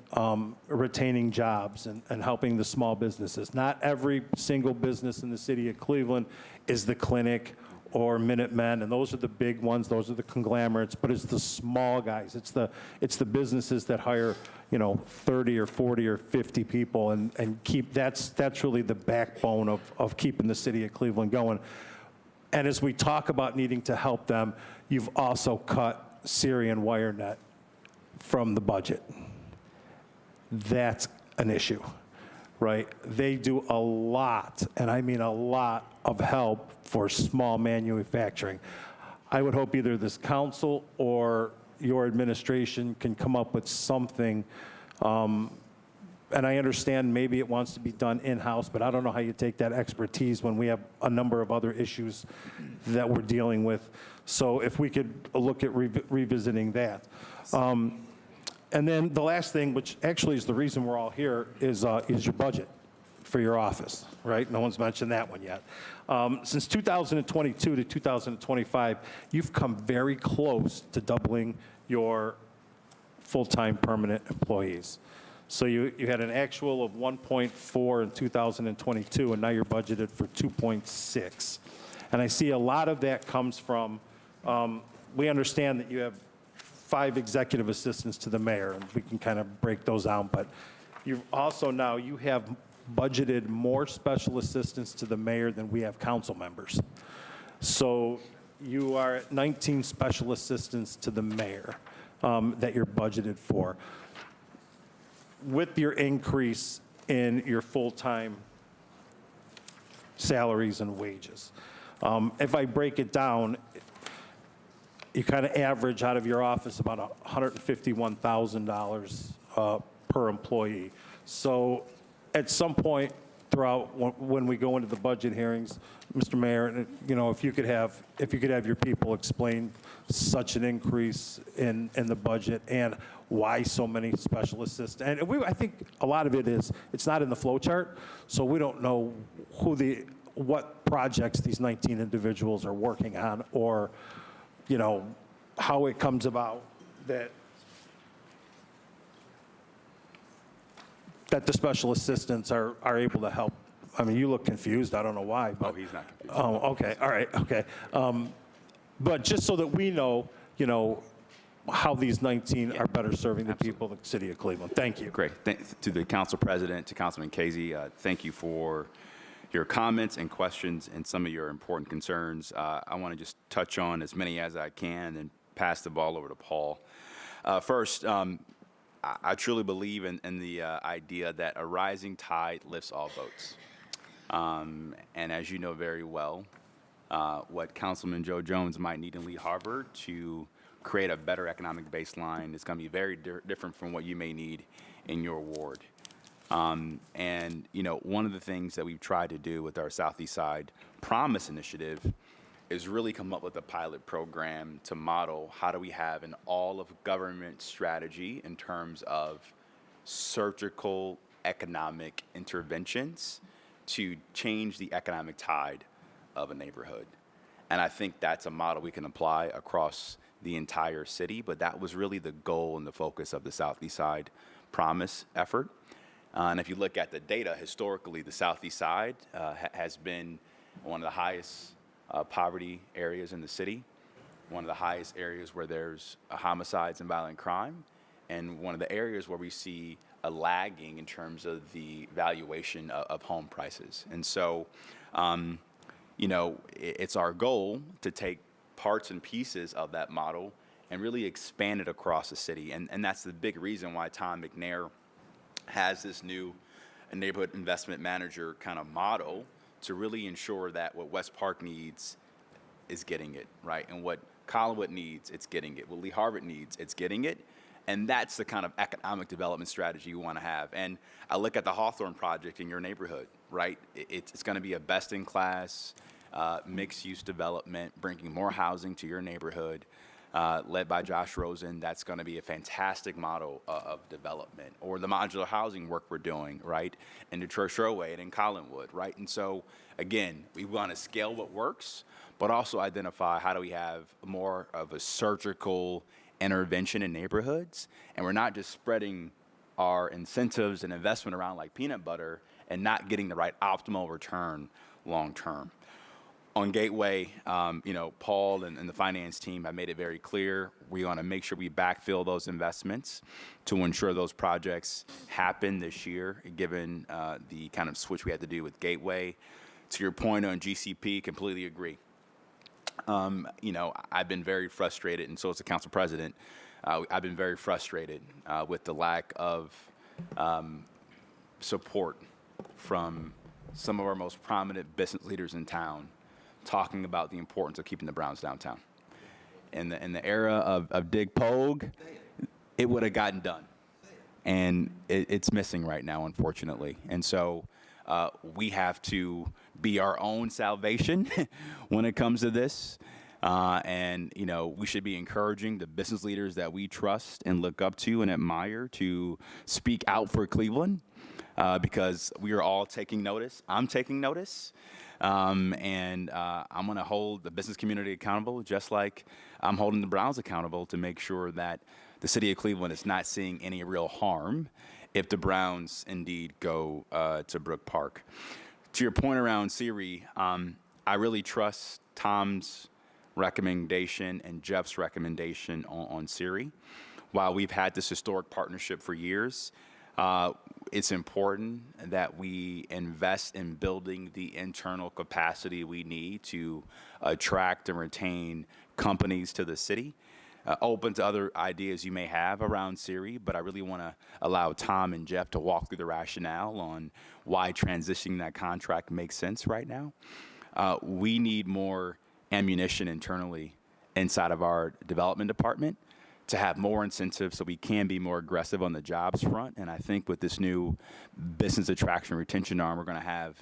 retaining jobs and helping the small businesses. Not every single business in the city of Cleveland is the clinic or Minutemen, and those are the big ones, those are the conglomerates, but it's the small guys. It's the businesses that hire, 30 or 40 or 50 people and keep, that's really the backbone of keeping the city of Cleveland going. And as we talk about needing to help them, you've also cut Syrian WireNet from the budget. That's an issue, right? They do a lot, and I mean a lot, of help for small manufacturing. I would hope either this council or your administration can come up with something, and I understand maybe it wants to be done in-house, but I don't know how you take that expertise when we have a number of other issues that we're dealing with. So if we could look at revisiting that. And then the last thing, which actually is the reason we're all here, is your budget for your office, right? No one's mentioned that one yet. Since 2022 to 2025, you've come very close to doubling your full-time permanent employees. So you had an actual of 1.4 in 2022, and now you're budgeted for 2.6. And I see a lot of that comes from, we understand that you have 5 executive assistants to the mayor, and we can kind of break those down, but you also now, you have budgeted more special assistants to the mayor than we have council members. So you are at 19 special assistants to the mayor that you're budgeted for. With your increase in your full-time salaries and wages. If I break it down, you kind of average out of your office about $151,000 per employee. So at some point throughout, when we go into the budget hearings, Mr. Mayor, you know, if you could have your people explain such an increase in the budget and why so many special assistants. And I think a lot of it is, it's not in the flow chart, so we don't know what projects these 19 individuals are working on, or, you know, how it comes about that the special assistants are able to help. I mean, you look confused. I don't know why, but. Oh, he's not confused. Oh, okay, all right, okay. But just so that we know, you know, how these 19 are better serving the people of the city of Cleveland. Thank you. Great. To the council president, to Councilman Casey, thank you for your comments and questions and some of your important concerns. I want to just touch on as many as I can and pass the ball over to Paul. First, I truly believe in the idea that a rising tide lifts all boats. And as you know very well, what Councilman Joe Jones might need in Lee Harbor to create a better economic baseline is going to be very different from what you may need in your ward. And, you know, one of the things that we've tried to do with our Southeast Side Promise initiative is really come up with a pilot program to model how do we have an all-of-government strategy in terms of surgical economic interventions to change the economic tide of a neighborhood. And I think that's a model we can apply across the entire city, but that was really the goal and the focus of the Southeast Side Promise effort. And if you look at the data, historically, the Southeast Side has been one of the highest poverty areas in the city, one of the highest areas where there's homicides and violent crime, and one of the areas where we see a lagging in terms of the valuation of home prices. And so, you know, it's our goal to take parts and pieces of that model and really expand it across the city. And that's the big reason why Tom McNair has this new neighborhood investment manager kind of model to really ensure that what West Park needs is getting it, right? And what Collinwood needs, it's getting it. What Lee Harbor needs, it's getting it. And that's the kind of economic development strategy you want to have. And I look at the Hawthorne project in your neighborhood, right? It's going to be a best-in-class mixed-use development, bringing more housing to your neighborhood, led by Josh Rosen. That's going to be a fantastic model of development. Or the modular housing work we're doing, right, in Detroit Sherway and in Collinwood, right? And so, again, we want to scale what works, but also identify how do we have more of a surgical intervention in neighborhoods, and we're not just spreading our incentives and investment around like peanut butter and not getting the right optimal return long term. On Gateway, you know, Paul and the finance team have made it very clear we want to make sure we backfill those investments to ensure those projects happen this year, given the kind of switch we had to do with Gateway. To your point on GCP, completely agree. You know, I've been very frustrated, and so is the council president. I've been very frustrated with the lack of support from some of our most prominent business leaders in town talking about the importance of keeping the Browns downtown. In the era of Dig Pogue, it would have gotten done. And it's missing right now, unfortunately. And so we have to be our own salvation when it comes to this. And, you know, we should be encouraging the business leaders that we trust and look up to and admire to speak out for Cleveland because we are all taking notice. I'm taking notice. And I'm going to hold the business community accountable, just like I'm holding the Browns accountable to make sure that the city of Cleveland is not seeing any real harm if the Browns indeed go to Brook Park. To your point around Siri, I really trust Tom's recommendation and Jeff's recommendation on Siri. While we've had this historic partnership for years, it's important that we invest in building the internal capacity we need to attract and retain companies to the city. Open to other ideas you may have around Siri, but I really want to allow Tom and Jeff to walk through the rationale on why transitioning that contract makes sense right now. We need more ammunition internally inside of our development department to have more incentives so we can be more aggressive on the jobs front. And I think with this new business attraction retention arm, we're going to have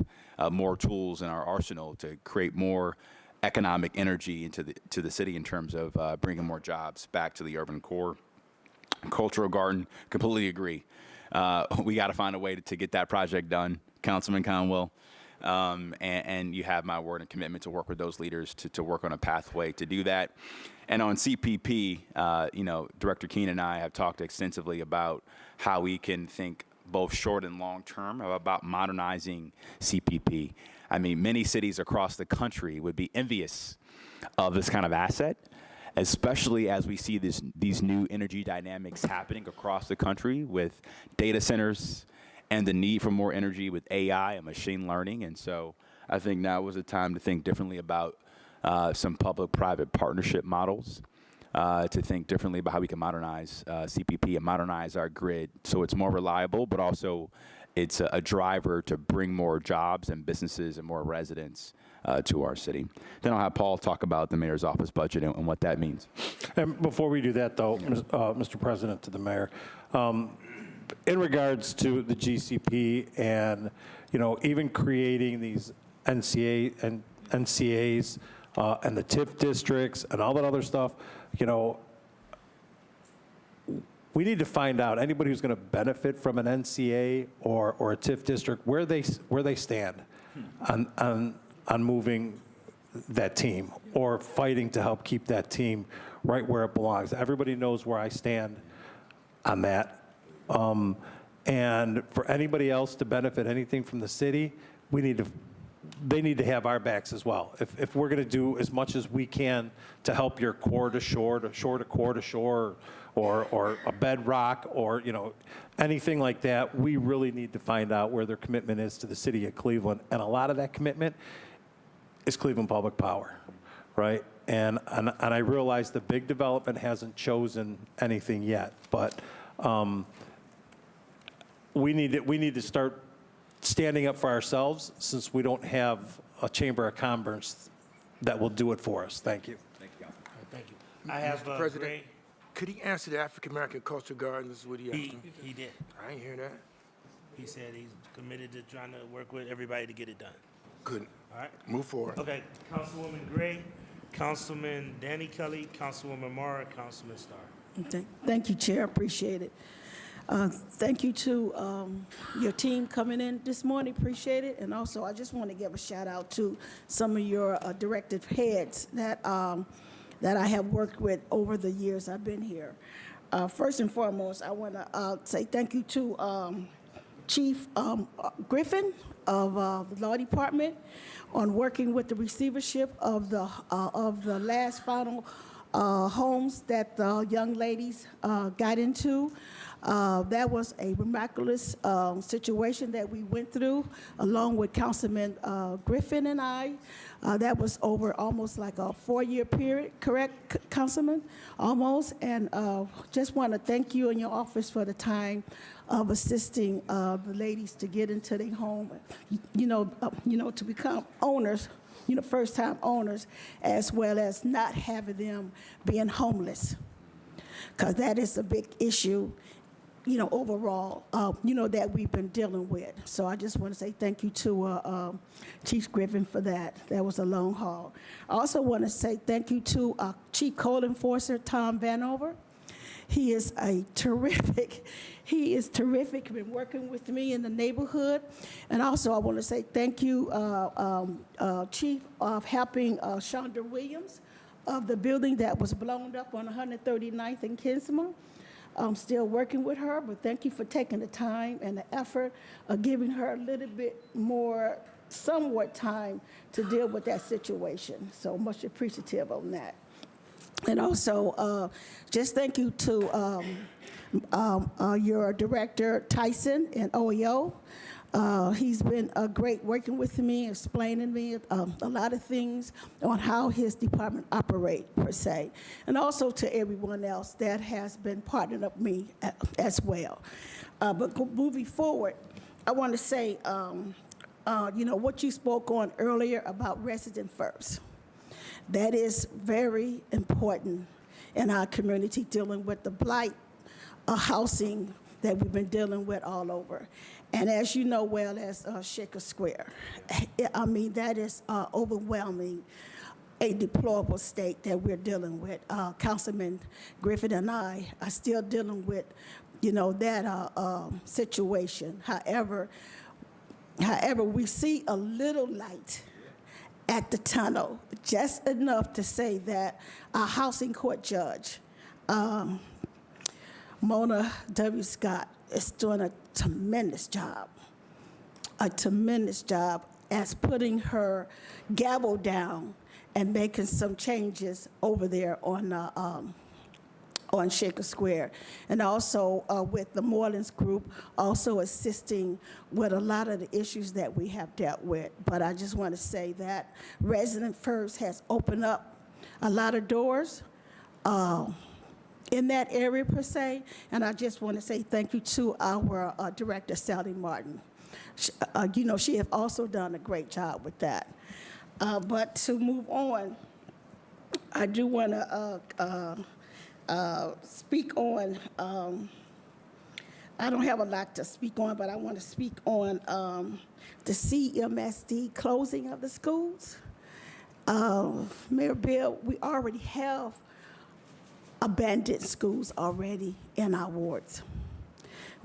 more tools in our arsenal to create more economic energy into the city in terms of bringing more jobs back to the urban core. Cultural Garden, completely agree. We got to find a way to get that project done, Councilman Conwell. And you have my word and commitment to work with those leaders to work on a pathway to do that. And on CPP, Director Keene and I have talked extensively about how we can think both short and long term about modernizing CPP. I mean, many cities across the country would be envious of this kind of asset, especially as we see these new energy dynamics happening across the country with data centers and the need for more energy with AI and machine learning. And so I think now is the time to think differently about some public-private partnership models, to think differently about how we can modernize CPP and modernize our grid so it's more reliable, but also it's a driver to bring more jobs and businesses and more residents to our city. Then I'll have Paul talk about the mayor's office budget and what that means. And before we do that, though, Mr. President, to the mayor, in regards to the GCP and, even creating these NCAs and the TIF districts and all that other stuff, we need to find out, anybody who's going to benefit from an NCA or a TIF district, where they stand on moving that team or fighting to help keep that team right where it belongs. Everybody knows where I stand on that. And for anybody else to benefit anything from the city, they need to have our backs as well. If we're going to do as much as we can to help your core to shore to core to shore, or a bedrock, or anything like that, we really need to find out where their commitment is to the city of Cleveland. And a lot of that commitment is Cleveland Public Power, right? And I realize the big development hasn't chosen anything yet, but we need to start standing up for ourselves, since we don't have a Chamber of Commerce that will do it for us. Thank you. Thank you. Thank you. I have Mr. President, Gray. could he answer the African American Cultural Gardens? What he asked? He did. I ain't hear that. He said he's committed to trying to work with everybody to get it done. Good. All right. Move forward. Okay. Councilwoman Gray, Councilman Danny Kelly, Councilwoman Mara, Councilman Starr. Thank you, Chair. Appreciate it. Thank you to your team coming in this morning. Appreciate it. And also, I just want to give a shout out to some of your directive heads that I have worked with over the years I've been here. First and foremost, I want to say thank you to Chief Griffin of the Law Department on working with the receivership of the last final homes that the young ladies got into. That was a miraculous situation that we went through, along with Councilman Griffin and I. That was over almost like a 4-year period, correct, Councilman? Almost. And just want to thank you and your office for the time of assisting the ladies to get into their home, to become owners, first-time owners, as well as not having them being homeless, because that is a big issue, overall, that we've been dealing with. So I just want to say thank you to Chief Griffin for that. That was a long haul. I also want to say thank you to Chief Code Enforcer Tom Vanover. He is terrific, been working with me in the neighborhood. And also I want to say thank you, Chief, of helping Shonda Williams of the building that was blown up on 139th and Kinsmore. I'm still working with her, but thank you for taking the time and the effort of giving her a little bit more somewhat time to deal with that situation. So much appreciative on that. And also, just thank you to your director, Tyson, and OEO. He's been great working with me, explaining me a lot of things on how his department operates, per se. And also to everyone else that has been partnering up with me as well. But moving forward, I want to say, what you spoke on earlier about resident first. That is very important in our community, dealing with the blight housing that we've been dealing with all over. And as you know well as Shaker Square, I mean, that is overwhelming, a deplorable state that we're dealing with. Councilman Griffith and I are still dealing with, that situation. However, we see a little light at the tunnel, just enough to say that our housing court judge, Mona W. Scott, is doing a tremendous job as putting her gavel down and making some changes over there on Shaker Square. And also with the Morelands Group, also assisting with a lot of the issues that we have dealt with. But I just want to say that Resident First has opened up a lot of doors in that area, per se. And I just want to say thank you to our director, Sally Martin. She has also done a great job with that. But to move on, I do want to speak on, I don't have a lot to speak on, but I want to speak on the CMSD closing of the schools. Mayor Bill, we already have abandoned schools already in our wards.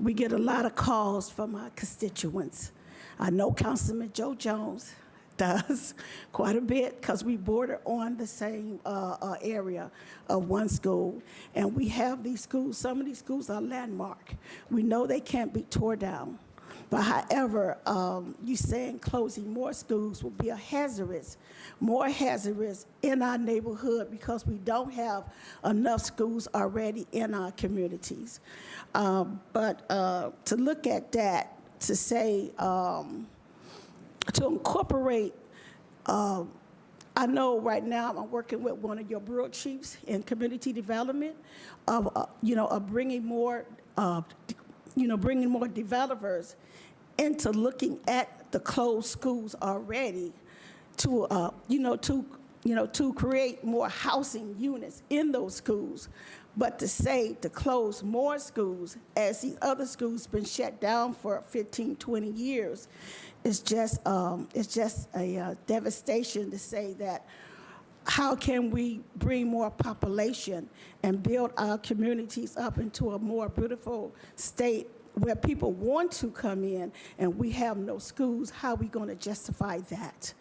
We get a lot of calls from our constituents. I know Councilman Joe Jones does quite a bit because we border on the same area of one school. And we have these schools, some of these schools are landmark. We know they can't be torn down. But however, you saying closing more schools will be more hazardous in our neighborhood because we don't have enough schools already in our communities. But to look at that, to say, to incorporate, I know right now I'm working with one of your bureau chiefs in community development of bringing more, bringing more developers into looking at the closed schools already to, to create more housing units in those schools. But to say to close more schools as these other schools been shut down for 15, 20 years, it's just a devastation to say that how can we bring more population and build our communities up into a more beautiful state where people want to come in and we have no schools, how are we going to justify that?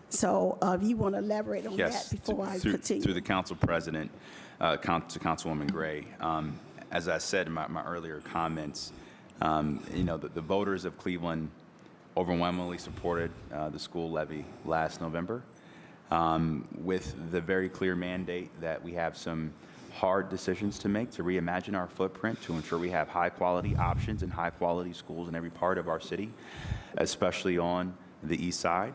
So if you want to elaborate on that before I continue. Through the council president, to Councilwoman Gray, as I said in my earlier comments, the voters of Cleveland overwhelmingly supported the school levy last November with the very clear mandate that we have some hard decisions to make to reimagine our footprint to ensure we have high-quality options and high-quality schools in every part of our city, especially on the east side.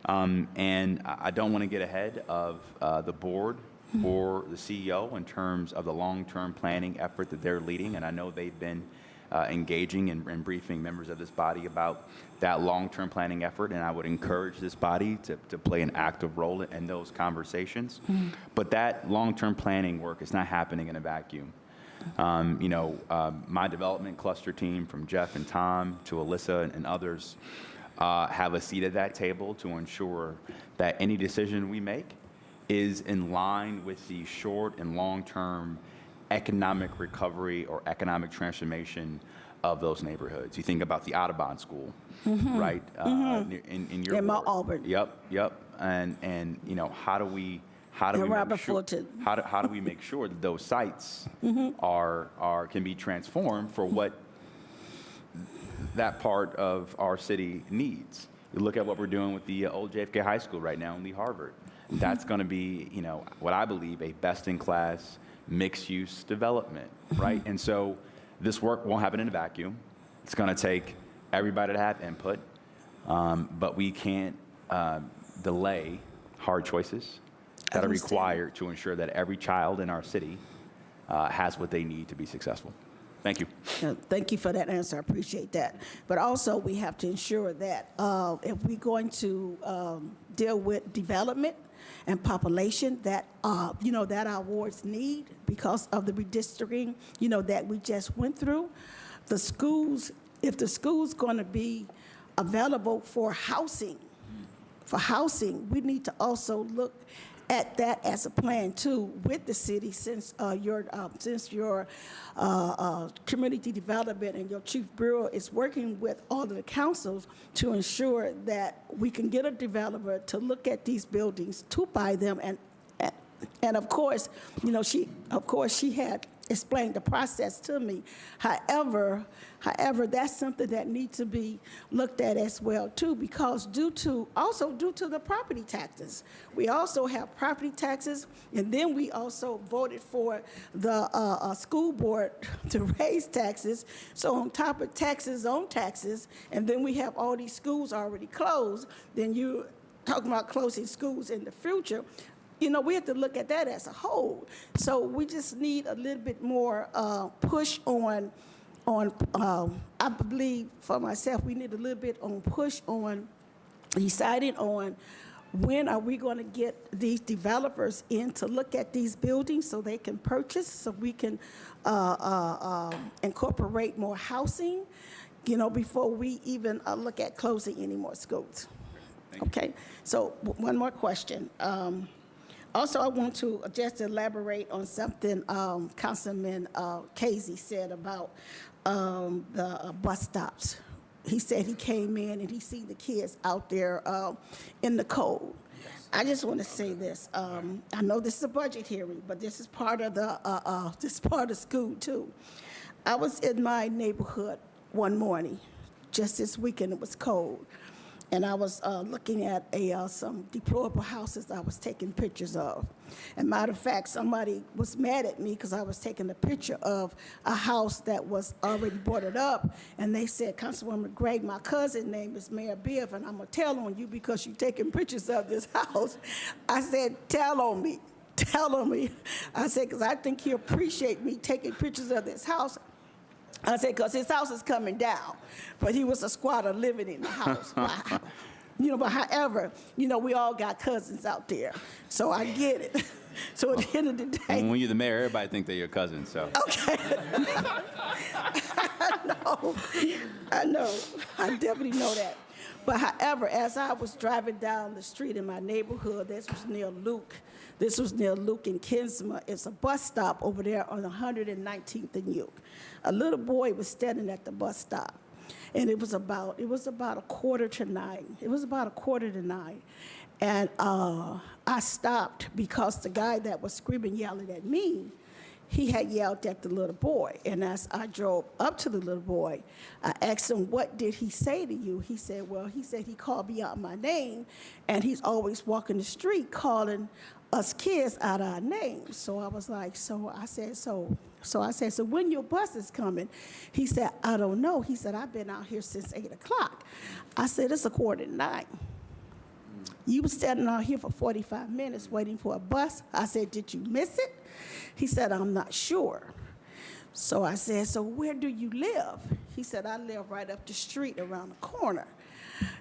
And I don't want to get ahead of the board or the CEO in terms of the long-term planning effort that they're leading, and I know they've been engaging and briefing members of this body about that long-term planning effort, and I would encourage this body to play an active role in those conversations. But that long-term planning work is not happening in a vacuum. My development cluster team, from Jeff and Tom to Alyssa and others, have a seat at that table to ensure that any decision we make is in line with the short and long-term economic recovery or economic transformation of those neighborhoods. You think about the Audubon School, right? In your Mount ward. Auburn. Yep. And how do we Robert Fulton. How do we make sure that those sites can be transformed for what that part of our city needs? You look at what we're doing with the old JFK High School right now in Lee Harvard. That's going to be, what I believe a best-in-class mixed-use development, right? And so this work won't happen in a vacuum. It's going to take everybody to have input, but we can't delay hard choices that are required to ensure that every child in our city has what they need to be successful. Thank you. Thank you for that answer. I appreciate that. But also, we have to ensure that if we're going to deal with development and population that, that our wards need because of the redistricting, that we just went through, the schools, if the school's going to be available for housing, we need to also look at that as a plan too with the city, since your community development and your chief bureau is working with all of the councils to ensure that we can get a developer to look at these buildings, to buy them, and of course, she had explained the process to me. However, that's something that needs to be looked at as well too, because due to the property taxes. We also have property taxes, and then we also voted for the school board to raise taxes. So on top of taxes on taxes, and then we have all these schools already closed, then you're talking about closing schools in the future. We have to look at that as a whole. So we just need a little bit more push on I believe for myself, we need a little bit on push on deciding on when are we going to get these developers in to look at these buildings so they can purchase, so we can incorporate more housing, before we even look at closing any more schools. Okay, so one more question. Also, I want to just elaborate on something Councilman Casey said about the bus stops. He said he came in and he seen the kids out there in the cold. Yes. I just want to say this. I know this is a budget hearing, but this is part of the school too. I was in my neighborhood one morning, just this weekend. It was cold. And I was looking at some deplorable houses I was taking pictures of. And matter of fact, somebody was mad at me because I was taking a picture of a house that was already boarded up. And they said, Councilwoman Gray, my cousin's name is Mayor Biff, and I'm going to tell on you because you're taking pictures of this house. I said, tell on me. Tell on me. I said, because I think he appreciate me taking pictures of this house. I said, because his house is coming down, but he was a squatter living in the house. But however, we all got cousins out there, so I get it. So at the end of the day. When you're the mayor, everybody thinks they're your cousin, so. Okay. I know. I definitely know that. But however, as I was driving down the street in my neighborhood, this was near Luke and Kinsma. It's a bus stop over there on 119th and Uke. A little boy was standing at the bus stop, and it was about 8:45. It was about 8:45, and I stopped because the guy that was screaming, yelling at me, he had yelled at the little boy. And as I drove up to the little boy, I asked him, what did he say to you? He said, he called me out my name, and he's always walking the street calling us kids out our names. So I was like, so I said, so when your bus is coming? He said, I don't know. He said, I've been out here since 8 o'clock. I said, it's 8:45. You were standing out here for 45 minutes waiting for a bus. I said, did you miss it? He said, I'm not sure. So I said, so where do you live? He said, I live right up the street around the corner.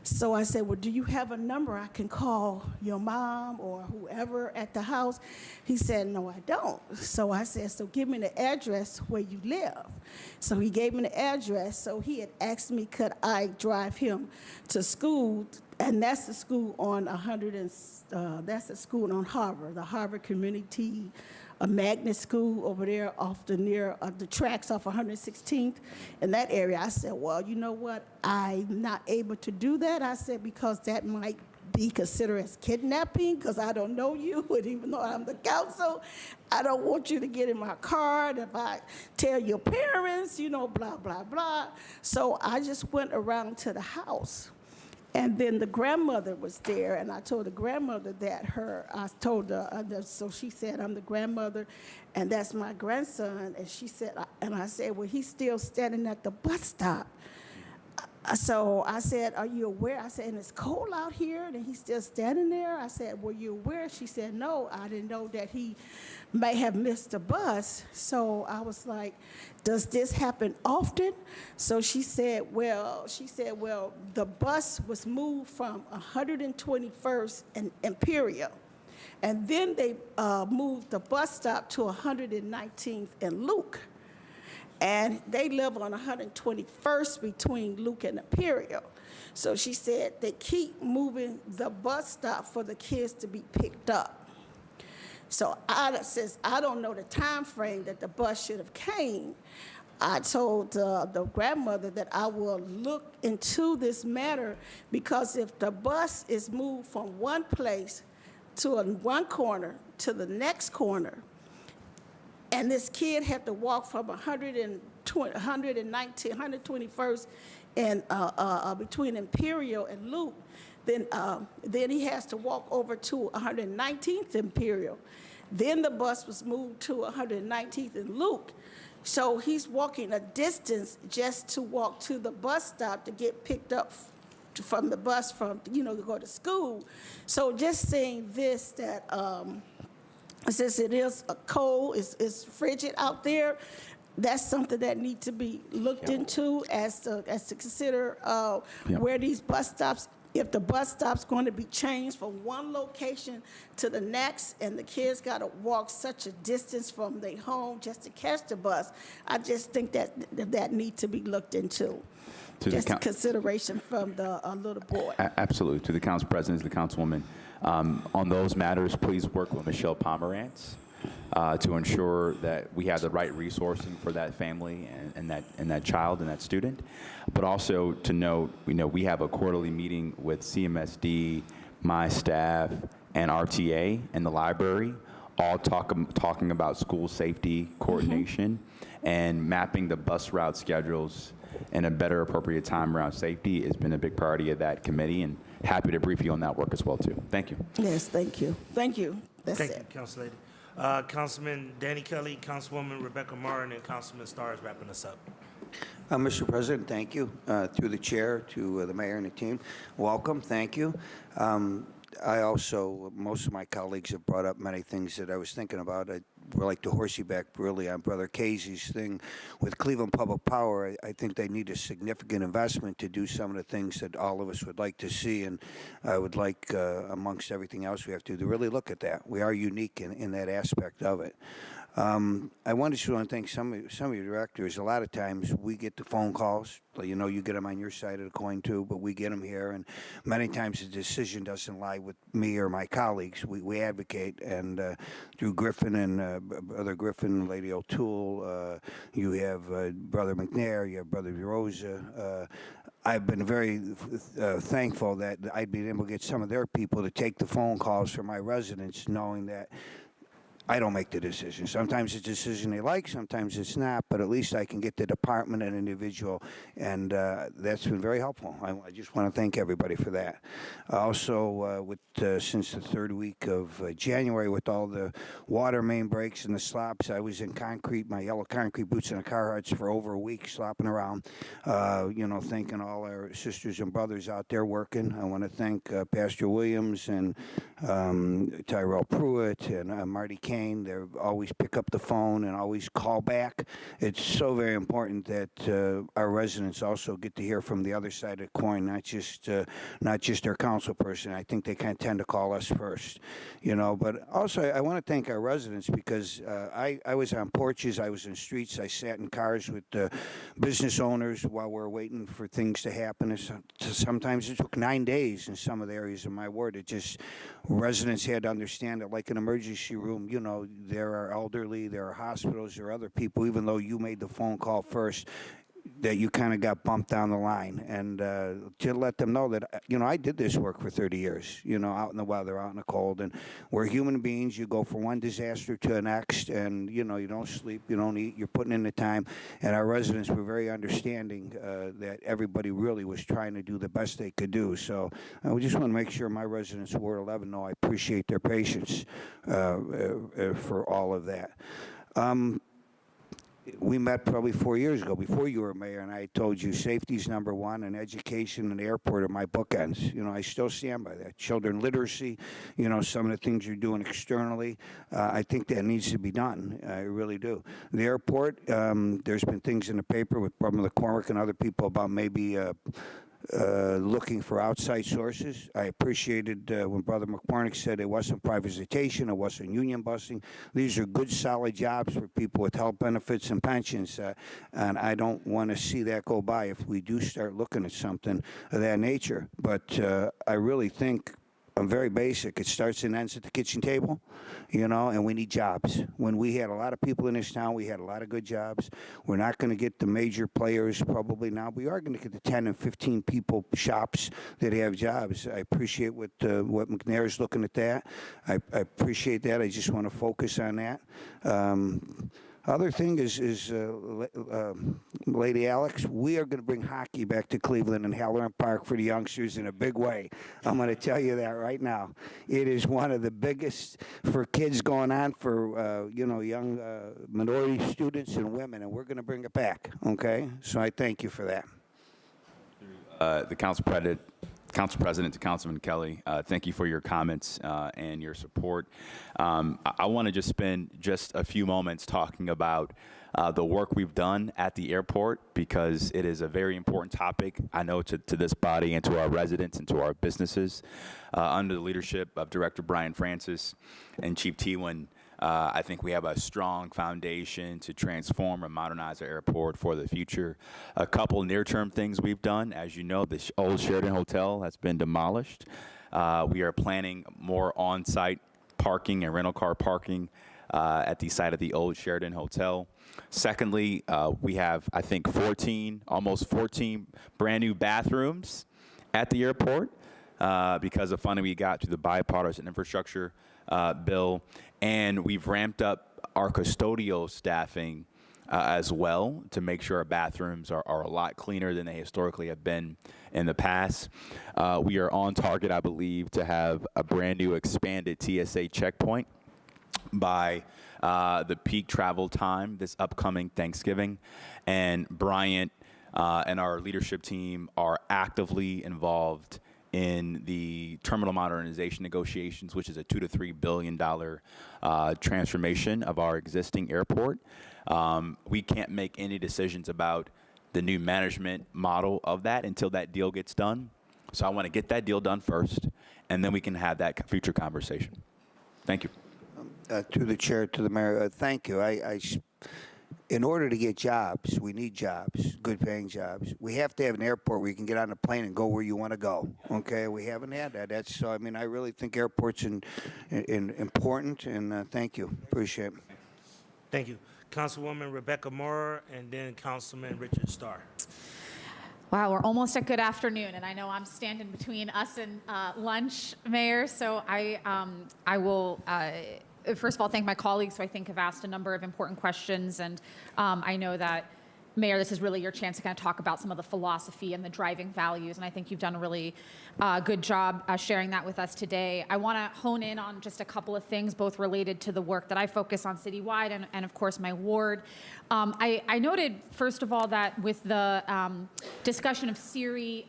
So I said, well, do you have a number I can call your mom or whoever at the house? He said, no, I don't. So I said, so give me the address where you live. So he gave me the address. So he had asked me, could I drive him to school? And that's the school on that's the school on Harvard, the Harvard Community Magnet School over there off near the tracks off 116th in that area. I said, well, you know what? I'm not able to do that. I said, because that might be considered as kidnapping because I don't know you, and even though I'm the council, I don't want you to get in my car. And if I tell your parents, blah, blah, blah. So I just went around to the house. And then the grandmother was there, and I told the grandmother that I told her, so she said, I'm the grandmother, and that's my grandson. And she said, and I said, well, he's still standing at the bus stop. So I said, are you aware? I said, and it's cold out here, and he's still standing there. I said, were you aware? She said, no, I didn't know that he may have missed the bus. So I was like, does this happen often? So she said, well, the bus was moved from 121st and Imperial. And then they moved the bus stop to 119th and Luke. And they live on 121st between Luke and Imperial. So she said they keep moving the bus stop for the kids to be picked up. So since I don't know the time frame that the bus should have came, I told the grandmother that I will look into this matter, because if the bus is moved from one place to one corner to the next corner, and this kid had to walk from 121st and between Imperial and Luke, then he has to walk over to 119th Imperial. Then the bus was moved to 119th and Luke. So he's walking a distance just to walk to the bus stop to get picked up from the bus to go to school. So just saying this, that since it is cold, it's frigid out there, that's something that needs to be looked into as to consider where these bus stops, if the bus stop's going to be changed from one location to the next, and the kids got to walk such a distance from their home just to catch the bus. I just think that needs to be looked into. Just a consideration from the little boy. Absolutely. To the council president, to the councilwoman, on those matters, please work with Michelle Pomerantz to ensure that we have the right resourcing for that family and that child and that student. But also to note, we have a quarterly meeting with CMSD, my staff, and RTA and the library, all talking about school safety coordination and mapping the bus route schedules and a better appropriate time around safety has been a big priority of that committee, and happy to brief you on that work as well, too. Thank you. Yes, thank you. Thank you. That's Thank it. you, Council Lady. Councilman Danny Kelly, Councilwoman Rebecca Martin, and Councilman Starr is wrapping us up. Mr. President, thank you. Through the chair to the mayor and the team, welcome, thank you. Most of my colleagues have brought up many things that I was thinking about. I'd like to horsey back really on Brother Casey's thing with Cleveland Public Power. I think they need a significant investment to do some of the things that all of us would like to see, and I would like, amongst everything else we have to do, really look at that. We are unique in that aspect of it. I want to thank some of your directors. A lot of times we get the phone calls. You get them on your side of the coin too, but we get them here, and many times the decision doesn't lie with me or my colleagues. We advocate, and through Griffin and Brother Griffin, Lady O'Toole, you have Brother McNair, you have Brother Rosa. I've been very thankful that I'd been able to get some of their people to take the phone calls for my residents, knowing that I don't make the decision. Sometimes it's a decision they like, sometimes it's not, but at least I can get the department and individual, and that's been very helpful. I just want to thank everybody for that. Also, since the third week of January, with all the water main breaks and the slops, I was in my yellow concrete boots and the Carhartts for over a week, slopping around, thanking all our sisters and brothers out there working. I want to thank Pastor Williams and Tyrell Pruitt and Marty Kane. They always pick up the phone and always call back. It's so very important that our residents also get to hear from the other side of the coin, not just our council person. I think they kind of tend to call us first, But also, I want to thank our residents, because I was on porches, I was in streets, I sat in cars with business owners while we were waiting for things to happen. Sometimes it took 9 days in some of the areas of my ward. Residents had to understand that, like an emergency room, there are elderly, there are hospitals, there are other people. Even though you made the phone call first, that you kind of got bumped down the line, and to let them know that, I did this work for 30 years, out in the weather, out in the cold, and we're human beings. You go from one disaster to the next, and, you don't sleep, you don't eat, you're putting in the time, and our residents were very understanding that everybody really was trying to do the best they could do. So I just want to make sure my residents of Ward 11 know I appreciate their patience for all of that. We met probably 4 years ago before you were mayor, and I told you safety's number one, and education and the airport are my bookends. I still stand by that. Children literacy, some of the things you're doing externally, I think that needs to be done. I really do. The airport, there's been things in the paper with Brother McCormick and other people about maybe looking for outside sources. I appreciated when Brother McCormick said it wasn't privatization, it wasn't union busting. These are good, solid jobs for people with health benefits and pensions, and I don't want to see that go by if we do start looking at something of that nature. But I really think I'm very basic. It starts and ends at the kitchen table, and we need jobs. When we had a lot of people in this town, we had a lot of good jobs. We're not going to get the major players probably now. We are going to get the 10 and 15 people shops that have jobs. I appreciate what McNair is looking at that. I appreciate that. I just want to focus on that. Other thing is Lady Alex, we are going to bring hockey back to Cleveland and Halloran Park for the youngsters in a big way. I'm going to tell you that right now. It is one of the biggest for kids going on for, young minority students and women, and we're going to bring it back, okay? So I thank you for that. The Council President to Councilman Kelly, thank you for your comments and your support. I want to just spend just a few moments talking about the work we've done at the airport, because it is a very important topic, I know, to this body and to our residents and to our businesses. Under the leadership of Director Brian Francis and Chief Tewin, I think we have a strong foundation to transform and modernize our airport for the future. A couple near-term things we've done. As you know, the old Sheraton Hotel has been demolished. We are planning more on-site parking and rental car parking at the site of the old Sheraton Hotel. Secondly, we have, I think, almost 14 brand-new bathrooms at the airport because of funding we got through the bipartisan infrastructure bill. And we've ramped up our custodial staffing as well to make sure our bathrooms are a lot cleaner than they historically have been in the past. We are on target, I believe, to have a brand new expanded TSA checkpoint by the peak travel time this upcoming Thanksgiving. And Bryant and our leadership team are actively involved in the terminal modernization negotiations, which is a $2 to $3 billion transformation of our existing airport. We can't make any decisions about the new management model of that until that deal gets done. So I want to get that deal done first, and then we can have that future conversation. Thank you. To the chair, to the mayor, thank you. In order to get jobs, we need jobs, good-paying jobs. We have to have an airport where you can get on a plane and go where you want to go. Okay, we haven't had that. I really think airports important, and thank you. Appreciate it. Thank you. Councilwoman Rebecca Moore, and then Councilman Richard Starr. Wow, we're almost at good afternoon, and I know I'm standing between us and lunch, Mayor. So I will. First of all, thank my colleagues who I think have asked a number of important questions. And I know that, Mayor, this is really your chance to kind of talk about some of the philosophy and the driving values. And I think you've done a really good job sharing that with us today. I want to hone in on just a couple of things, both related to the work that I focus on citywide and of course, my ward. I noted, first of all, that with the discussion of SERI,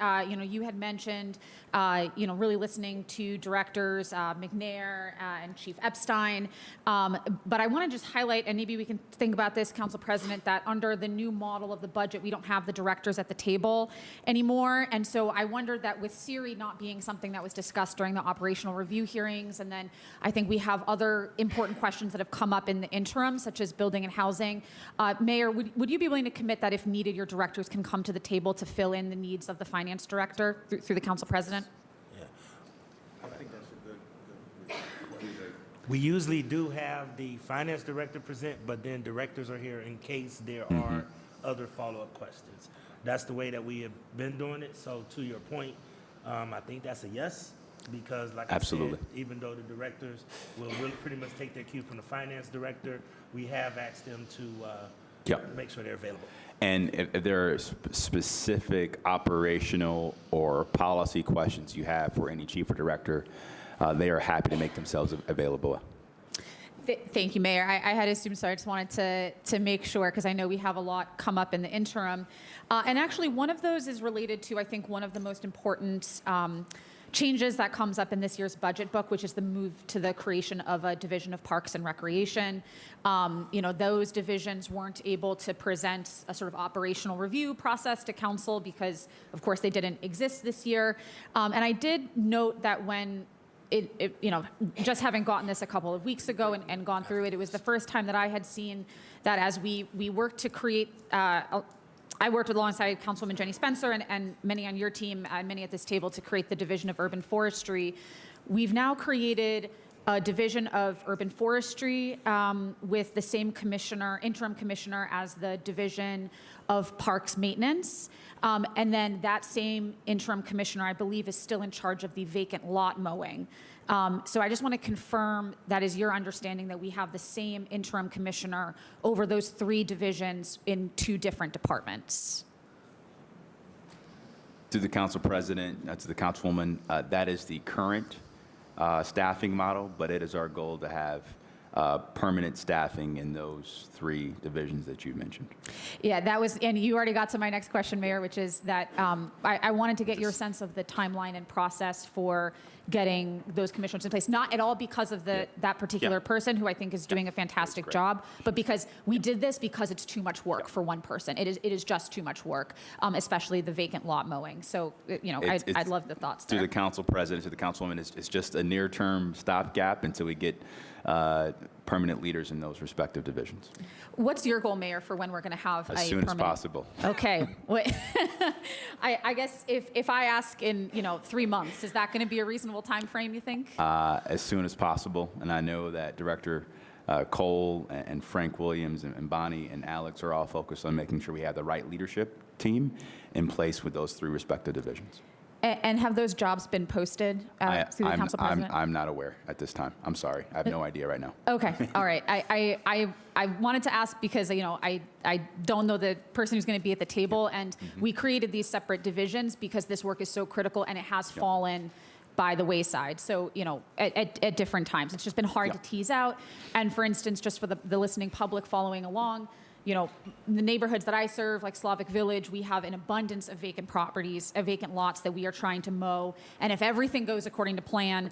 you had mentioned, really listening to directors McNair and Chief Epstein. But I want to just highlight, and maybe we can think about this, Council President, that under the new model of the budget, we don't have the directors at the table anymore. And so I wondered that with SERI not being something that was discussed during the operational review hearings, and then I think we have other important questions that have come up in the interim, such as building and housing. Mayor, would you be willing to commit that if needed, your directors can come to the table to fill in the needs of the finance director through the Council President? I think that's a good. We usually do have the finance director present, but then directors are here in case there are other follow-up questions. That's the way that we have been doing it. So to your point, I think that's a yes, because like Absolutely. I said, even though the directors will really pretty much take their cue from the finance director, we have asked them to make sure they're available. And if there are specific operational or policy questions you have for any chief or director, they are happy to make themselves available. Thank you, Mayor. I had assumed so. I just wanted to make sure, because I know we have a lot come up in the interim. And actually, one of those is related to, I think, one of the most important changes that comes up in this year's budget book, which is the move to the creation of a division of Parks and Recreation. Those divisions weren't able to present a sort of operational review process to council because, of course, they didn't exist this year. And I did note that when just having gotten this a couple of weeks ago and gone through it, it was the first time that I had seen that as we worked to create, I worked alongside Councilwoman Jenny Spencer and many on your team, many at this table, to create the Division of Urban Forestry. We've now created a Division of Urban Forestry with the same commissioner, interim commissioner, as the Division of Parks Maintenance. And then that same interim commissioner, I believe, is still in charge of the vacant lot mowing. So I just want to confirm that is your understanding that we have the same interim commissioner over those 3 divisions in 2 different departments. To the council president, to the councilwoman, that is the current staffing model, but it is our goal to have permanent staffing in those 3 divisions that you mentioned. Yeah, that was, and you already got to my next question, Mayor, which is that I wanted to get your sense of the timeline and process for getting those commissioners in place, not at all because of that particular person who I think is doing a fantastic job, but because we did this because it's too much work for one person. It is just too much work, especially the vacant lot mowing. So, I'd love the thoughts there. To the council president, to the councilwoman, it's just a near-term stopgap until we get permanent leaders in those respective divisions. What's your goal, Mayor, for when we're going to have As a soon as permanent? possible. Okay. I guess if I ask in 3 months, is that going to be a reasonable time frame, you think? As soon as possible. And I know that Director Cole and Frank Williams and Bonnie and Alex are all focused on making sure we have the right leadership team in place with those 3 respective divisions. And have those jobs been posted through the council president? I'm not aware at this time. I'm sorry. I have no idea right now. Okay, all right. I wanted to ask because, I don't know the person who's going to be at the table, and we created these separate divisions because this work is so critical and it has fallen by the wayside. So, at different times. It's just been hard to tease out. And for instance, just for the listening public following along, the neighborhoods that I serve, like Slavic Village, we have an abundance of vacant properties, vacant lots that we are trying to mow. And if everything goes according to plan,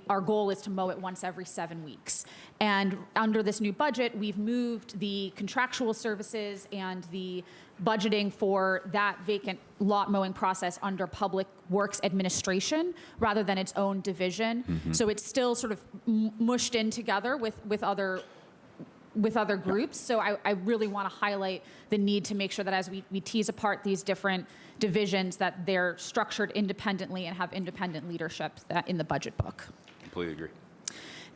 our goal is to mow it once every 7 weeks. And under this new budget, we've moved the contractual services and the budgeting for that vacant lot mowing process under Public Works Administration rather than its own division. So it's still sort of mushed in together with other groups. So I really want to highlight the need to make sure that as we tease apart these different divisions, that they're structured independently and have independent leadership in the budget book. Completely agree.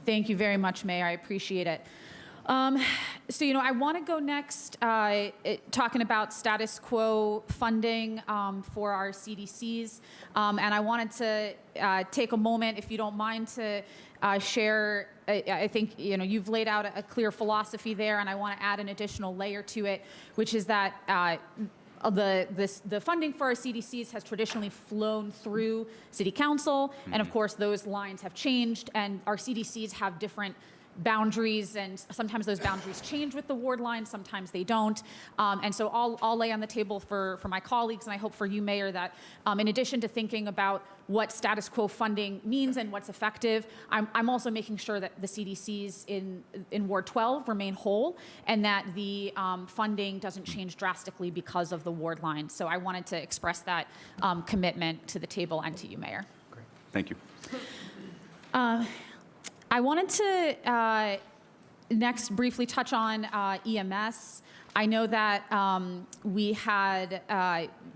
Thank you very much, Mayor. I appreciate it. So, I want to go next talking about status quo funding for our CDCs. And I wanted to take a moment, if you don't mind, to share. I think you've laid out a clear philosophy there, and I want to add an additional layer to it, which is that the funding for our CDCs has traditionally flown through City Council, and of course those lines have changed, and our CDCs have different boundaries, and sometimes those boundaries change with the ward line, sometimes they don't. And so I'll lay on the table for my colleagues, and I hope for you, Mayor, that in addition to thinking about what status quo funding means and what's effective, I'm also making sure that the CDCs in Ward 12 remain whole, and that the funding doesn't change drastically because of the ward line. So I wanted to express that commitment to the table and to you, Mayor. Great. Thank you. I wanted to next briefly touch on EMS. I know that we had,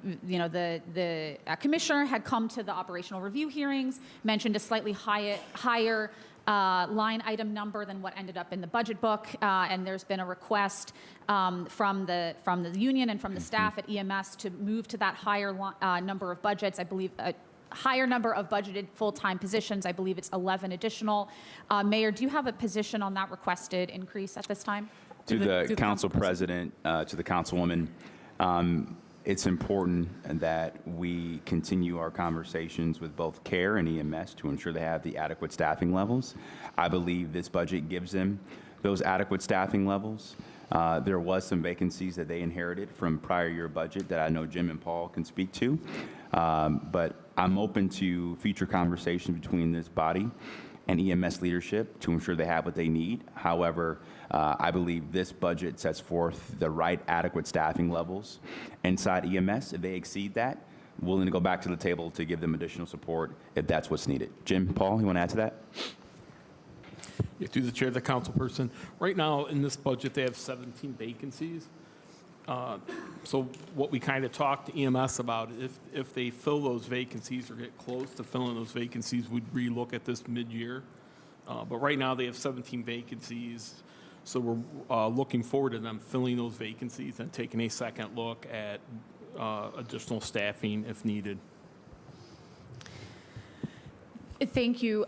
the commissioner had come to the operational review hearings, mentioned a slightly higher line item number than what ended up in the budget book, and there's been a request from the union and from the staff at EMS to move to that higher number of budgets. I believe a higher number of budgeted full-time positions. I believe it's 11 additional. Mayor, do you have a position on that requested increase at this time? To the council president, to the councilwoman, it's important that we continue our conversations with both CARE and EMS to ensure they have the adequate staffing levels. I believe this budget gives them those adequate staffing levels. There was some vacancies that they inherited from prior year budget that I know Jim and Paul can speak to. But I'm open to future conversations between this body and EMS leadership to ensure they have what they need. However, I believe this budget sets forth the right adequate staffing levels inside EMS. If they exceed that, willing to go back to the table to give them additional support if that's what's needed. Jim, Paul, you want to add to that? Yeah, through the chair, the council person. Right now in this budget, they have 17 vacancies. So what we kind of talked to EMS about, if they fill those vacancies or get close to filling those vacancies, we'd relook at this mid-year. But right now they have 17 vacancies. So we're looking forward to them filling those vacancies and taking a second look at additional staffing if needed. Thank you.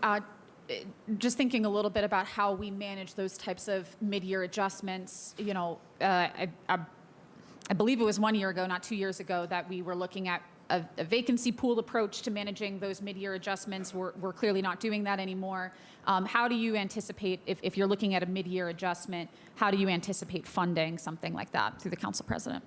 Just thinking a little bit about how we manage those types of mid-year adjustments, you know, I believe it was 1 year ago, not 2 years ago, that we were looking at a vacancy pool approach to managing those mid-year adjustments. We're clearly not doing that anymore. How do you anticipate, if you're looking at a mid-year adjustment, how do you anticipate funding something like that through the council president?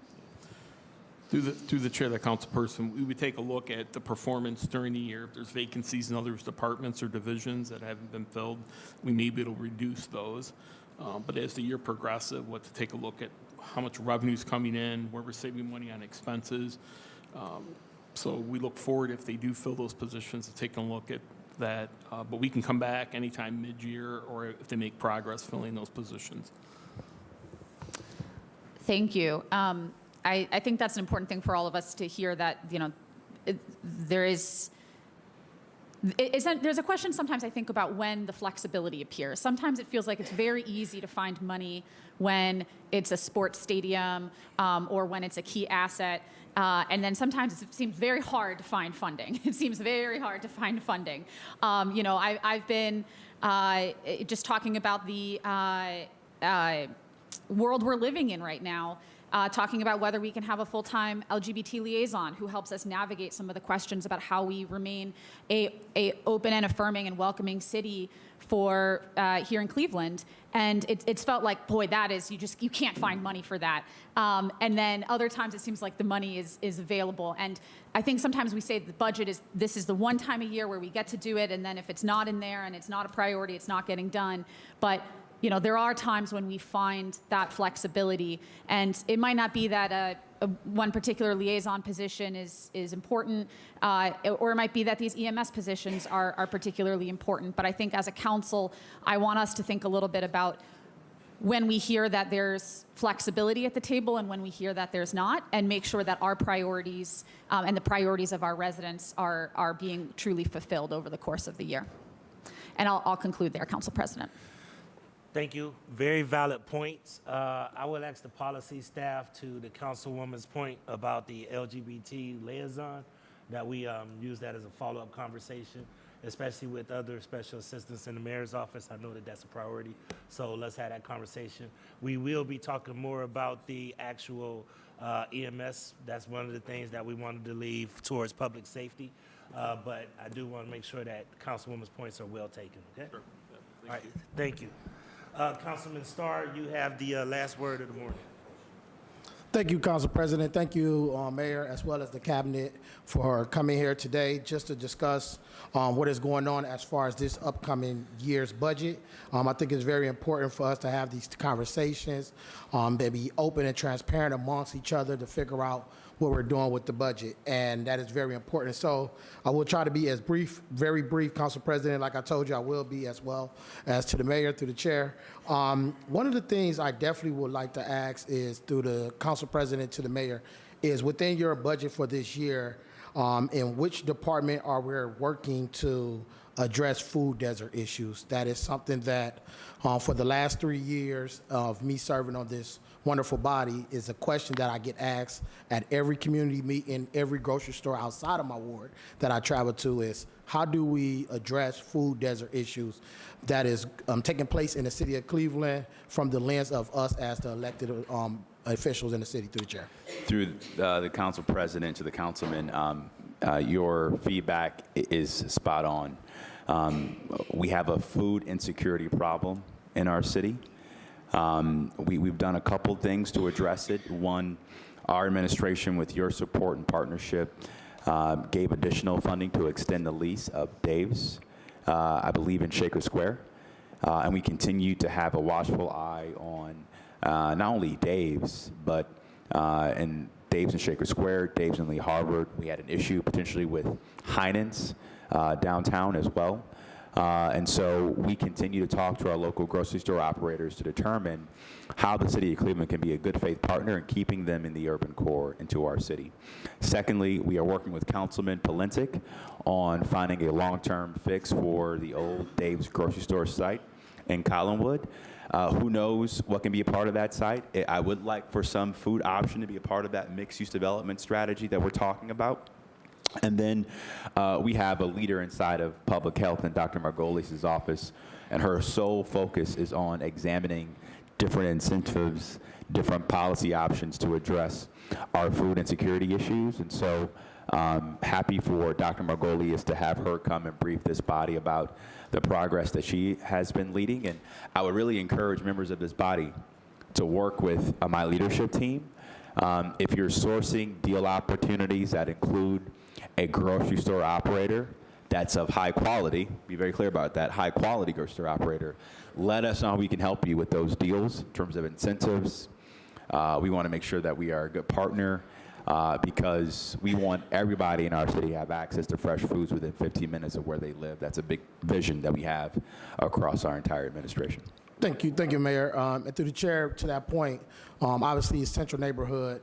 Through the chair, the council person, we would take a look at the performance during the year. If there's vacancies in other departments or divisions that haven't been filled, we may be able to reduce those. But as the year progresses, what to take a look at how much revenue is coming in, where we're saving money on expenses. So we look forward, if they do fill those positions, to take a look at that. But we can come back anytime mid-year or if they make progress filling those positions. Thank you. I think that's an important thing for all of us to hear, that, you know, there's a question sometimes I think about when the flexibility appears. Sometimes it feels like it's very easy to find money when it's a sports stadium or when it's a key asset. And then sometimes it seems very hard to find funding. It seems very hard to find funding. You know, I've been just talking about the world we're living in right now. Talking about whether we can have a full-time LGBT liaison who helps us navigate some of the questions about how we remain a open and affirming and welcoming city for here in Cleveland. And it's felt like, boy, that is, you can't find money for that. And then other times it seems like the money is available. And I think sometimes we say the budget is, this is the one time a year where we get to do it, and then if it's not in there and it's not a priority, it's not getting done. But you know, there are times when we find that flexibility, and it might not be that one particular liaison position is important, or it might be that these EMS positions are particularly important. But I think as a council, I want us to think a little bit about when we hear that there's flexibility at the table and when we hear that there's not, and make sure that our priorities and the priorities of our residents are being truly fulfilled over the course of the year. And I'll conclude there, Council President. Thank you. Very valid points. I will ask the policy staff to the councilwoman's point about the LGBT liaison, that we use that as a follow-up conversation, especially with other special assistants in the mayor's office. I know that that's a priority, so let's have that conversation. We will be talking more about the actual EMS. That's one of the things that we wanted to leave towards public safety, but I do want to make sure that Councilwoman's points are well taken, okay? Sure. All right, thank you. Councilman Starr, you have the last word of the morning. Thank you, Council President. Thank you, Mayor, as well as the Cabinet, for coming here today just to discuss what is going on as far as this upcoming year's budget. I think it's very important for us to have these conversations, that be open and transparent amongst each other to figure out what we're doing with the budget, and that is very important. So I will try to be as brief, very brief, Council President. Like I told you, I will be, as well as to the mayor, through the chair. One of the things I definitely would like to ask is, through the Council President to the mayor, is within your budget for this year, in which department are we working to address food desert issues. That is something that for the last 3 years of me serving on this wonderful body is a question that I get asked at every community meeting, every grocery store outside of my ward that I travel to is, how do we address food desert issues that is taking place in the city of Cleveland from the lens of us as the elected officials in the city through the chair? Through the council president to the councilman, your feedback is spot on. We have a food insecurity problem in our city. We've done a couple things to address it. One, our administration, with your support and partnership, gave additional funding to extend the lease of Dave's, I believe in Shaker Square. And we continue to have a watchful eye on not only Dave's, but in Dave's in Shaker Square, Dave's in Lee Harvard. We had an issue potentially with Heinen's downtown as well. And so we continue to talk to our local grocery store operators to determine how the city of Cleveland can be a good faith partner in keeping them in the urban core into our city. Secondly, we are working with Councilman Palentic on finding a long-term fix for the old Dave's grocery store site in Collinwood. Who knows what can be a part of that site? I would like for some food option to be a part of that mixed-use development strategy that we're talking about. And then we have a leader inside of public health in Dr. Margolis' office, and her sole focus is on examining different incentives, different policy options to address our food insecurity issues. And so happy for Dr. Margolis to have her come and brief this body about the progress that she has been leading. And I would really encourage members of this body to work with my leadership team. If you're sourcing deal opportunities that include a grocery store operator that's of high quality, be very clear about that, high quality grocery store operator, let us know how we can help you with those deals in terms of incentives. We want to make sure that we are a good partner because we want everybody in our city to have access to fresh foods within 15 minutes of where they live. That's a big vision that we have across our entire administration. Thank you, Mayor. And through the chair, to that point, obviously, Central Neighborhood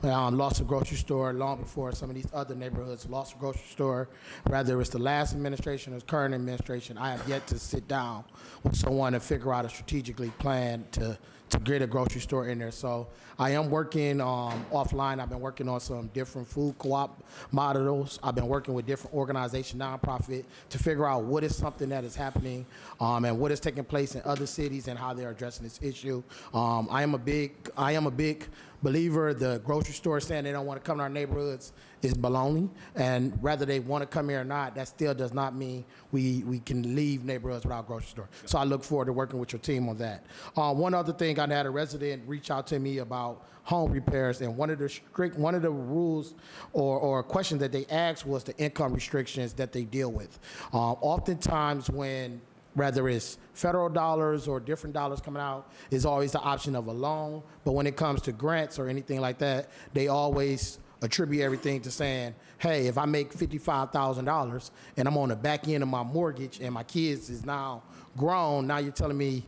lost a grocery store long before some of these other neighborhoods lost a grocery store. Whether it's the last administration or the current administration, I have yet to sit down with someone and figure out a strategically plan to get a grocery store in there. So I am working offline. I've been working on some different food co-op models. I've been working with different organizations, nonprofit, to figure out what is something that is happening and what is taking place in other cities and how they're addressing this issue. I am a big believer the grocery store saying they don't want to come to our neighborhoods is baloney, and whether they want to come here or not, that still does not mean we can leave neighborhoods without grocery store. So I look forward to working with your team on that. One other thing, I had a resident reach out to me about home repairs, and one of the rules or questions that they asked was the income restrictions that they deal with. Oftentimes when whether it's federal dollars or different dollars coming out, is always the option of a loan. But when it comes to grants or anything like that, they always attribute everything to saying, hey, if I make $55,000 and I'm on the back end of my mortgage and my kids is now grown, now you're telling me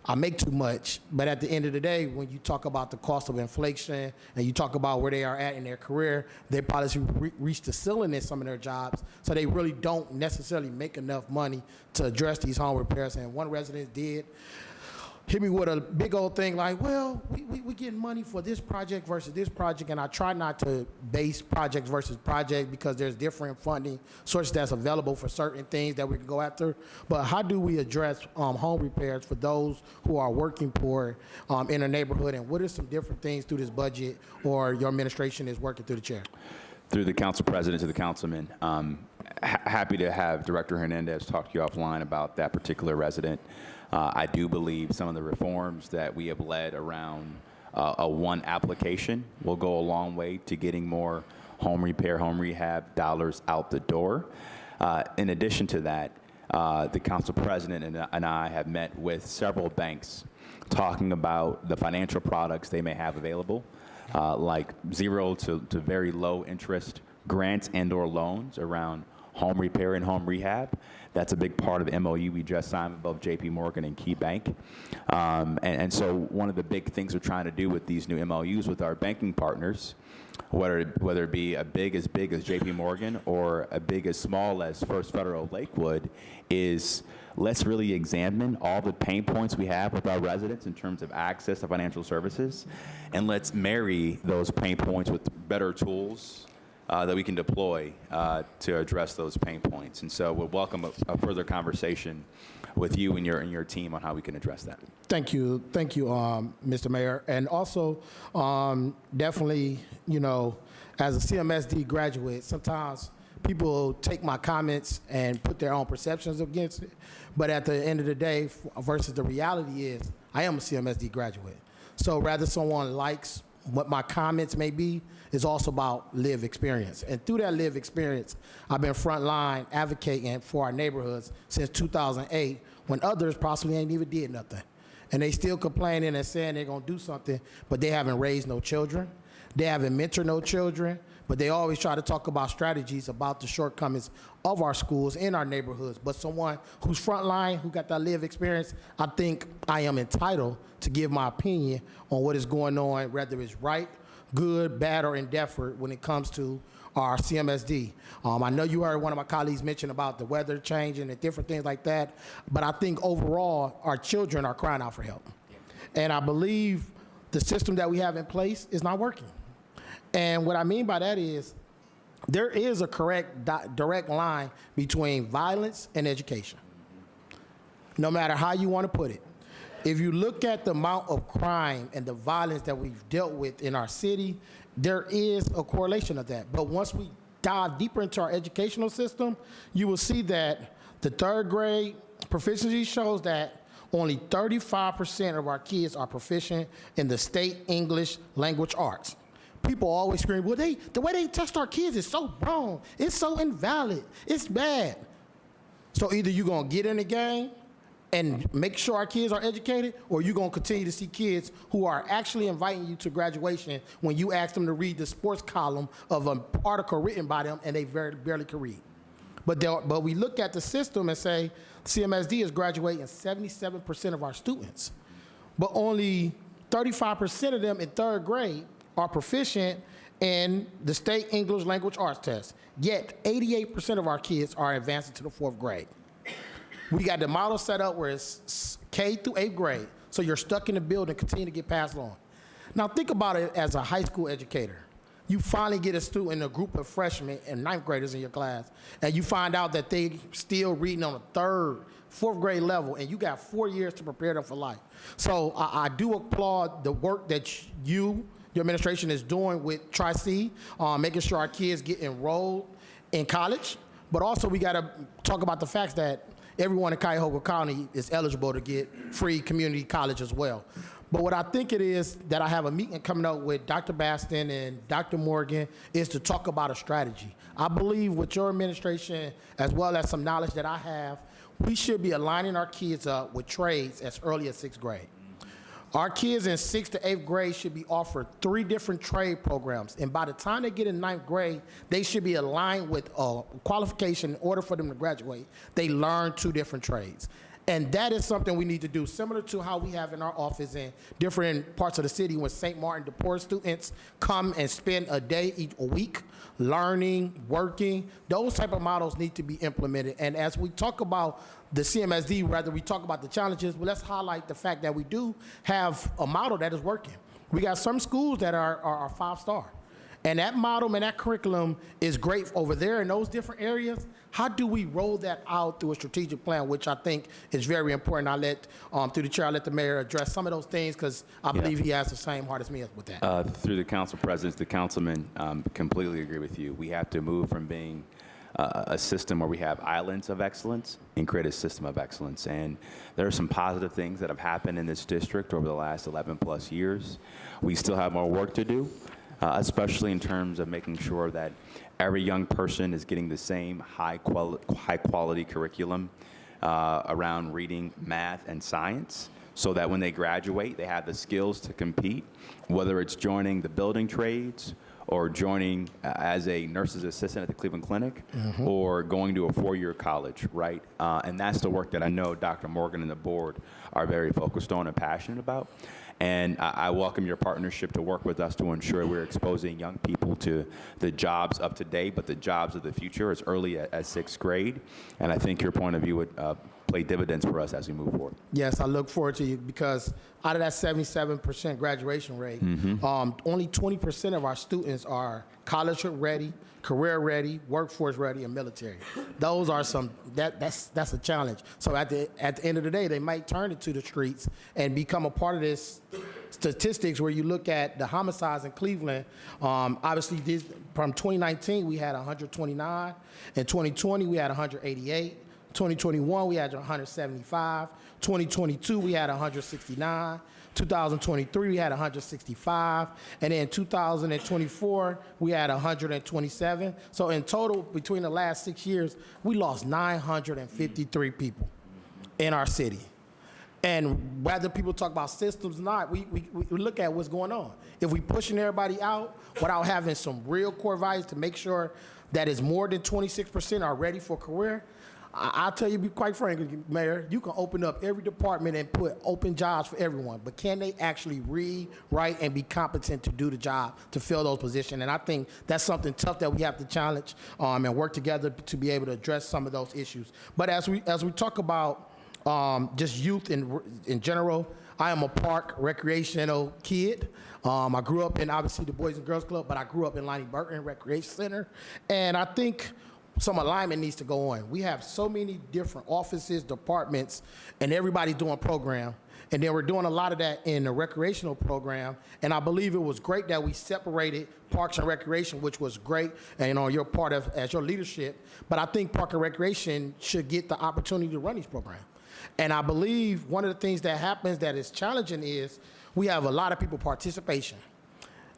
I make too much. But at the end of the day, when you talk about the cost of inflation and you talk about where they are at in their career, they probably reach the ceiling in some of their jobs, so they really don't necessarily make enough money to address these home repairs. And one resident did hit me with a big old thing like, well, we getting money for this project versus this project, and I try not to base project versus project because there's different funding sources that's available for certain things that we can go after. But how do we address home repairs for those who are working poor in a neighborhood, and what are some different things through this budget or your administration is working through the chair? Through the council president to the councilman, happy to have Director Hernandez talk to you offline about that particular resident. I do believe some of the reforms that we have led around a one application will go a long way to getting more home repair, home rehab dollars out the door. In addition to that, the council president and I have met with several banks talking about the financial products they may have available, like zero to very low interest grants and or loans around home repair and home rehab. That's a big part of the MOU we just signed with both JP Morgan and Key Bank. And so one of the big things we're trying to do with these new MOUs with our banking partners, whether it be a big as JP Morgan or a big as small as First Federal Lakewood, is let's really examine all the pain points we have with our residents in terms of access to financial services, and let's marry those pain points with better tools that we can deploy to address those pain points. And so we'll welcome a further conversation with you and your team on how we can address that. Thank you, Mr. Mayor. And also, definitely, as a CMSD graduate, sometimes people take my comments and put their own perceptions against it. But at the end of the day, versus the reality is, I am a CMSD graduate. So rather someone likes what my comments may be, is also about lived experience. And through that lived experience, I've been frontline advocating for our neighborhoods since 2008, when others possibly ain't even did nothing. And they still complaining and saying they're gonna do something, but they haven't raised no children. They haven't mentored no children, but they always try to talk about strategies about the shortcomings of our schools in our neighborhoods. But someone who's frontline, who got that lived experience, I think I am entitled to give my opinion on what is going on, whether it's right, good, bad, or indifferent when it comes to our CMSD. I know you heard one of my colleagues mention about the weather changing and different things like that, but I think overall our children are crying out for help. And I believe the system that we have in place is not working. And what I mean by that is there is a direct line between violence and education, no matter how you want to put it. If you look at the amount of crime and the violence that we've dealt with in our city, there is a correlation of that. But once we dive deeper into our educational system, you will see that the third grade proficiency shows that only 35% of our kids are proficient in the state English language arts. People always scream, well, the way they test our kids is so wrong. It's so invalid. It's bad. So either you're going to get in the game and make sure our kids are educated, or you're going to continue to see kids who are actually inviting you to graduation when you ask them to read the sports column of an article written by them and they barely can read. But we look at the system and say CMSD is graduating 77% of our students, but only 35% of them in third grade are proficient in the state English language arts test. Yet 88% of our kids are advancing to the fourth grade. We got the model set up where it's K through 8th grade, so you're stuck in the building, continue to get passed on. Now think about it as a high school educator. You finally get a student, a group of freshmen and 9th graders in your class, and you find out that they still reading on a 3rd, 4th grade level, and you got 4 years to prepare them for life. So I do applaud the work that your administration is doing with Tri-C, making sure our kids get enrolled in college, but also we gotta talk about the facts that everyone in Cuyahoga County is eligible to get free community college as well. But what I think it is that I have a meeting coming up with Dr. Baston and Dr. Morgan is to talk about a strategy. I believe with your administration, as well as some knowledge that I have, we should be aligning our kids up with trades as early as 6th grade. Our kids in 6th to 8th grade should be offered 3 different trade programs. And by the time they get in 9th grade, they should be aligned with a qualification in order for them to graduate. They learn 2 different trades. And that is something we need to do, similar to how we have in our office in different parts of the city when St. Martin de Porres students come and spend a day a week learning, working. Those type of models need to be implemented. And as we talk about the CMSD, whether we talk about the challenges, well, let's highlight the fact that we do have a model that is working. We got some schools that are 5-star. And that model and that curriculum is great over there in those different areas. How do we roll that out through a strategic plan, which I think is very important? I'll let, through the chair, I'll let the mayor address some of those things because I believe he has the same heart as me with that. Through the council presidents, the councilman, completely agree with you. We have to move from being a system where we have islands of excellence and create a system of excellence. And there are some positive things that have happened in this district over the last 11 plus years. We still have more work to do, especially in terms of making sure that every young person is getting the same high quality curriculum around reading, math, and science, so that when they graduate, they have the skills to compete, whether it's joining the building trades or joining as a nurse's assistant at the Cleveland Clinic, or going to a 4-year college, right? And that's the work that I know Dr. Morgan and the board are very focused on and passionate about. And I welcome your partnership to work with us to ensure we're exposing young people to the jobs of today, but the jobs of the future as early as 6th grade. And I think your point of view would play dividends for us as we move forward. Yes, I look forward to you because out of that 77% graduation rate, only 20% of our students are college ready, career ready, workforce ready, and military. Those are some that's a challenge. So at the end of the day, they might turn it to the streets and become a part of this statistics where you look at the homicides in Cleveland. Obviously, from 2019 we had 129, in 2020 we had 188. 2021, we had 175. 2022, we had 169. 2023, we had 165. And then 2024, we had 127. So in total, between the last 6 years, we lost 953 people in our city. And whether people talk about systems or not, we look at what's going on. If we pushing everybody out without having some real core values to make sure that is more than 26% are ready for career, I'll tell you, quite frankly, Mayor, you can open up every department and put open jobs for everyone, but can they actually read, write, and be competent to do the job, to fill those positions? And I think that's something tough that we have to challenge and work together to be able to address some of those issues. But as we talk about just youth in general, I am a park recreational kid. I grew up in, obviously, the Boys and Girls Club, but I grew up in Lonnie Burton Recreation Center. And I think some alignment needs to go on. We have so many different offices, departments, and everybody's doing program. And then we're doing a lot of that in the recreational program. And I believe it was great that we separated Parks and Recreation, which was great, and you're part of as your leadership. But I think Park and Recreation should get the opportunity to run these programs. And I believe one of the things that happens that is challenging is we have a lot of people participation.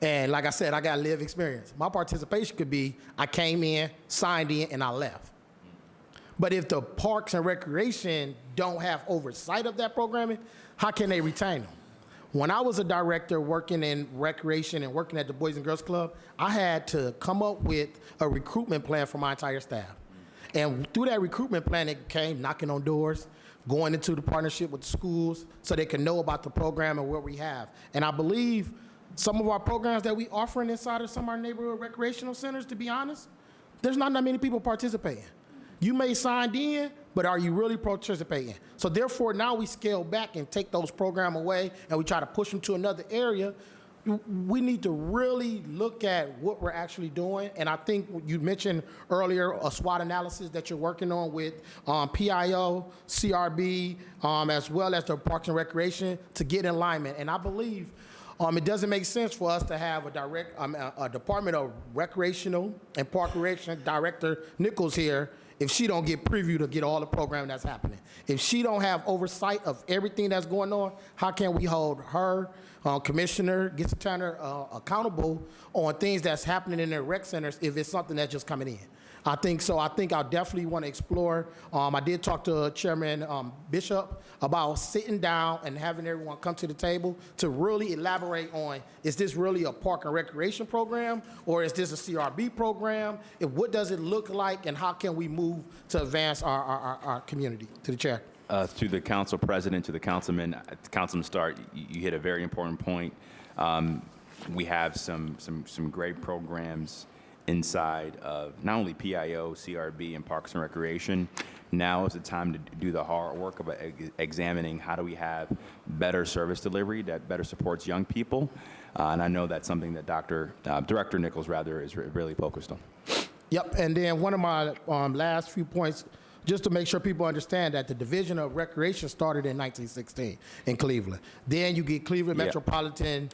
And like I said, I got live experience. My participation could be I came in, signed in, and I left. But if the Parks and Recreation don't have oversight of that programming, how can they retain them? When I was a director working in recreation and working at the Boys and Girls Club, I had to come up with a recruitment plan for my entire staff. And through that recruitment plan, it came knocking on doors, going into the partnership with the schools so they can know about the program and what we have. And I believe some of our programs that we offering inside of some of our neighborhood recreational centers, to be honest, there's not that many people participating. You may signed in, but are you really participating? So therefore, now we scale back and take those programs away and we try to push them to another area. We need to really look at what we're actually doing. And I think you mentioned earlier a SWOT analysis that you're working on with PIO, CRB, as well as the Parks and Recreation to get in alignment. And I believe it doesn't make sense for us to have a Department of Recreational and Park Recreation Director Nichols here if she don't get preview to get all the programming that's happening. If she don't have oversight of everything that's going on, how can we hold her, Commissioner Gibson Tanner, accountable on things that's happening in their rec centers if it's something that's just coming in? I think so. I think I definitely want to explore. I did talk to Chairman Bishop about sitting down and having everyone come to the table to really elaborate on, is this really a park and recreation program or is this a CRB program? What does it look like and how can we move to advance our community? To the chair. To the council president, to the councilman, Councilman Stark, you hit a very important point. We have some great programs inside of not only PIO, CRB, and Parks and Recreation. Now is the time to do the hard work of examining how do we have better service delivery that better supports young people. And I know that's something that Director Nichols is really focused on. Yep, and then one of my last few points, just to make sure people understand that the Division of Recreation started in 1916 in Cleveland. Then you get Cleveland Metropolitan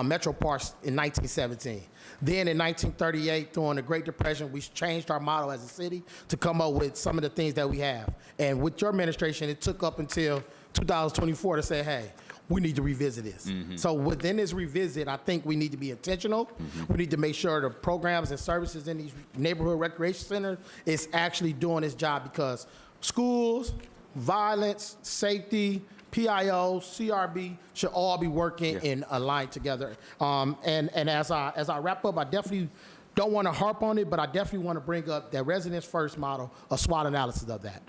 Metro Parks in 1917. Then in 1938, during the Great Depression, we changed our model as a city to come up with some of the things that we have. And with your administration, it took up until 2024 to say, hey, we need to revisit this. So within this revisit, I think we need to be intentional. We need to make sure the programs and services in these neighborhood recreation centers is actually doing its job because schools, violence, safety, PIO, CRB should all be working in a line together. And as I wrap up, I definitely don't want to harp on it, but I definitely want to bring up that residents first model, a SWOT analysis of that.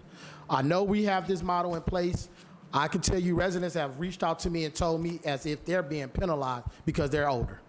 I know we have this model in place. I can tell you residents have reached out to me and told me as if they're being penalized because they're older.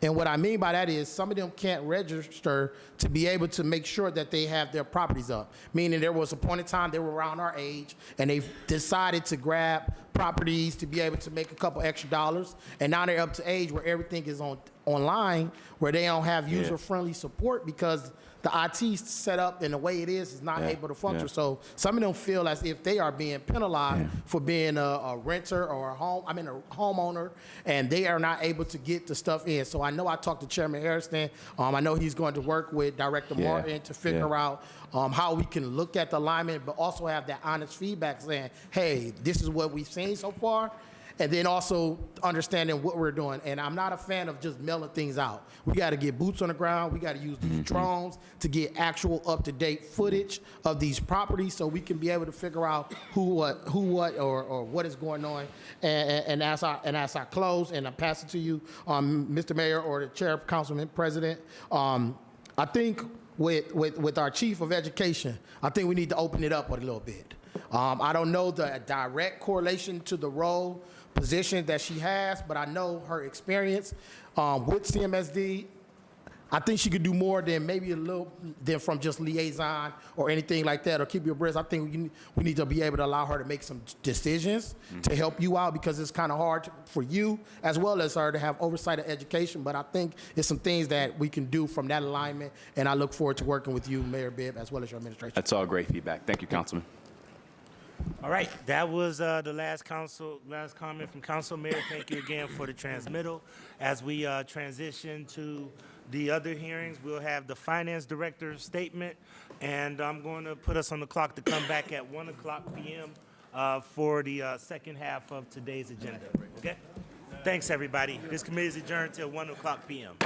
And what I mean by that is some of them can't register to be able to make sure that they have their properties up. Meaning there was a point in time they were around our age and they decided to grab properties to be able to make a couple extra dollars. And now they're up to age where everything is online, where they don't have user-friendly support because the IT set up and the way it is not able to function. So some of them feel as if they are being penalized for being a renter or a homeowner, and they are not able to get the stuff in. So I know I talked to Chairman Harrison. I know he's going to work with Director Martin to figure out how we can look at the alignment, but also have that honest feedback saying, hey, this is what we've seen so far. And then also understanding what we're doing. And I'm not a fan of just mailing things out. We got to get boots on the ground. We got to use these drones to get actual up-to-date footage of these properties so we can be able to figure out who, what, or what is going on. And as I close and I pass it to you, Mr. Mayor or the Chair, Councilman, President, I think with our Chief of Education, I think we need to open it up a little bit. I don't know the direct correlation to the role position that she has, but I know her experience with CMSD. I think she could do more than maybe a little than from just liaison or anything like that, or keep your breath. I think we need to be able to allow her to make some decisions to help you out because it's kind of hard for you as well as her to have oversight of education. But I think it's some things that we can do from that alignment, and I look forward to working with you, Mayor Bibb, as well as your administration. That's all great feedback. Thank you, Councilman. All right, that was the last comment from Council. Mayor, thank you again for the transmittal. As we transition to the other hearings, we'll have the Finance Director's statement, and I'm going to put us on the clock to come back at 1 o'clock p.m. For the second half of today's agenda. Okay? Thanks, everybody. This committee is adjourned till 1 o'clock p.m.